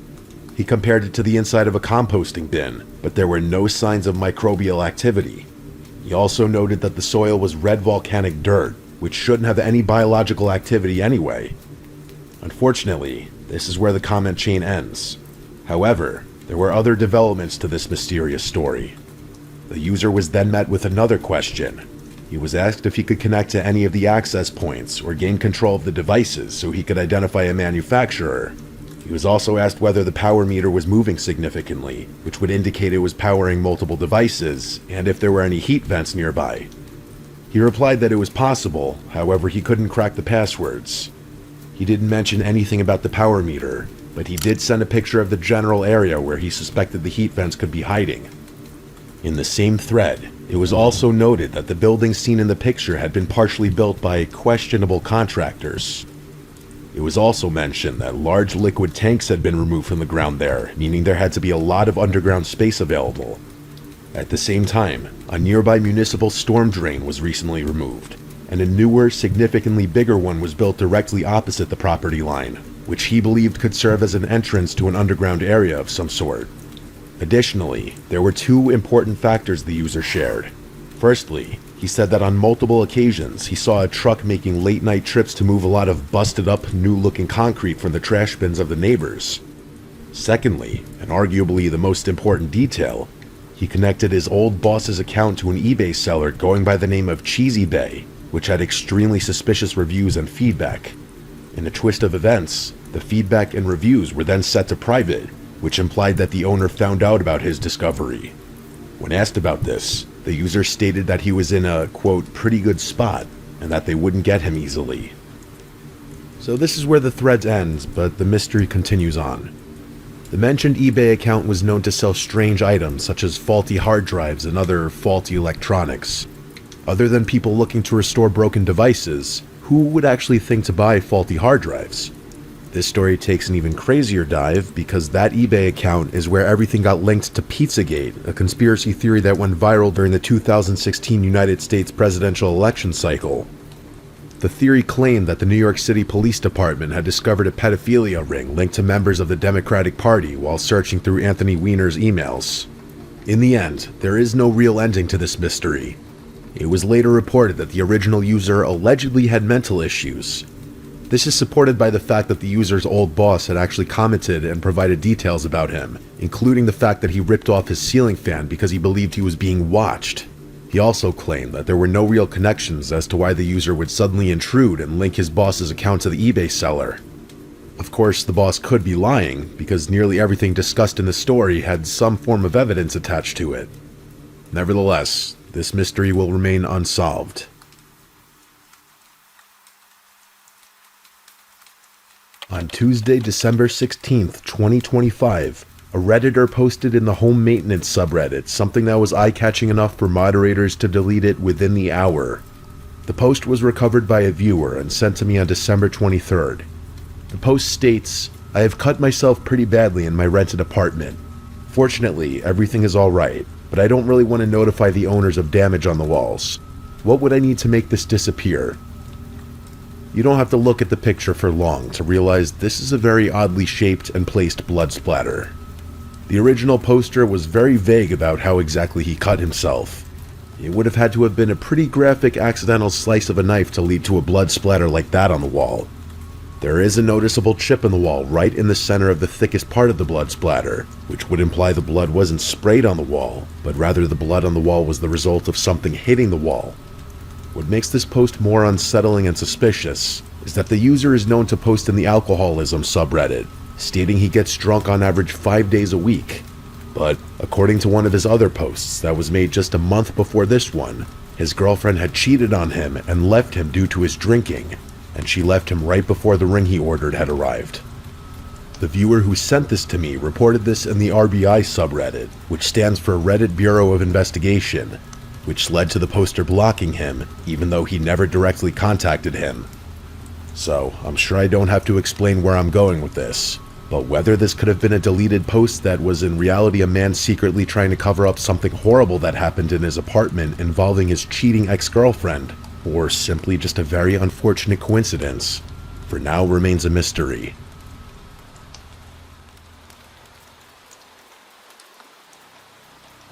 He compared it to the inside of a composting bin, but there were no signs of microbial activity. He also noted that the soil was red volcanic dirt, which shouldn't have any biological activity anyway. Unfortunately, this is where the comment chain ends. However, there were other developments to this mysterious story. The user was then met with another question. He was asked if he could connect to any of the access points or gain control of the devices so he could identify a manufacturer. He was also asked whether the power meter was moving significantly, which would indicate it was powering multiple devices, and if there were any heat vents nearby. He replied that it was possible, however he couldn't crack the passwords. He didn't mention anything about the power meter, but he did send a picture of the general area where he suspected the heat vents could be hiding. In the same thread, it was also noted that the building seen in the picture had been partially built by questionable contractors. It was also mentioned that large liquid tanks had been removed from the ground there, meaning there had to be a lot of underground space available. At the same time, a nearby municipal storm drain was recently removed, and a newer, significantly bigger one was built directly opposite the property line, which he believed could serve as an entrance to an underground area of some sort. Additionally, there were 2 important factors the user shared. Firstly, he said that on multiple occasions he saw a truck making late-night trips to move a lot of busted-up, new-looking concrete from the trash bins of the neighbors. Secondly, and arguably the most important detail, he connected his old boss's account to an eBay seller going by the name of Cheesy Bay, which had extremely suspicious reviews and feedback. In a twist of events, the feedback and reviews were then set to private, which implied that the owner found out about his discovery. When asked about this, the user stated that he was in a, quote, pretty good spot, and that they wouldn't get him easily. So this is where the thread ends, but the mystery continues on. The mentioned eBay account was known to sell strange items such as faulty hard drives and other faulty electronics. Other than people looking to restore broken devices, who who would actually think to buy faulty hard drives? This story takes an even crazier dive because that eBay account is where everything got linked to Pizzagate, a conspiracy theory that went viral during the 2016 United States presidential election cycle. The theory claimed that the New York City Police Department had discovered a pedophilia ring linked to members of the Democratic Party while searching through Anthony Weiner's emails. In the end, there is no real ending to this mystery. It was later reported that the original user allegedly had mental issues. This is supported by the fact that the user's old boss had actually commented and provided details about him, including the fact that he ripped off his ceiling fan because he believed he was being watched. He also claimed that there were no real connections as to why the user would suddenly intrude and link his boss's account to the eBay seller. Of course, the boss could be lying, because nearly everything discussed in the story had some form of evidence attached to it. Nevertheless, this mystery will remain unsolved. On Tuesday, December 16th, 2025, a Redditor posted in the home maintenance subreddit something that was eye-catching enough for moderators to delete it within the hour. The post was recovered by a viewer and sent to me on December 23rd. The post states, "I have cut myself pretty badly in my rented apartment. Fortunately, everything is alright, but I don't really want to notify the owners of damage on the walls. What would I need to make this disappear?" You don't have to look at the picture for long to realize this is a very oddly shaped and placed blood splatter. The original poster was very vague about how exactly he cut himself. It would have had to have been a pretty graphic accidental slice of a knife to lead to a blood splatter like that on the wall. There is a noticeable chip in the wall right in the center of the thickest part of the blood splatter, which would imply the blood wasn't sprayed on the wall, but rather the blood on the wall was the result of something hitting the wall. What makes this post more unsettling and suspicious is that the user is known to post in the alcoholism subreddit, stating he gets drunk on average 5 days a week. But according to one of his other posts that was made just a month before this one, his girlfriend had cheated on him and left him due to his drinking, and she left him right before the ring he ordered had arrived. The viewer who sent this to me reported this in the RBI subreddit, which stands for Reddit Bureau of Investigation, which led to the poster blocking him, even though he never directly contacted him. So, I'm sure I don't have to explain where I'm going with this, but whether this could have been a deleted post that was in reality a man secretly trying to cover up something horrible that happened in his apartment involving his cheating ex-girlfriend, or simply just a very unfortunate coincidence, for now remains a mystery.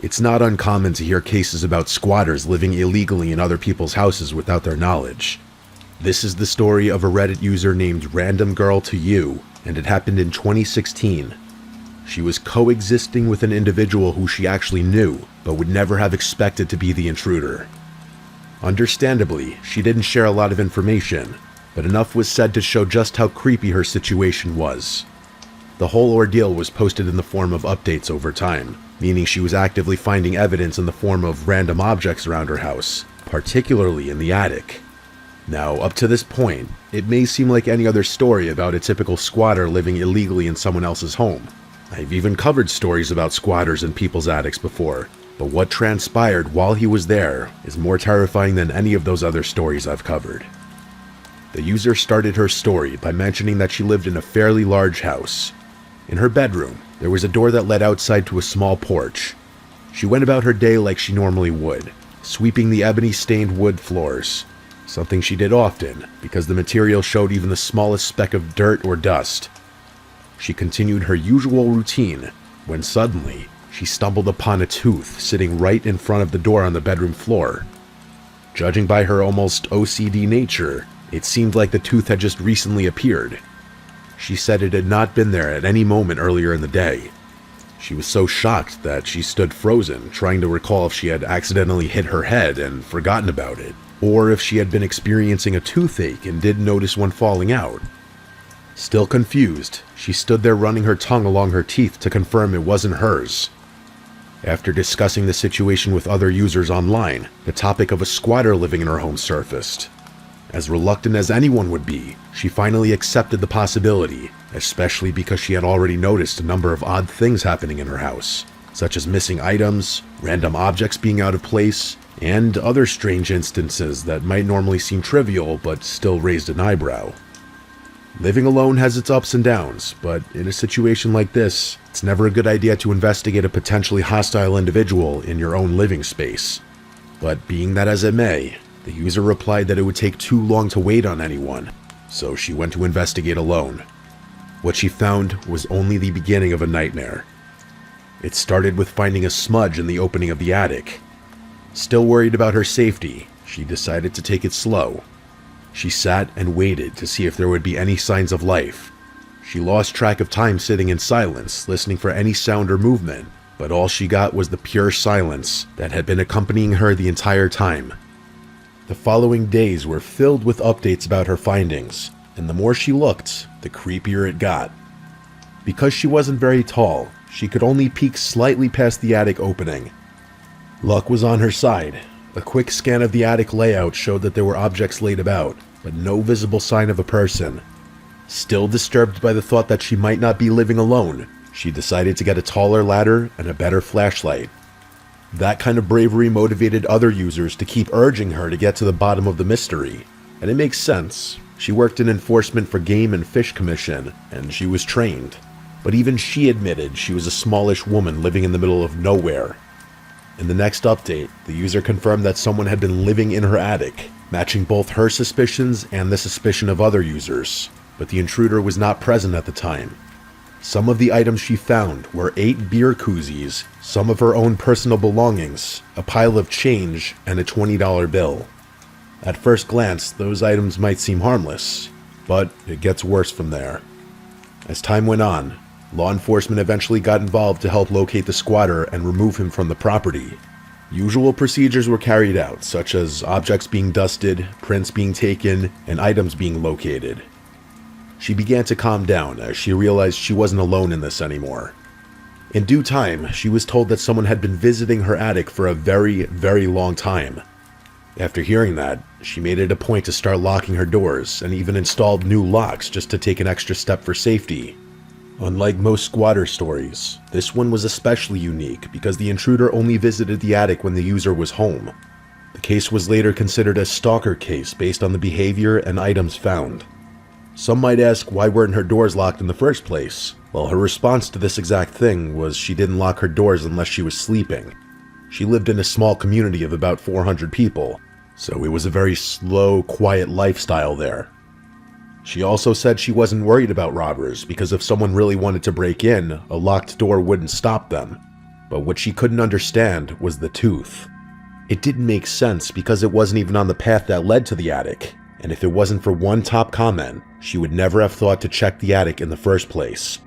It's not uncommon to hear cases about squatters living illegally in other people's houses without their knowledge. This is the story of a Reddit user named Random Girl to You, and it happened in 2016. She was coexisting with an individual who she actually knew, but would never have expected to be the intruder. Understandably, she didn't share a lot of information, but enough was said to show just how creepy her situation was. The whole ordeal was posted in the form of updates over time, meaning she was actively finding evidence in the form of random objects around her house, particularly in the attic. Now, up to this point, it may seem like any other story about a typical squatter living illegally in someone else's home. I've even covered stories about squatters in people's attics before, but what transpired while he was there is more terrifying than any of those other stories I've covered. The user started her story by mentioning that she lived in a fairly large house. In her bedroom, there was a door that led outside to a small porch. She went about her day like she normally would, sweeping the ebony-stained wood floors, something she did often because the material showed even the smallest speck of dirt or dust. She continued her usual routine when suddenly she stumbled upon a tooth sitting right in front of the door on the bedroom floor. Judging by her almost OCD nature, it seemed like the tooth had just recently appeared. She said it had not been there at any moment earlier in the day. She was so shocked that she stood frozen, trying to recall if she had accidentally hit her head and forgotten about it, or if she had been experiencing a toothache and didn't notice one falling out. Still confused, she stood there running her tongue along her teeth to confirm it wasn't hers. After discussing the situation with other users online, the topic of a squatter living in her home surfaced. As reluctant as anyone would be, she finally accepted the possibility, especially because she had already noticed a number of odd things happening in her house, such as missing items, random objects being out of place, and other strange instances that might normally seem trivial but still raised an eyebrow. Living alone has its ups and downs, but in a situation like this, it's never a good idea to investigate a potentially hostile individual in your own living space. But being that as it may, the user replied that it would take too long to wait on anyone, so she went to investigate alone. What she found was only the beginning of a nightmare. It started with finding a smudge in the opening of the attic. Still worried about her safety, she decided to take it slow. She sat and waited to see if there would be any signs of life. She lost track of time sitting in silence, listening for any sound or movement, but all she got was the pure silence that had been accompanying her the entire time. The following days were filled with updates about her findings, and the more she looked, the creepier it got. Because she wasn't very tall, she could only peek slightly past the attic opening. Luck was on her side. A quick scan of the attic layout showed that there were objects laid about, but no visible sign of a person. Still disturbed by the thought that she might not be living alone, she decided to get a taller ladder and a better flashlight. That kind of bravery motivated other users to keep urging her to get to the bottom of the mystery. And it makes sense. She worked in enforcement for Game and Fish Commission, and she was trained. But even she admitted she was a smallish woman living in the middle of nowhere. In the next update, the user confirmed that someone had been living in her attic, matching both her suspicions and the suspicion of other users, but the intruder was not present at the time. Some of the items she found were 8 beer koozies, some of her own personal belongings, a pile of change, and a $20 bill. At first glance, those items might seem harmless, but it gets worse from there. As time went on, law enforcement eventually got involved to help locate the squatter and remove him from the property. Usual procedures were carried out, such as objects being dusted, prints being taken, and items being located. She began to calm down as she realized she wasn't alone in this anymore. In due time, she was told that someone had been visiting her attic for a very, very long time. After hearing that, she made it a point to start locking her doors and even installed new locks just to take an extra step for safety. Unlike most squatter stories, this one was especially unique because the intruder only visited the attic when the user was home. The case was later considered a stalker case based on the behavior and items found. Some might ask why weren't her doors locked in the first place? Well, her response to this exact thing was she didn't lock her doors unless she was sleeping. She lived in a small community of about 400 people, so it was a very slow, quiet lifestyle there. She also said she wasn't worried about robbers because if someone really wanted to break in, a locked door wouldn't stop them. But what she couldn't understand was the tooth. It didn't make sense because it wasn't even on the path that led to the attic, and if it wasn't for one top comment, she would never have thought to check the attic in the first place.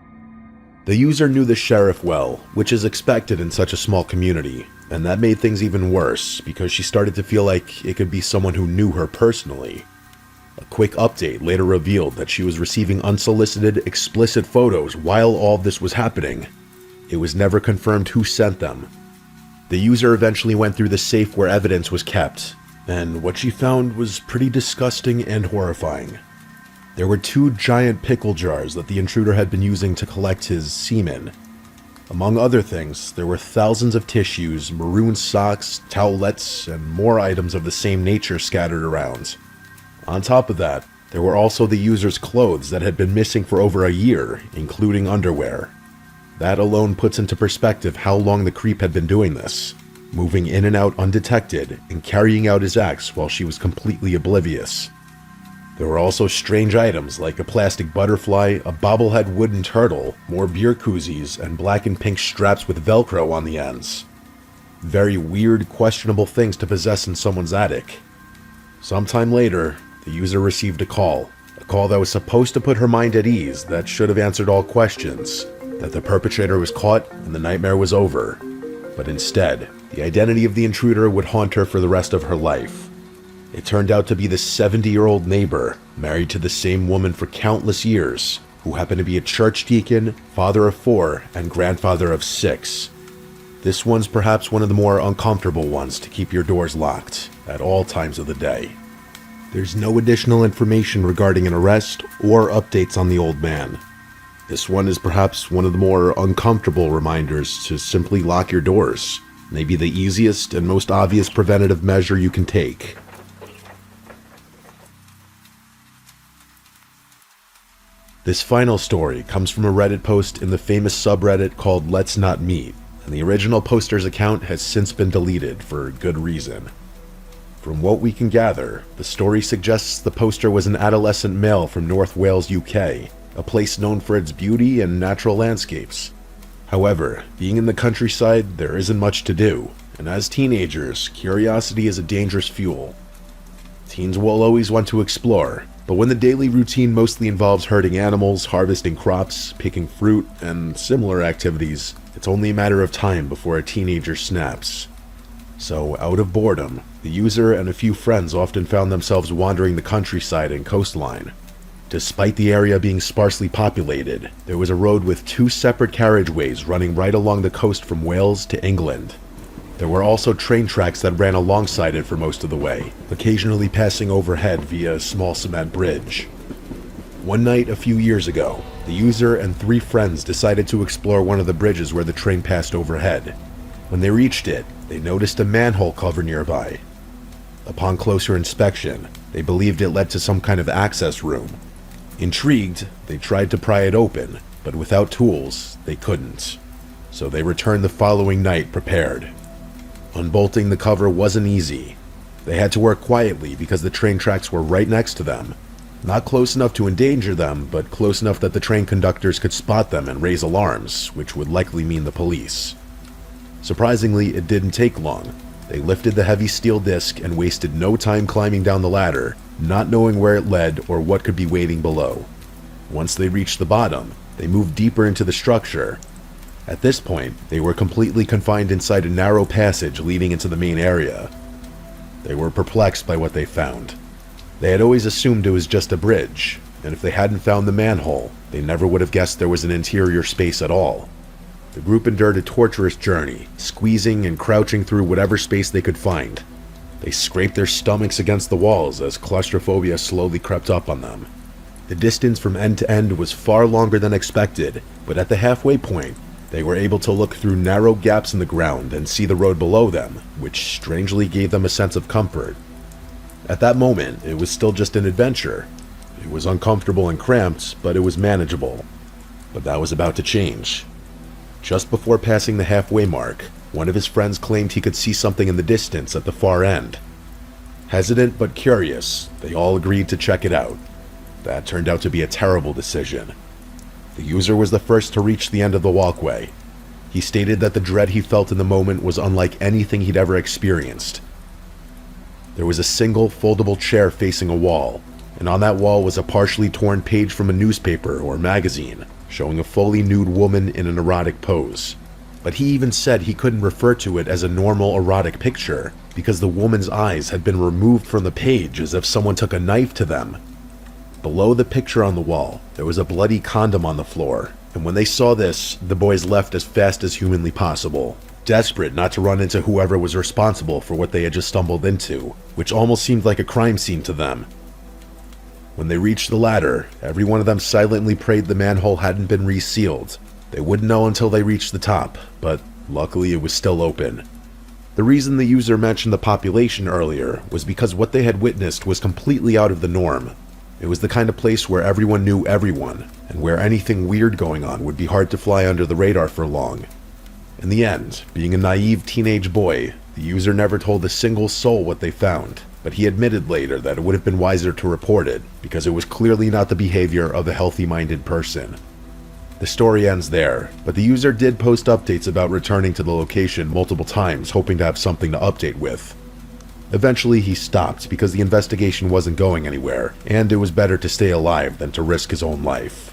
The user knew the sheriff well, which is expected in such a small community, and that made things even worse because she started to feel like it could be someone who knew her personally. A quick update later revealed that she was receiving unsolicited, explicit photos while all this was happening. It was never confirmed who sent them. The user eventually went through the safe where evidence was kept, and what she found was pretty disgusting and horrifying. There were 2 giant pickle jars that the intruder had been using to collect his semen. Among other things, there were thousands of tissues, maroon socks, towelettes, and more items of the same nature scattered around. On top of that, there were also the user's clothes that had been missing for over a year, including underwear. That alone puts into perspective how long the creep had been doing this, moving in and out undetected and carrying out his acts while she was completely oblivious. There were also strange items like a plastic butterfly, a bobblehead wooden turtle, more beer koozies, and black and pink straps with Velcro on the ends. Very weird, questionable things to possess in someone's attic. Sometime later, the user received a call that was supposed to put her mind at ease, that should have answered all questions, that the perpetrator was caught and the nightmare was over. But instead, the identity of the intruder would haunt her for the rest of her life. It turned out to be the 70-year-old neighbor, married to the same woman for countless years, who happened to be a church deacon, father of 4, and grandfather of 6. This one's perhaps one of the more uncomfortable ones to keep your doors locked at all times of the day. There's no additional information regarding an arrest or updates on the old man. This one is perhaps one of the more uncomfortable reminders to simply lock your doors. may be the easiest and most obvious preventative measure you can take. This final story comes from a Reddit post in the famous subreddit called Let's Not Meet, and the original poster's account has since been deleted for good reason. From what we can gather, the story suggests the poster was an adolescent male from North Wales, UK, a place known for its beauty and natural landscapes. However, being in the countryside, there isn't much to do, and as teenagers, curiosity is a dangerous fuel. Teens will always want to explore, but when the daily routine mostly involves herding animals, harvesting crops, picking fruit, and similar activities, it's only a matter of time before a teenager snaps. So, out of boredom, the user and a few friends often found themselves wandering the countryside and coastline. Despite the area being sparsely populated, there was a road with 2 separate carriageways running right along the coast from Wales to England. There were also train tracks that ran alongside it for most of the way, occasionally passing overhead via a small cement bridge. One night a few years ago, the user and 3 friends decided to explore one of the bridges where the train passed overhead. When they reached it, they noticed a manhole cover nearby. Upon closer inspection, they believed it led to some kind of access room. Intrigued, they tried to pry it open, but without tools, they couldn't. So they returned the following night prepared. Unbolting the cover wasn't easy. They had to work quietly because the train tracks were right next to them. Not close enough to endanger them, but close enough that the train conductors could spot them and raise alarms, which would likely mean the police. Surprisingly, it didn't take long. They lifted the heavy steel disc and wasted no time climbing down the ladder, not knowing where it led or what could be waiting below. Once they reached the bottom, they moved deeper into the structure. At this point, they were completely confined inside a narrow passage leading into the main area. They were perplexed by what they found. They had always assumed it was just a bridge, and if they hadn't found the manhole, they never would have guessed there was an interior space at all. The group endured a torturous journey, squeezing and crouching through whatever space they could find. They scraped their stomachs against the walls as claustrophobia slowly crept up on them. The distance from end to end was far longer than expected, but at the halfway point, they were able to look through narrow gaps in the ground and see the road below them, which strangely gave them a sense of comfort. At that moment, it was still just an adventure. It was uncomfortable and cramped, but it was manageable. But that was about to change. Just before passing the halfway mark, one of his friends claimed he could see something in the distance at the far end. Hesitant but curious, they all agreed to check it out. That turned out to be a terrible decision. The user was the first to reach the end of the walkway. He stated that the dread he felt in the moment was unlike anything he'd ever experienced. There was a single foldable chair facing a wall, and on that wall was a partially torn page from a newspaper or magazine, showing a fully nude woman in an erotic pose. But he even said he couldn't refer to it as a normal erotic picture, because the woman's eyes had been removed from the page as if someone took a knife to them. Below the picture on the wall, there was a bloody condom on the floor, and when they saw this, the boys left as fast as humanly possible, desperate not to run into whoever was responsible for what they had just stumbled into, which almost seemed like a crime scene to them. When they reached the ladder, every one of them silently prayed the manhole hadn't been resealed. They wouldn't know until they reached the top, but luckily it was still open. The reason the user mentioned the population earlier was because what they had witnessed was completely out of the norm. It was the kind of place where everyone knew everyone, and where anything weird going on would be hard to fly under the radar for long. In the end, being a naive teenage boy, the user never told a single soul what they found, but he admitted later that it would have been wiser to report it, because it was clearly not the behavior of a healthy-minded person. The story ends there, but the user did post updates about returning to the location multiple times, hoping to have something to update with. Eventually he stopped because the investigation wasn't going anywhere, and it was better to stay alive than to risk his own life.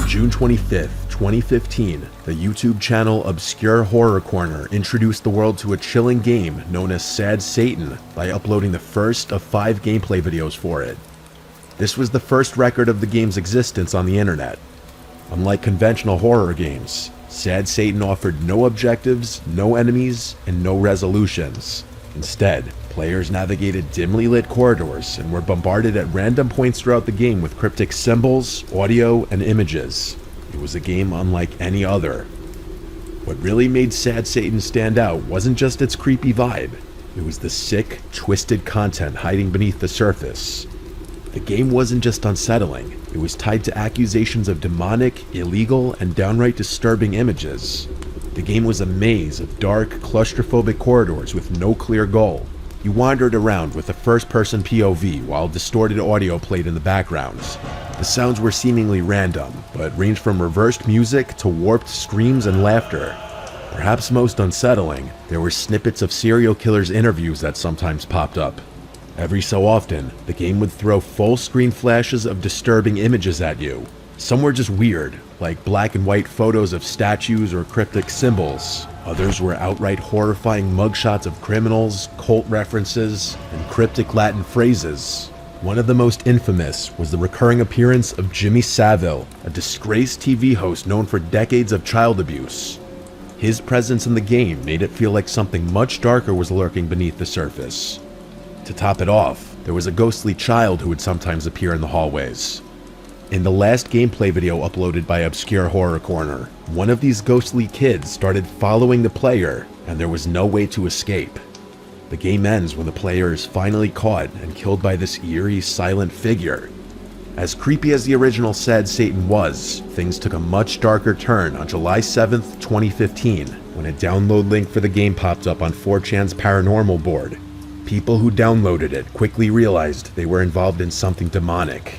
June 25th, 2015, the YouTube channel Obscure Horror Corner introduced the world to a chilling game known as Sad Satan by uploading the first of 5 gameplay videos for it. This was the first record of the game's existence on the internet. Unlike conventional horror games, Sad Satan offered no objectives, no enemies, and no resolutions. Instead, players navigated dimly lit corridors and were bombarded at random points throughout the game with cryptic symbols, audio, and images. It was a game unlike any other. What really made Sad Satan stand out wasn't just its creepy vibe, it was the sick, twisted content hiding beneath the surface. The game wasn't just unsettling, it was tied to accusations of demonic, illegal, and downright disturbing images. The game was a maze of dark, claustrophobic corridors with no clear goal. You wandered around with a first-person POV while distorted audio played in the background. The sounds were seemingly random, but ranged from reversed music to warped screams and laughter. Perhaps most unsettling, there were snippets of serial killers' interviews that sometimes popped up. Every so often, the game would throw full-screen flashes of disturbing images at you. Some were just weird, like black and white photos of statues or cryptic symbols. Others were outright horrifying mugshots of criminals, cult references, and cryptic Latin phrases. One of the most infamous was the recurring appearance of Jimmy Savile, a disgraced TV host known for decades of child abuse. His presence in the game made it feel like something much darker was lurking beneath the surface. To top it off, there was a ghostly child who would sometimes appear in the hallways. In the last gameplay video uploaded by Obscure Horror Corner, one of these ghostly kids started following the player, and there was no way to escape. The game ends when the player is finally caught and killed by this eerie, silent figure. As creepy as the original Sad Satan was, things took a much darker turn on July 7th, 2015, when a download link for the game popped up on 4chan's paranormal board. People who downloaded it quickly realized they were involved in something demonic.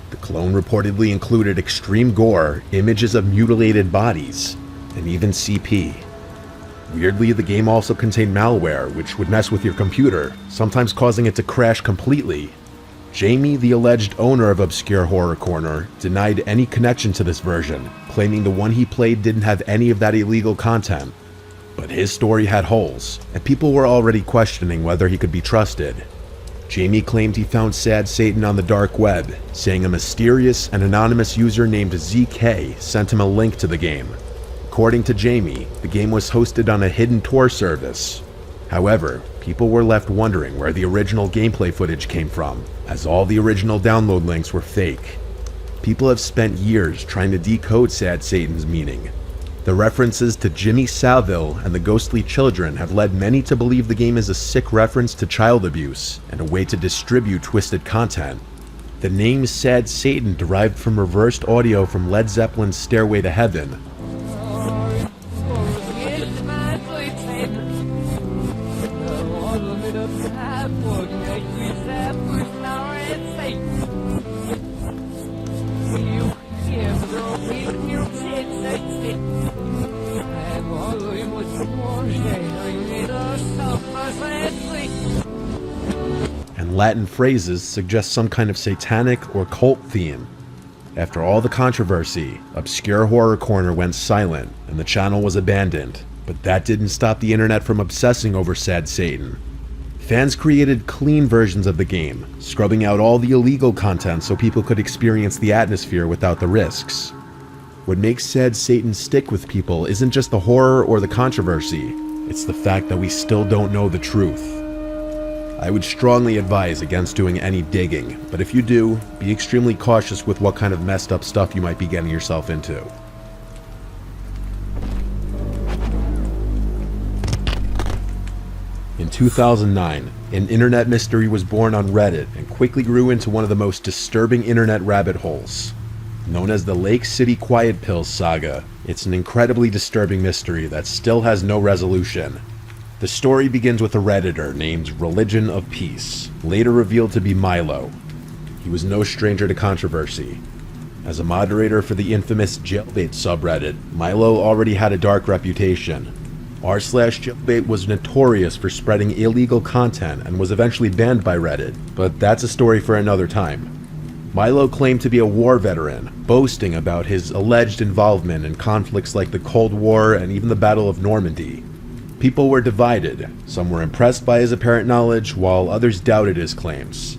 The clone reportedly included extreme gore, images of mutilated bodies, and even CP. Weirdly, the game also contained malware, which would mess with your computer, sometimes causing it to crash completely. Jamie, the alleged owner of Obscure Horror Corner, denied any connection to this version, claiming the one he played didn't have any of that illegal content. But his story had holes, and people were already questioning whether he could be trusted. Jamie claimed he found Sad Satan on the dark web, saying a mysterious and anonymous user named ZK sent him a link to the game. According to Jamie, the game was hosted on a hidden Tor service. However, people were left wondering where the original gameplay footage came from, as all the original download links were fake. People have spent years trying to decode Sad Satan's meaning. The references to Jimmy Savile and the ghostly children have led many to believe the game is a sick reference to child abuse and a way to distribute twisted content. The name Sad Satan derived from reversed audio from Led Zeppelin's Stairway to Heaven. And Latin phrases suggest some kind of satanic or cult theme. After all the controversy, Obscure Horror Corner went silent and the channel was abandoned, but that didn't stop the internet from obsessing over Sad Satan. Fans created clean versions of the game, scrubbing out all the illegal content so people could experience the atmosphere without the risks. What makes Sad Satan stick with people isn't just the horror or the controversy, it's the fact that we still don't know the truth. I would strongly advise against doing any digging, but if you do, be extremely cautious with what kind of messed up stuff you might be getting yourself into. In 2009, an internet mystery was born on Reddit and quickly grew into one of the most disturbing internet rabbit holes. Known as the Lake City Quiet Pills saga, it's an incredibly disturbing mystery that still has no resolution. The story begins with a Redditor named Religion of Peace, later revealed to be Milo. He was no stranger to controversy. As a moderator for the infamous Jailbait subreddit, Milo already had a dark reputation. r/Jailbait was notorious for spreading illegal content and was eventually banned by Reddit, but that's a story for another time. Milo claimed to be a war veteran, boasting about his alleged involvement in conflicts like the Cold War and even the Battle of Normandy. People were divided. Some were impressed by his apparent knowledge, while others doubted his claims.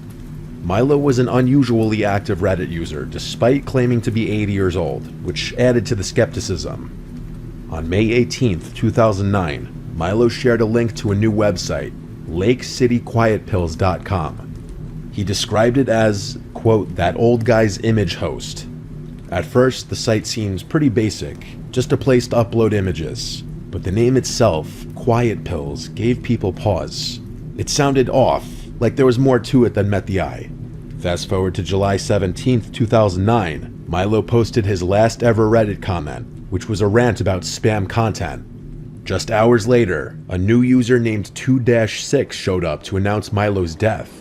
Milo was an unusually active Reddit user, despite claiming to be 80 years old, which added to the skepticism. On May 18, 2009, Milo shared a link to a new website, LakeCityQuietPills.com. He described it as, quote, that old guy's image host. At first, the site seems pretty basic, just a place to upload images. But the name itself, Quiet Pills, gave people pause. It sounded off, like there was more to it than met the eye. Fast forward to July 17, 2009, Milo posted his last ever Reddit comment, which was a rant about spam content. Just hours later, a new user named 2-6 showed up to announce Milo's death.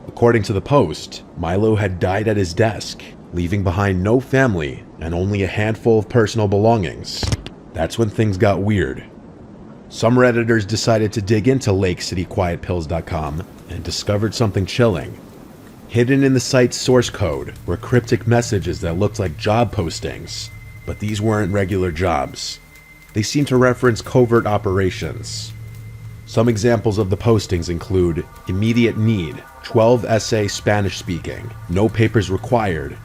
According to the post, Milo had died at his desk, leaving behind no family and only a handful of personal belongings. That's when things got weird. Some Redditors decided to dig into LakeCityQuietPills.com and discovered something chilling. Hidden in the site's source code were cryptic messages that looked like job postings, but these weren't regular jobs. They seemed to reference covert operations. Some examples of the postings include immediate need, 12 essay Spanish speaking, no papers required,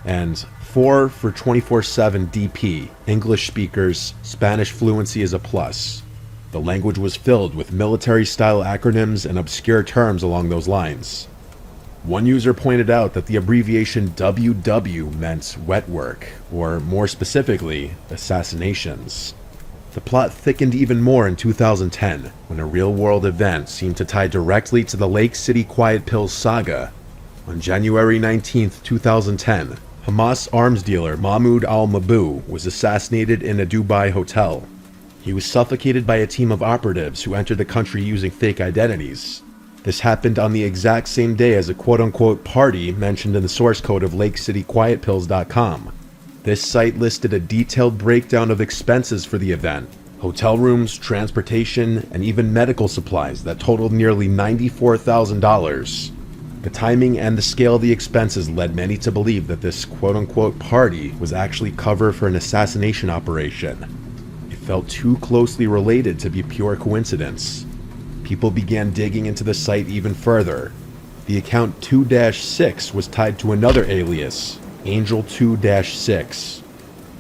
and 4 for 24/7 DP, English speakers, Spanish fluency is a plus. The language was filled with military-style acronyms and obscure terms along those lines. One user pointed out that the abbreviation WW meant wet work, or more specifically, assassinations. The plot thickened even more in 2010, when a real-world event seemed to tie directly to the Lake City Quiet Pills saga. On January 19, 2010, Hamas arms dealer Mahmoud al-Mabou was assassinated in a Dubai hotel. He was suffocated by a team of operatives who entered the country using fake identities. This happened on the exact same day as a quote-unquote party mentioned in the source code of LakeCityQuietPills.com. This site listed a detailed breakdown of expenses for the event, hotel rooms, transportation, and even medical supplies that totaled nearly $94,000. The timing and the scale of the expenses led many to believe that this quote-unquote party was actually cover for an assassination operation. It felt too closely related to be pure coincidence. People began digging into the site even further. The account 2-6 was tied to another alias, Angel 2-6.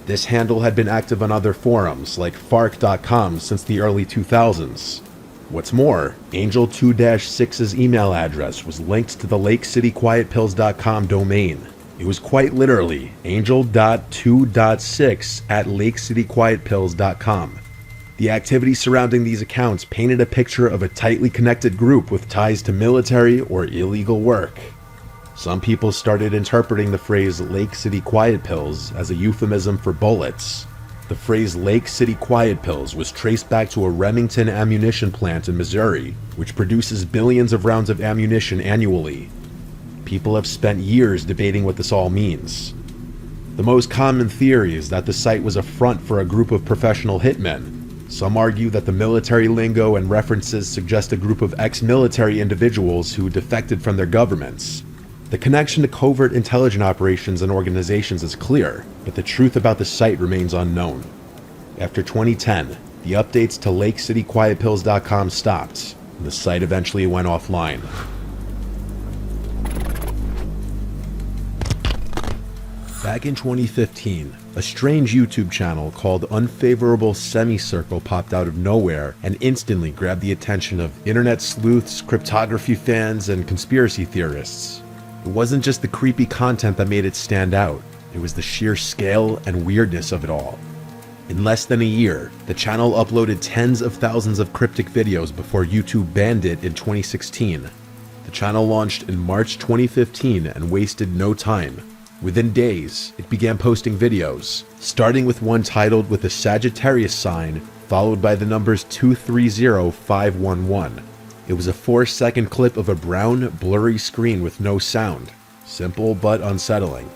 This handle had been active on other forums like Fark.com since the early 2000s. What's more, Angel 2-6's email address was linked to the LakeCityQuietPills.com domain. It was quite literally angel.2.6@LakeCityQuietPills.com. The activity surrounding these accounts painted a picture of a tightly connected group with ties to military or illegal work. Some people started interpreting the phrase Lake City Quiet Pills as a euphemism for bullets. The phrase Lake City Quiet Pills was traced back to a Remington ammunition plant in Missouri, which produces billions of rounds of ammunition annually. People have spent years debating what this all means. The most common theory is that the site was a front for a group of professional hitmen. Some argue that the military lingo and references suggest a group of ex-military individuals who defected from their governments. The connection to covert intelligence operations and organizations is clear, but the truth about the site remains unknown. After 2010, the updates to LakeCityQuietPills.com stopped, and the site eventually went offline. Back in 2015, a strange YouTube channel called Unfavorable Semicircle popped out of nowhere and instantly grabbed the attention of internet sleuths, cryptography fans, and conspiracy theorists. It wasn't just the creepy content that made it stand out, it was the sheer scale and weirdness of it all. In less than a year, the channel uploaded tens of thousands of cryptic videos before YouTube banned it in 2016. The channel launched in March 2015 and wasted no time. Within days, it began posting videos, starting with one titled with a Sagittarius sign, followed by the numbers 230511. It was a 4-second clip of a brown, blurry screen with no sound. Simple but unsettling.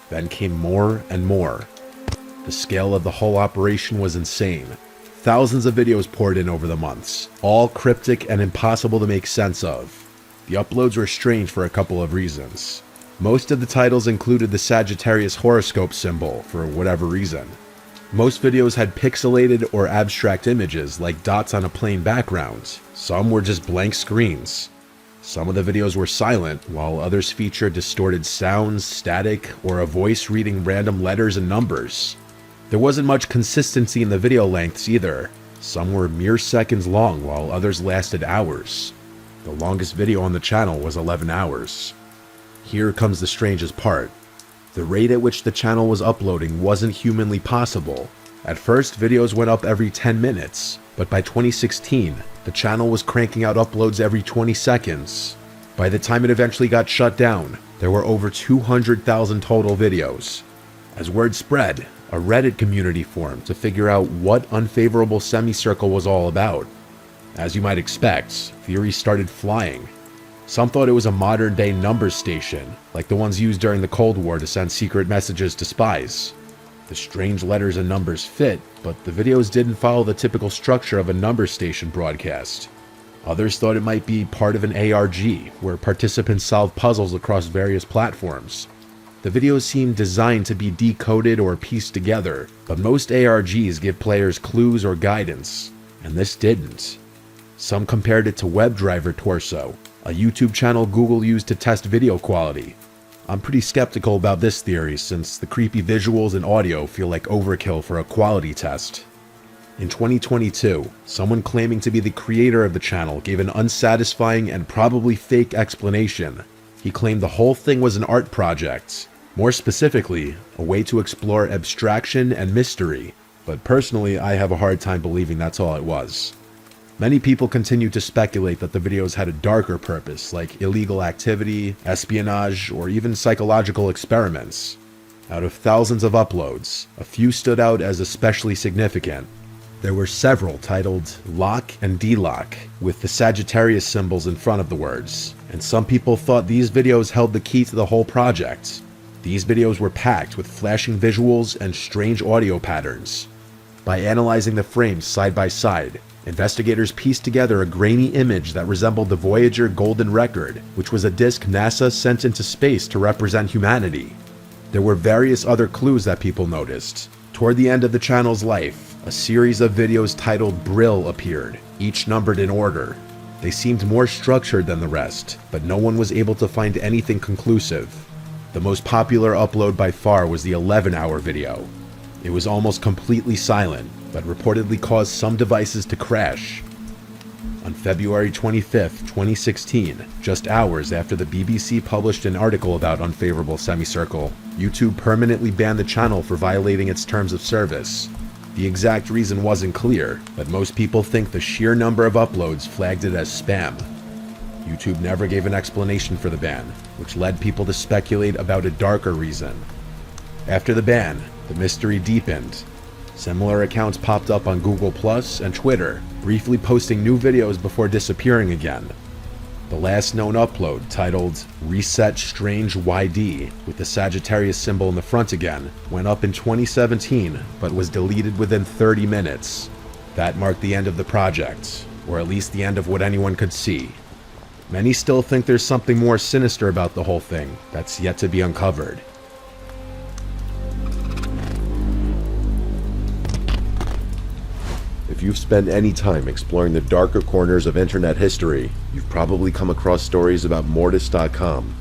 Then came more and more. The scale of the whole operation was insane. Thousands of videos poured in over the months, all cryptic and impossible to make sense of. The uploads were strange for a couple of reasons. Most of the titles included the Sagittarius horoscope symbol for whatever reason. Most videos had pixelated or abstract images like dots on a plain background. Some were just blank screens. Some of the videos were silent, while others featured distorted sounds, static, or a voice reading random letters and numbers. There wasn't much consistency in the video lengths either. Some were mere seconds long, while others lasted hours. The longest video on the channel was 11 hours. Here comes the strangest part. The rate at which the channel was uploading wasn't humanly possible. At first, videos went up every 10 minutes, but by 2016, the channel was cranking out uploads every 20 seconds. By the time it eventually got shut down, there were over 200,000 total videos. As word spread, a Reddit community formed to figure out what unfavorable semicircle was all about. As you might expect, theories started flying. Some thought it was a modern-day numbers station, like the ones used during the Cold War to send secret messages to spies. The strange letters and numbers fit, but the videos didn't follow the typical structure of a numbers station broadcast. Others thought it might be part of an ARG, where participants solved puzzles across various platforms. The videos seemed designed to be decoded or pieced together, but most ARGs give players clues or guidance, and this didn't. Some compared it to WebDriver Torso, a YouTube channel Google used to test video quality. I'm pretty skeptical about this theory since the creepy visuals and audio feel like overkill for a quality test. In 2022, someone claiming to be the creator of the channel gave an unsatisfying and probably fake explanation. He claimed the whole thing was an art project. More specifically, a way to explore abstraction and mystery, but personally I have a hard time believing that's all it was. Many people continue to speculate that the videos had a darker purpose, like illegal activity, espionage, or even psychological experiments. Out of thousands of uploads, a few stood out as especially significant. There were several titled Lock and Delock, with the Sagittarius symbols in front of the words, and some people thought these videos held the key to the whole project. These videos were packed with flashing visuals and strange audio patterns. By analyzing the frames side by side, investigators pieced together a grainy image that resembled the Voyager Golden Record, which was a disk NASA sent into space to represent humanity. There were various other clues that people noticed. Toward the end of the channel's life, a series of videos titled Brill appeared, each numbered in order. They seemed more structured than the rest, but no one was able to find anything conclusive. The most popular upload by far was the 11-hour video. It was almost completely silent, but reportedly caused some devices to crash. On February 25, 2016, just hours after the BBC published an article about unfavorable semicircle, YouTube permanently banned the channel for violating its terms of service. The exact reason wasn't clear, but most people think the sheer number of uploads flagged it as spam. YouTube never gave an explanation for the ban, which led people to speculate about a darker reason. After the ban, the mystery deepened. Similar accounts popped up on Google Plus and Twitter, briefly posting new videos before disappearing again. The last known upload, titled Reset Strange YD, with the Sagittarius symbol in the front again, went up in 2017, but was deleted within 30 minutes. That marked the end of the project, or at least the end of what anyone could see. Many still think there's something more sinister about the whole thing that's yet to be uncovered. If you've spent any time exploring the darker corners of internet history, you've probably come across stories about Mortis.com.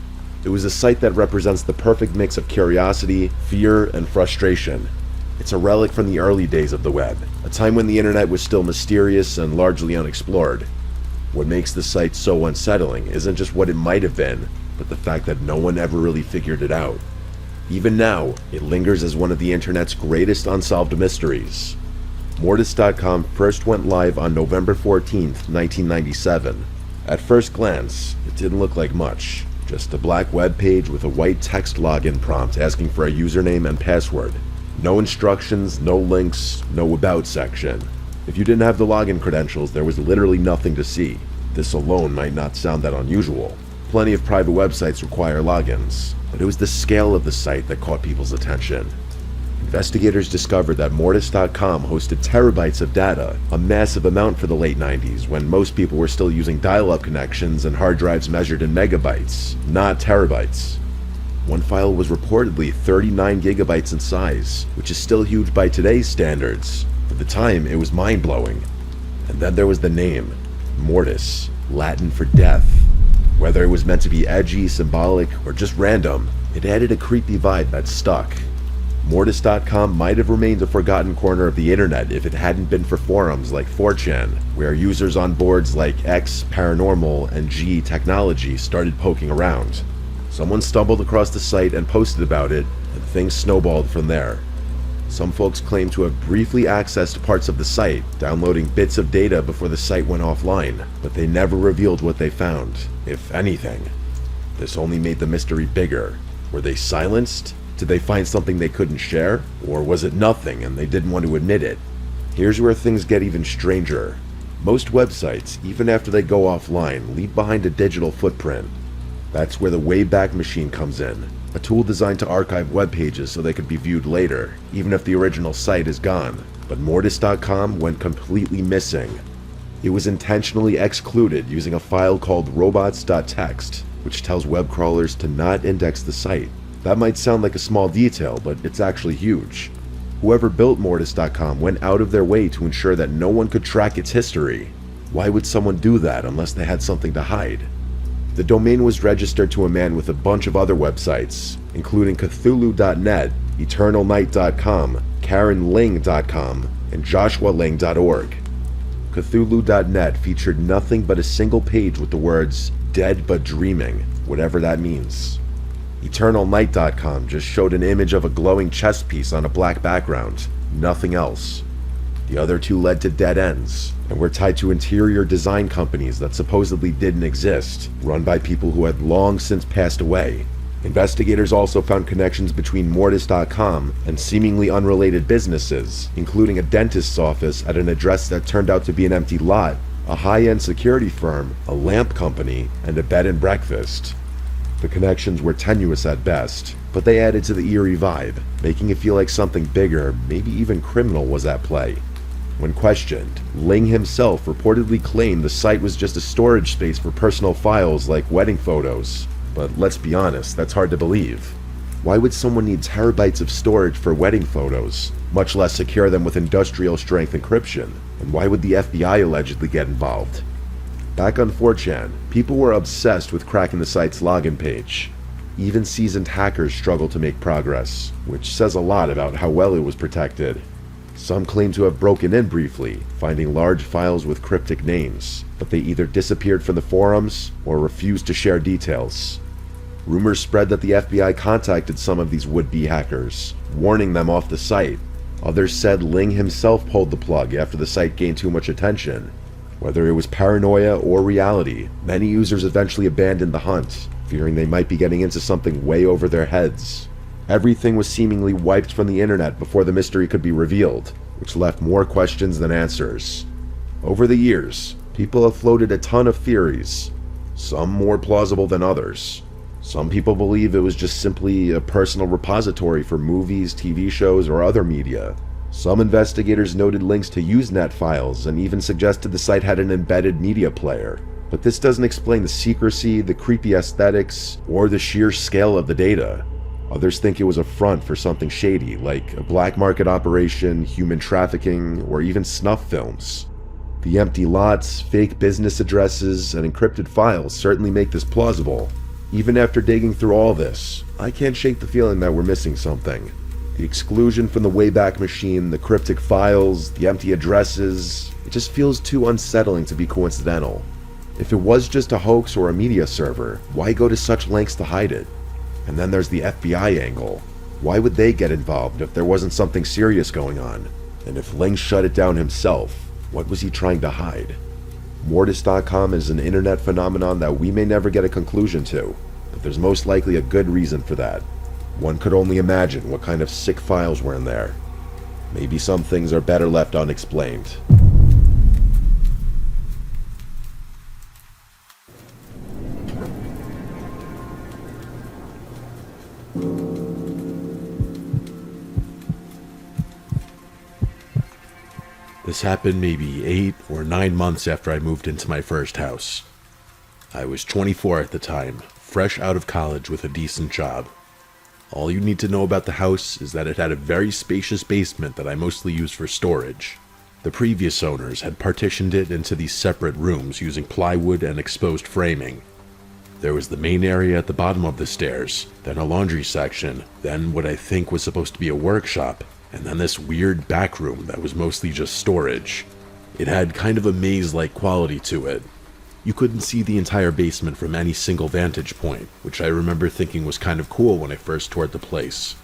It was a site that represents the perfect mix of curiosity, fear, and frustration. It's a relic from the early days of the web, a time when the internet was still mysterious and largely unexplored. What makes the site so unsettling isn't just what it might have been, but the fact that no one ever really figured it out. Even now, it lingers as one of the internet's greatest unsolved mysteries. Mortis.com first went live on November 14th, 1997. At first glance, it didn't look like much. Just a black web page with a white text login prompt asking for a username and password. No instructions, no links, no about section. If you didn't have the login credentials, there was literally nothing to see. This alone might not sound that unusual. Plenty of private websites require logins, but it was the scale of the site that caught people's attention. Investigators discovered that Mortis.com hosted terabytes of data, a massive amount for the late 90s when most people were still using dial-up connections and hard drives measured in megabytes, not terabytes. One file was reportedly 39 gigabytes in size, which is still huge by today's standards. At the time, it was mind-blowing. And then there was the name, Mortis, Latin for death. Whether it was meant to be edgy, symbolic, or just random, it added a creepy vibe that stuck. Mortis.com might have remained a forgotten corner of the internet if it hadn't been for forums like 4chan, where users on boards like X, Paranormal, and G Technology started poking around. Someone stumbled across the site and posted about it, and things snowballed from there. Some folks claim to have briefly accessed parts of the site, downloading bits of data before the site went offline, but they never revealed what they found, if anything. This only made the mystery bigger. Were they silenced? Did they find something they couldn't share? Or was it nothing and they didn't want to admit it? Here's where things get even stranger. Most websites, even after they go offline, leave behind a digital footprint. That's where the Wayback Machine comes in, a tool designed to archive web pages so they could be viewed later, even if the original site is gone. But Mortis.com went completely missing. It was intentionally excluded using a file called robots.txt, which tells web crawlers to not index the site. That might sound like a small detail, but it's actually huge. Whoever built Mortis.com went out of their way to ensure that no one could track its history. Why would someone do that unless they had something to hide? The domain was registered to a man with a bunch of other websites, including Cthulhu.net, EternalNight.com, KarenLing.com, and JoshuaLing.org. Cthulhu.net featured nothing but a single page with the words, "dead but dreaming," whatever that means. EternalNight.com just showed an image of a glowing chess piece on a black background, nothing else. The other two led to dead ends, and were tied to interior design companies that supposedly didn't exist, run by people who had long since passed away. Investigators also found connections between Mortis.com and seemingly unrelated businesses, including a dentist's office at an address that turned out to be an empty lot, a high-end security firm, a lamp company, and a bed and breakfast. The connections were tenuous at best, but they added to the eerie vibe, making it feel like something bigger, maybe even criminal, was at play. When questioned, Ling himself reportedly claimed the site was just a storage space for personal files like wedding photos. But let's be honest, that's hard to believe. Why would someone need terabytes of storage for wedding photos, much less secure them with industrial-strength encryption? And why would the FBI allegedly get involved? Back on 4chan, people were obsessed with cracking the site's login page. Even seasoned hackers struggled to make progress, which says a lot about how well it was protected. Some claim to have broken in briefly, finding large files with cryptic names, but they either disappeared from the forums or refused to share details. Rumors spread that the FBI contacted some of these would-be hackers, warning them off the site. Others said Ling himself pulled the plug after the site gained too much attention. Whether it was paranoia or reality, many users eventually abandoned the hunt, fearing they might be getting into something way over their heads. Everything was seemingly wiped from the internet before the mystery could be revealed, which left more questions than answers. Over the years, people have floated a ton of theories, some more plausible than others. Some people believe it was just simply a personal repository for movies, TV shows, or other media. Some investigators noted links to Usenet files and even suggested the site had an embedded media player. But this doesn't explain the secrecy, the creepy aesthetics, or the sheer scale of the data. Others think it was a front for something shady, like a black market operation, human trafficking, or even snuff films. The empty lots, fake business addresses, and encrypted files certainly make this plausible. Even after digging through all this, I can't shake the feeling that we're missing something. The exclusion from the Wayback Machine, the cryptic files, the empty addresses, it just feels too unsettling to be coincidental. If it was just a hoax or a media server, why go to such lengths to hide it? And then there's the FBI angle. Why would they get involved if there wasn't something serious going on? And if Ling shut it down himself, what was he trying to hide? Mortis.com is an internet phenomenon that we may never get a conclusion to, but there's most likely a good reason for that. One could only imagine what kind of sick files were in there. Maybe some things are better left unexplained. This happened maybe 8 or 9 months after I moved into my first house. I was 24 at the time, fresh out of college with a decent job. All you need to know about the house is that it had a very spacious basement that I mostly used for storage. The previous owners had partitioned it into these separate rooms using plywood and exposed framing. There was the main area at the bottom of the stairs, then a laundry section, then what I think was supposed to be a workshop, and then this weird back room that was mostly just storage. It had kind of a maze-like quality to it. You couldn't see the entire basement from any single vantage point, which I remember thinking was kind of cool when I first toured the place.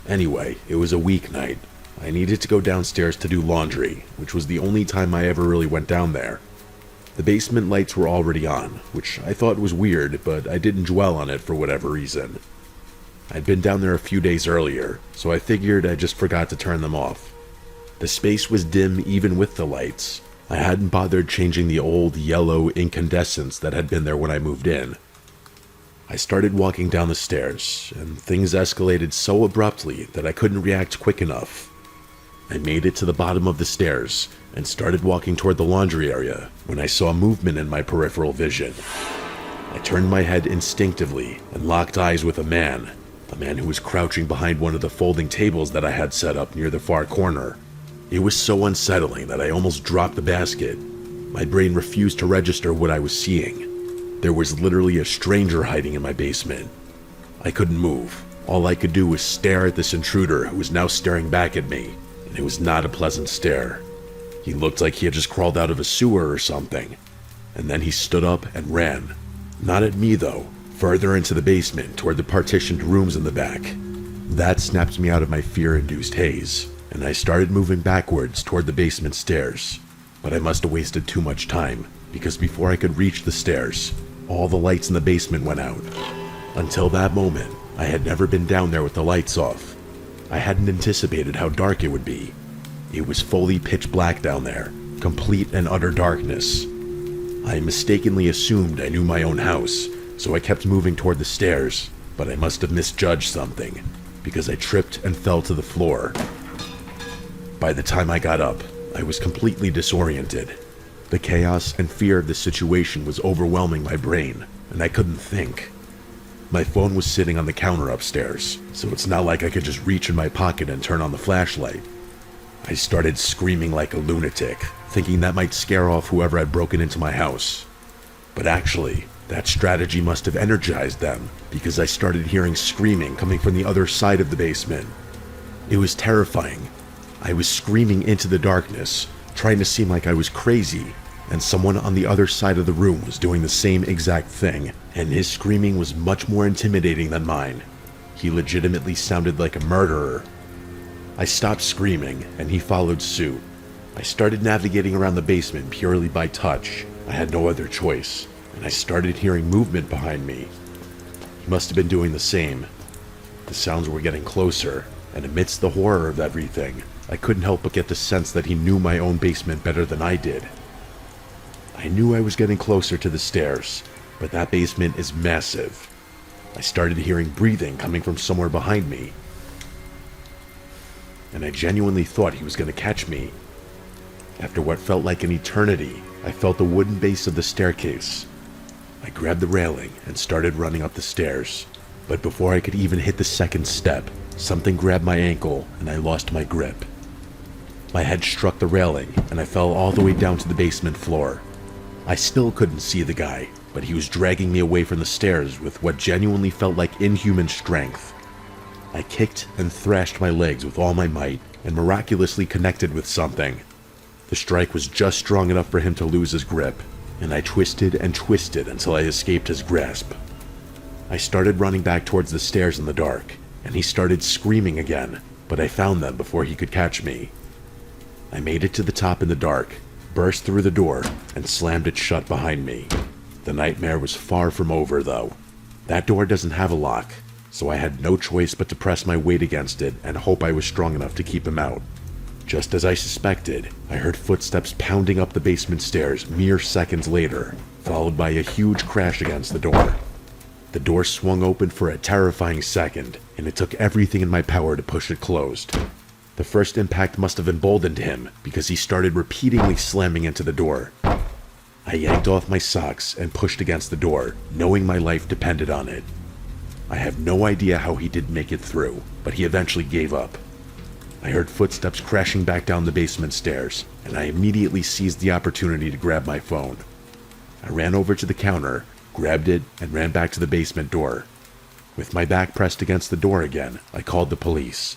Anyway, it was a weeknight. I needed to go downstairs to do laundry, which was the only time I ever really went down there. The basement lights were already on, which I thought was weird, but I didn't dwell on it for whatever reason. I'd been down there a few days earlier, so I figured I just forgot to turn them off. The space was dim even with the lights. I hadn't bothered changing the old yellow incandescents that had been there when I moved in. I started walking down the stairs, and things escalated so abruptly that I couldn't react quick enough. I made it to the bottom of the stairs and started walking toward the laundry area when I saw movement in my peripheral vision. I turned my head instinctively and locked eyes with a man who was crouching behind one of the folding tables that I had set up near the far corner. It was so unsettling that I almost dropped the basket. My brain refused to register what I was seeing. There was literally a stranger hiding in my basement. I couldn't move. All I could do was stare at this intruder who was now staring back at me, and it was not a pleasant stare. He looked like he had just crawled out of a sewer or something. And then he stood up and ran. Not at me though, further into the basement toward the partitioned rooms in the back. That snapped me out of my fear-induced haze, and I started moving backwards toward the basement stairs. But I must have wasted too much time, because before I could reach the stairs, all the lights in the basement went out. Until that moment, I had never been down there with the lights off. I hadn't anticipated how dark it would be. It was fully pitch black down there, complete and utter darkness. I mistakenly assumed I knew my own house, so I kept moving toward the stairs, but I must have misjudged something, because I tripped and fell to the floor. By the time I got up, I was completely disoriented. The chaos and fear of the situation was overwhelming my brain, and I couldn't think. My phone was sitting on the counter upstairs, so it's not like I could just reach in my pocket and turn on the flashlight. I started screaming like a lunatic, thinking that might scare off whoever had broken into my house. But actually, that strategy must have energized them, because I started hearing screaming coming from the other side of the basement. It was terrifying. I was screaming into the darkness, trying to seem like I was crazy, and someone on the other side of the room was doing the same exact thing, and his screaming was much more intimidating than mine. He legitimately sounded like a murderer. I stopped screaming, and he followed suit. I started navigating around the basement purely by touch. I had no other choice, and I started hearing movement behind me. He must have been doing the same. The sounds were getting closer, and amidst the horror of everything, I couldn't help but get the sense that he knew my own basement better than I did. I knew I was getting closer to the stairs, but that basement is massive. I started hearing breathing coming from somewhere behind me, and I genuinely thought he was going to catch me. After what felt like an eternity, I felt the wooden base of the staircase. I grabbed the railing and started running up the stairs, but before I could even hit the second step, something grabbed my ankle and I lost my grip. My head struck the railing and I fell all the way down to the basement floor. I still couldn't see the guy, but he was dragging me away from the stairs with what genuinely felt like inhuman strength. I kicked and thrashed my legs with all my might and miraculously connected with something. The strike was just strong enough for him to lose his grip, and I twisted and twisted until I escaped his grasp. I started running back towards the stairs in the dark, and he started screaming again, but I found them before he could catch me. I made it to the top in the dark, burst through the door, and slammed it shut behind me. The nightmare was far from over, though. That door doesn't have a lock, so I had no choice but to press my weight against it and hope I was strong enough to keep him out. Just as I suspected, I heard footsteps pounding up the basement stairs mere seconds later, followed by a huge crash against the door. The door swung open for a terrifying second, and it took everything in my power to push it closed. The first impact must have emboldened him, because he started repeatedly slamming into the door. I yanked off my socks and pushed against the door, knowing my life depended on it. I have no idea how he did make it through, but he eventually gave up. I heard footsteps crashing back down the basement stairs, and I immediately seized the opportunity to grab my phone. I ran over to the counter, grabbed it, and ran back to the basement door. With my back pressed against the door again, I called the police.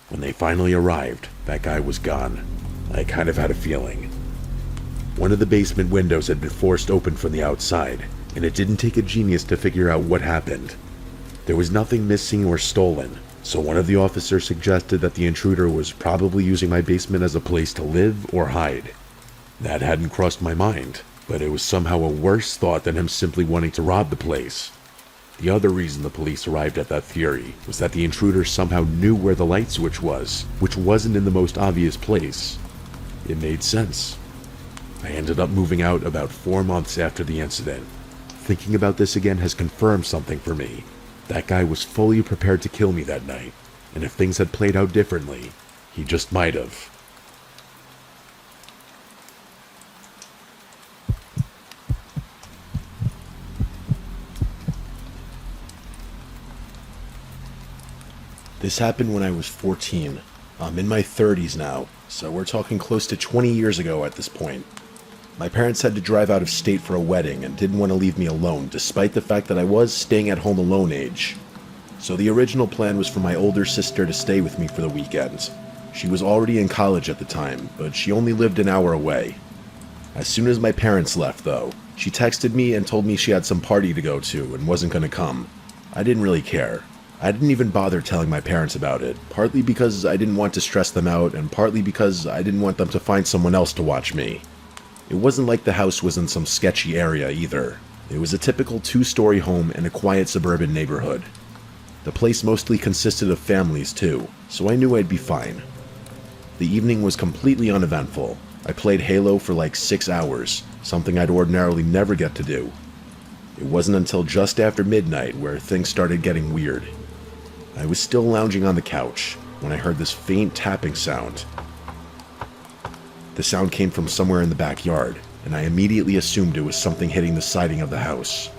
When they finally arrived, that guy was gone. I kind of had a feeling. One of the basement windows had been forced open from the outside, and it didn't take a genius to figure out what happened. There was nothing missing or stolen, so one of the officers suggested that the intruder was probably using my basement as a place to live or hide. That hadn't crossed my mind, but it was somehow a worse thought than him simply wanting to rob the place. The other reason the police arrived at that theory was that the intruder somehow knew where the light switch was, which wasn't in the most obvious place. It made sense. I ended up moving out about 4 months after the incident. Thinking about this again has confirmed something for me. That guy was fully prepared to kill me that night, and if things had played out differently, he just might have. This happened when I was 14. I'm in my 30s now, so we're talking close to 20 years ago at this point. My parents had to drive out of state for a wedding and didn't want to leave me alone, despite the fact that I was staying at home alone age. So the original plan was for my older sister to stay with me for the weekend. She was already in college at the time, but she only lived an hour away. As soon as my parents left, though, she texted me and told me she had some party to go to and wasn't going to come. I didn't really care. I didn't even bother telling my parents about it, partly because I didn't want to stress them out and partly because I didn't want them to find someone else to watch me. It wasn't like the house was in some sketchy area either. It was a typical 2-story home in a quiet suburban neighborhood. The place mostly consisted of families too, so I knew I'd be fine. The evening was completely uneventful. I played Halo for like 6 hours, something I'd ordinarily never get to do. It wasn't until just after midnight where things started getting weird. I was still lounging on the couch when I heard this faint tapping sound. The sound came from somewhere in the backyard, and I immediately assumed it was something hitting the siding of the house.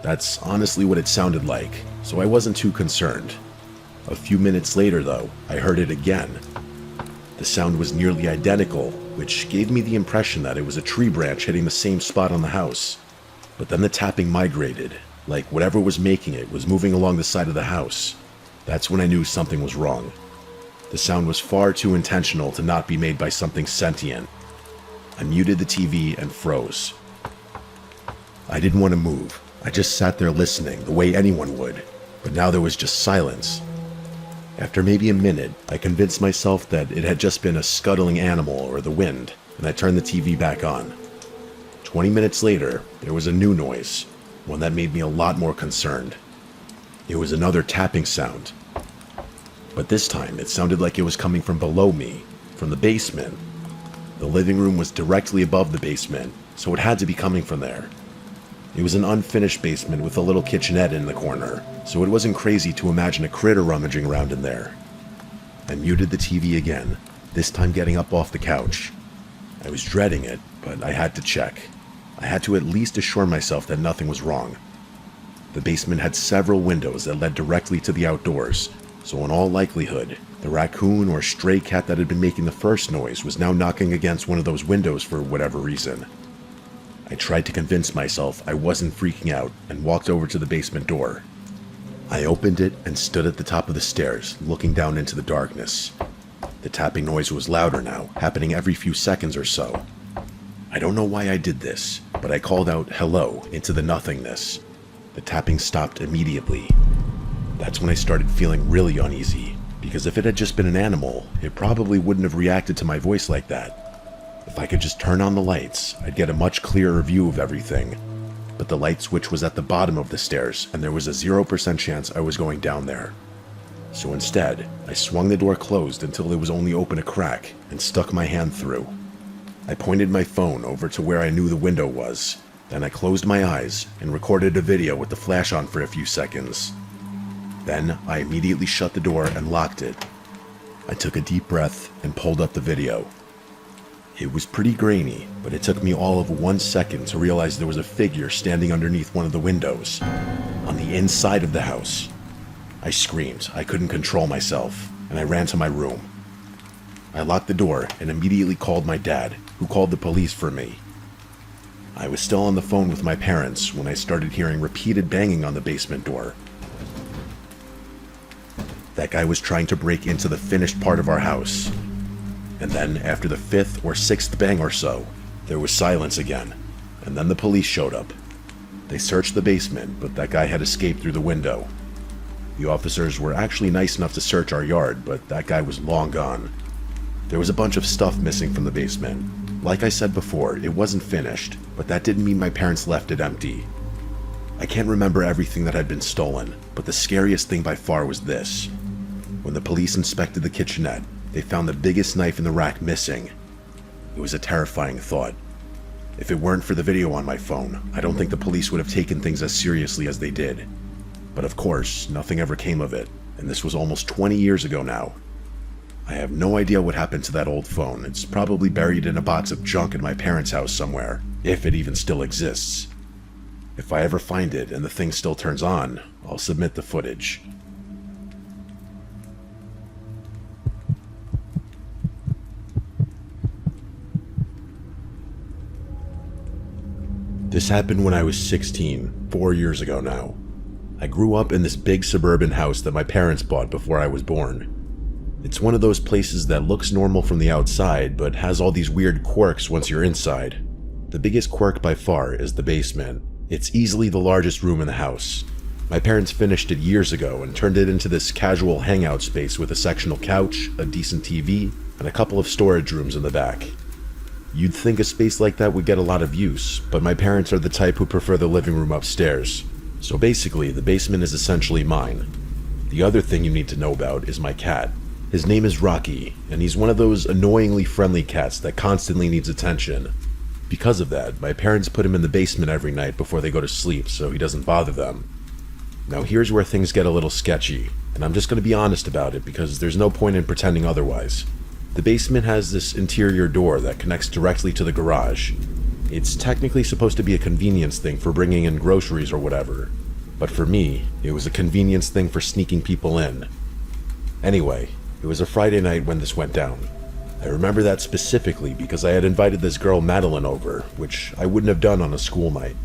That's honestly what it sounded like, so I wasn't too concerned. A few minutes later, though, I heard it again. The sound was nearly identical, which gave me the impression that it was a tree branch hitting the same spot on the house. But then the tapping migrated, like whatever was making it was moving along the side of the house. That's when I knew something was wrong. The sound was far too intentional to not be made by something sentient. I muted the TV and froze. I didn't want to move. I just sat there listening, the way anyone would. But now there was just silence. After maybe a minute, I convinced myself that it had just been a scuttling animal or the wind, and I turned the TV back on. 20 minutes later, there was a new noise, one that made me a lot more concerned. It was another tapping sound. But this time, it sounded like it was coming from below me, from the basement. The living room was directly above the basement, so it had to be coming from there. It was an unfinished basement with a little kitchenette in the corner, so it wasn't crazy to imagine a critter rummaging around in there. I muted the TV again, this time getting up off the couch. I was dreading it, but I had to check. I had to at least assure myself that nothing was wrong. The basement had several windows that led directly to the outdoors, so in all likelihood, the raccoon or stray cat that had been making the first noise was now knocking against one of those windows for whatever reason. I tried to convince myself I wasn't freaking out and walked over to the basement door. I opened it and stood at the top of the stairs, looking down into the darkness. The tapping noise was louder now, happening every few seconds or so. I don't know why I did this, but I called out hello into the nothingness. The tapping stopped immediately. That's when I started feeling really uneasy, because if it had just been an animal, it probably wouldn't have reacted to my voice like that. If I could just turn on the lights, I'd get a much clearer view of everything. But the light switch was at the bottom of the stairs, and there was a 0% chance I was going down there. So instead, I swung the door closed until it was only open a crack, and stuck my hand through. I pointed my phone over to where I knew the window was. Then I closed my eyes and recorded a video with the flash on for a few seconds. Then I immediately shut the door and locked it. I took a deep breath and pulled up the video. It was pretty grainy, but it took me all of 1 second to realize there was a figure standing underneath one of the windows, on the inside of the house. I screamed. I couldn't control myself, and I ran to my room. I locked the door and immediately called my dad, who called the police for me. I was still on the phone with my parents when I started hearing repeated banging on the basement door. That guy was trying to break into the finished part of our house. And then, after the 5th or 6th bang or so, there was silence again, and then the police showed up. They searched the basement, but that guy had escaped through the window. The officers were actually nice enough to search our yard, but that guy was long gone. There was a bunch of stuff missing from the basement. Like I said before, it wasn't finished, but that didn't mean my parents left it empty. I can't remember everything that had been stolen, but the scariest thing by far was this. When the police inspected the kitchenette, they found the biggest knife in the rack missing. It was a terrifying thought. If it weren't for the video on my phone, I don't think the police would have taken things as seriously as they did. But of course, nothing ever came of it, and this was almost 20 years ago now. I have no idea what happened to that old phone. It's probably buried in a box of junk in my parents' house somewhere, if it even still exists. If I ever find it and the thing still turns on, I'll submit the footage. This happened when I was 16, 4 years ago now. I grew up in this big suburban house that my parents bought before I was born. It's one of those places that looks normal from the outside, but has all these weird quirks once you're inside. The biggest quirk by far is the basement. It's easily the largest room in the house. My parents finished it years ago and turned it into this casual hangout space with a sectional couch, a decent TV, and a couple of storage rooms in the back. You'd think a space like that would get a lot of use, but my parents are the type who prefer the living room upstairs. So basically, the basement is essentially mine. The other thing you need to know about is my cat. His name is Rocky, and he's one of those annoyingly friendly cats that constantly needs attention. Because of that, my parents put him in the basement every night before they go to sleep so he doesn't bother them. Now here's where things get a little sketchy, and I'm just going to be honest about it because there's no point in pretending otherwise. The basement has this interior door that connects directly to the garage. It's technically supposed to be a convenience thing for bringing in groceries or whatever, but for me, it was a convenience thing for sneaking people in. Anyway, it was a Friday night when this went down. I remember that specifically because I had invited this girl Madeline over, which I wouldn't have done on a school night.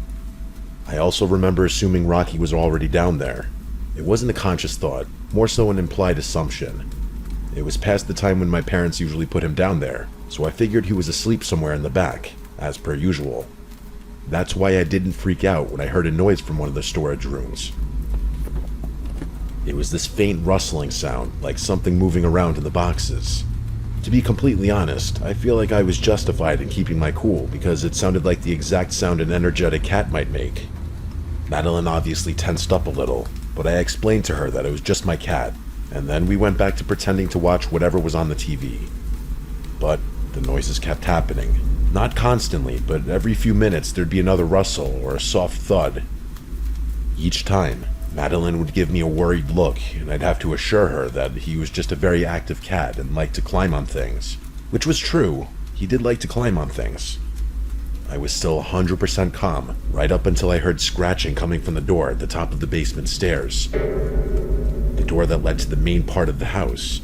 I also remember assuming Rocky was already down there. It wasn't a conscious thought, more so an implied assumption. It was past the time when my parents usually put him down there, so I figured he was asleep somewhere in the back, as per usual. That's why I didn't freak out when I heard a noise from one of the storage rooms. It was this faint rustling sound, like something moving around in the boxes. To be completely honest, I feel like I was justified in keeping my cool because it sounded like the exact sound an energetic cat might make. Madeline obviously tensed up a little, but I explained to her that it was just my cat, and then we went back to pretending to watch whatever was on the TV. But the noises kept happening. Not constantly, but every few minutes there'd be another rustle or a soft thud. Each time, Madeline would give me a worried look, and I'd have to assure her that he was just a very active cat and liked to climb on things. Which was true, he did like to climb on things. I was still 100% calm, right up until I heard scratching coming from the door at the top of the basement stairs. The door that led to the main part of the house.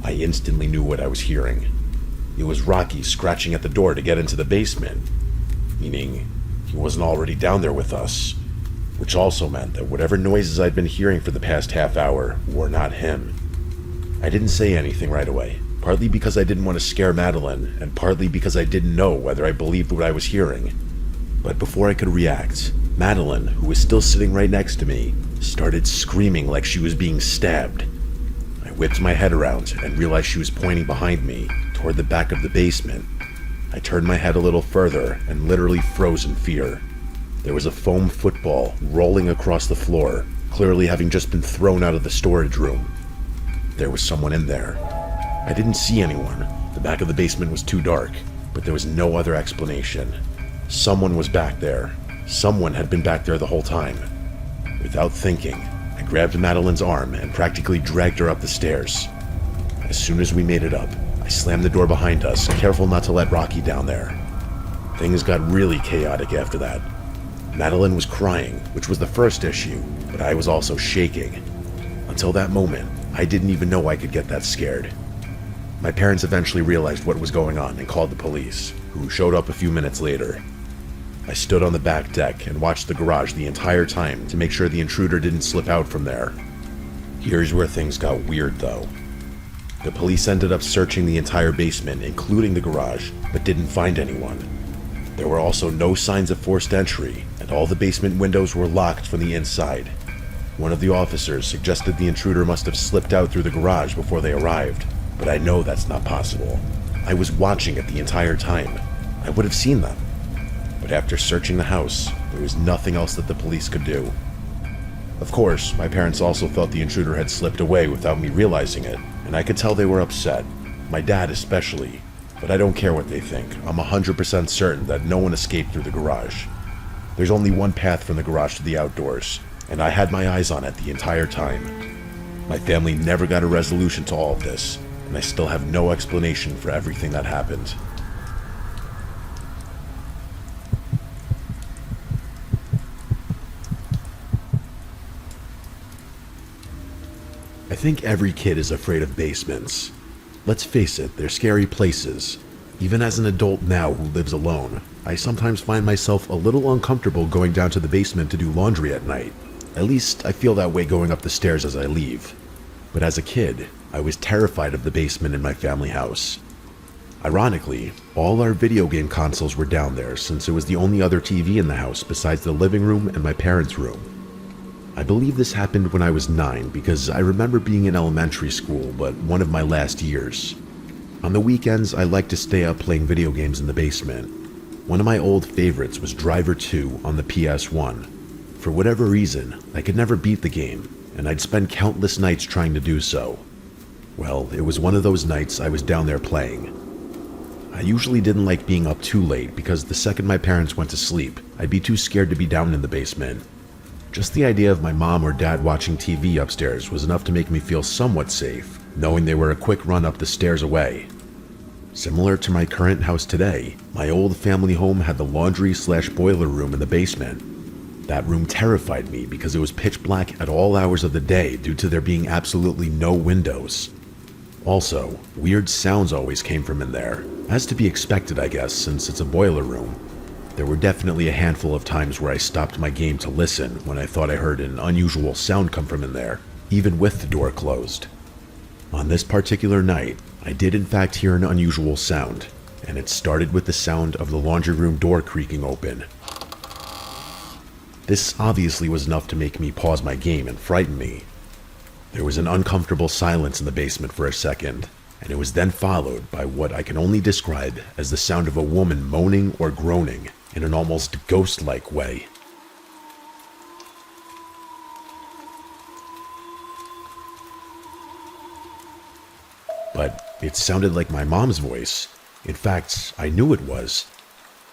I instantly knew what I was hearing. It was Rocky scratching at the door to get into the basement, meaning he wasn't already down there with us. Which also meant that whatever noises I'd been hearing for the past half hour were not him. I didn't say anything right away, partly because I didn't want to scare Madeline, and partly because I didn't know whether I believed what I was hearing. But before I could react, Madeline, who was still sitting right next to me, started screaming like she was being stabbed. I whipped my head around and realized she was pointing behind me, toward the back of the basement. I turned my head a little further and literally froze in fear. There was a foam football rolling across the floor, clearly having just been thrown out of the storage room. There was someone in there. I didn't see anyone. The back of the basement was too dark, but there was no other explanation. Someone was back there. Someone had been back there the whole time. Without thinking, I grabbed Madeline's arm and practically dragged her up the stairs. As soon as we made it up, I slammed the door behind us, careful not to let Rocky down there. Things got really chaotic after that. Madeline was crying, which was the first issue, but I was also shaking. Until that moment, I didn't even know I could get that scared. My parents eventually realized what was going on and called the police, who showed up a few minutes later. I stood on the back deck and watched the garage the entire time to make sure the intruder didn't slip out from there. Here's where things got weird though. The police ended up searching the entire basement, including the garage, but didn't find anyone. There were also no signs of forced entry, and all the basement windows were locked from the inside. One of the officers suggested the intruder must have slipped out through the garage before they arrived, but I know that's not possible. I was watching it the entire time. I would have seen them. But after searching the house, there was nothing else that the police could do. Of course, my parents also thought the intruder had slipped away without me realizing it, and I could tell they were upset. My dad especially. But I don't care what they think. I'm 100% certain that no one escaped through the garage. There's only one path from the garage to the outdoors, and I had my eyes on it the entire time. My family never got a resolution to all of this, and I still have no explanation for everything that happened. I think every kid is afraid of basements. Let's face it, they're scary places. Even as an adult now who lives alone, I sometimes find myself a little uncomfortable going down to the basement to do laundry at night. At least I feel that way going up the stairs as I leave. But as a kid, I was terrified of the basement in my family house. Ironically, all our video game consoles were down there since it was the only other TV in the house besides the living room and my parents' room. I believe this happened when I was 9 because I remember being in elementary school, but one of my last years. On the weekends, I liked to stay up playing video games in the basement. One of my old favorites was Driver 2 on the PS1. For whatever reason, I could never beat the game, and I'd spend countless nights trying to do so. Well, it was one of those nights I was down there playing. I usually didn't like being up too late because the second my parents went to sleep, I'd be too scared to be down in the basement. Just the idea of my mom or dad watching TV upstairs was enough to make me feel somewhat safe, knowing they were a quick run up the stairs away. Similar to my current house today, my old family home had the laundry/boiler room in the basement. That room terrified me because it was pitch black at all hours of the day due to there being absolutely no windows. Also, weird sounds always came from in there, as to be expected I guess since it's a boiler room. There were definitely a handful of times where I stopped my game to listen when I thought I heard an unusual sound come from in there, even with the door closed. On this particular night, I did in fact hear an unusual sound, and it started with the sound of the laundry room door creaking open. This obviously was enough to make me pause my game and frighten me. There was an uncomfortable silence in the basement for a second, and it was then followed by what I can only describe as the sound of a woman moaning or groaning in an almost ghost-like way. But it sounded like my mom's voice. In fact, I knew it was.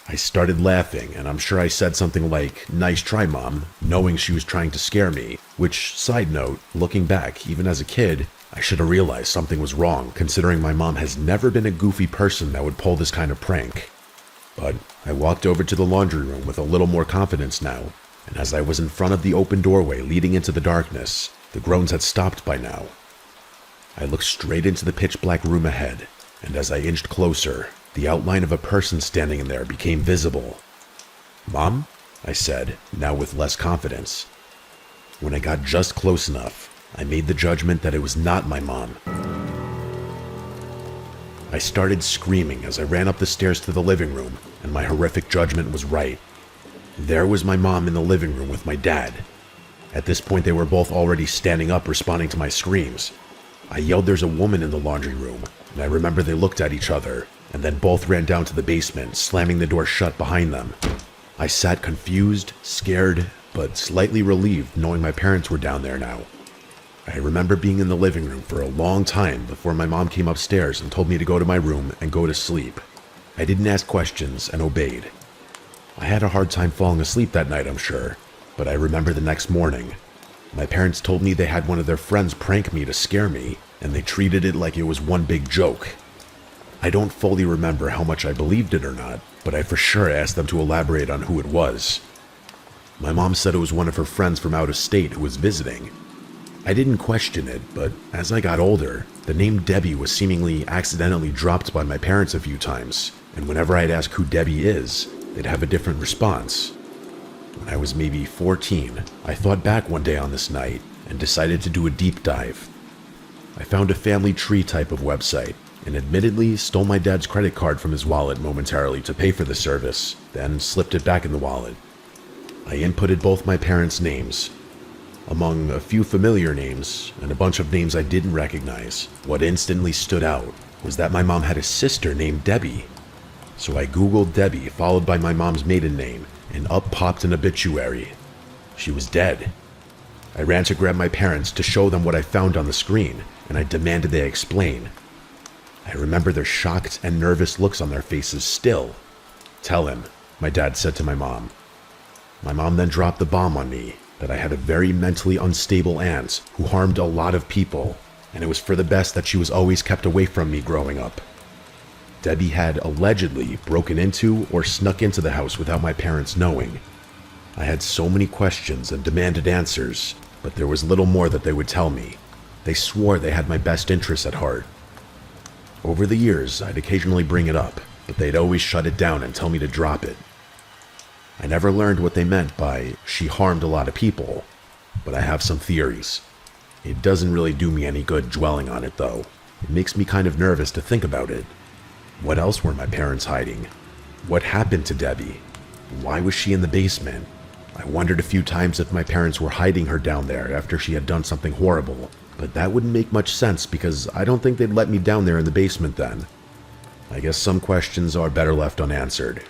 I started laughing, and I'm sure I said something like, "Nice try, Mom," knowing she was trying to scare me, which, side note, looking back, even as a kid, I should have realized something was wrong, considering my mom has never been a goofy person that would pull this kind of prank. But I walked over to the laundry room with a little more confidence now, and as I was in front of the open doorway leading into the darkness, the groans had stopped by now. I looked straight into the pitch black room ahead, and as I inched closer, the outline of a person standing in there became visible. "Mom?" I said, now with less confidence. When I got just close enough, I made the judgment that it was not my mom. I started screaming as I ran up the stairs to the living room, and my horrific judgment was right. There was my mom in the living room with my dad. At this point, they were both already standing up responding to my screams. I yelled, "There's a woman in the laundry room," and I remember they looked at each other, and then both ran down to the basement, slamming the door shut behind them. I sat confused, scared, but slightly relieved knowing my parents were down there now. I remember being in the living room for a long time before my mom came upstairs and told me to go to my room and go to sleep. I didn't ask questions and obeyed. I had a hard time falling asleep that night, I'm sure, but I remember the next morning. My parents told me they had one of their friends prank me to scare me, and they treated it like it was one big joke. I don't fully remember how much I believed it or not, but I for sure asked them to elaborate on who it was. My mom said it was one of her friends from out of state who was visiting. I didn't question it, but as I got older, the name Debbie was seemingly accidentally dropped by my parents a few times, and whenever I'd ask who Debbie is, they'd have a different response. When I was maybe 14, I thought back one day on this night and decided to do a deep dive. I found a family tree type of website, and admittedly stole my dad's credit card from his wallet momentarily to pay for the service, then slipped it back in the wallet. I inputted both my parents' names. Among a few familiar names, and a bunch of names I didn't recognize, what instantly stood out was that my mom had a sister named Debbie. So I googled Debbie, followed by my mom's maiden name, and up popped an obituary. She was dead. I ran to grab my parents to show them what I found on the screen, and I demanded they explain. I remember their shocked and nervous looks on their faces still. "Tell him," my dad said to my mom. My mom then dropped the bomb on me that I had a very mentally unstable aunt who harmed a lot of people, and it was for the best that she was always kept away from me growing up. Debbie had allegedly broken into or snuck into the house without my parents knowing. I had so many questions and demanded answers, but there was little more that they would tell me. They swore they had my best interests at heart. Over the years, I'd occasionally bring it up, but they'd always shut it down and tell me to drop it. I never learned what they meant by "she harmed a lot of people," but I have some theories. It doesn't really do me any good dwelling on it, though. It makes me kind of nervous to think about it. What else were my parents hiding? What happened to Debbie? Why was she in the basement? I wondered a few times if my parents were hiding her down there after she had done something horrible, but that wouldn't make much sense because I don't think they'd let me down there in the basement then. I guess some questions are better left unanswered.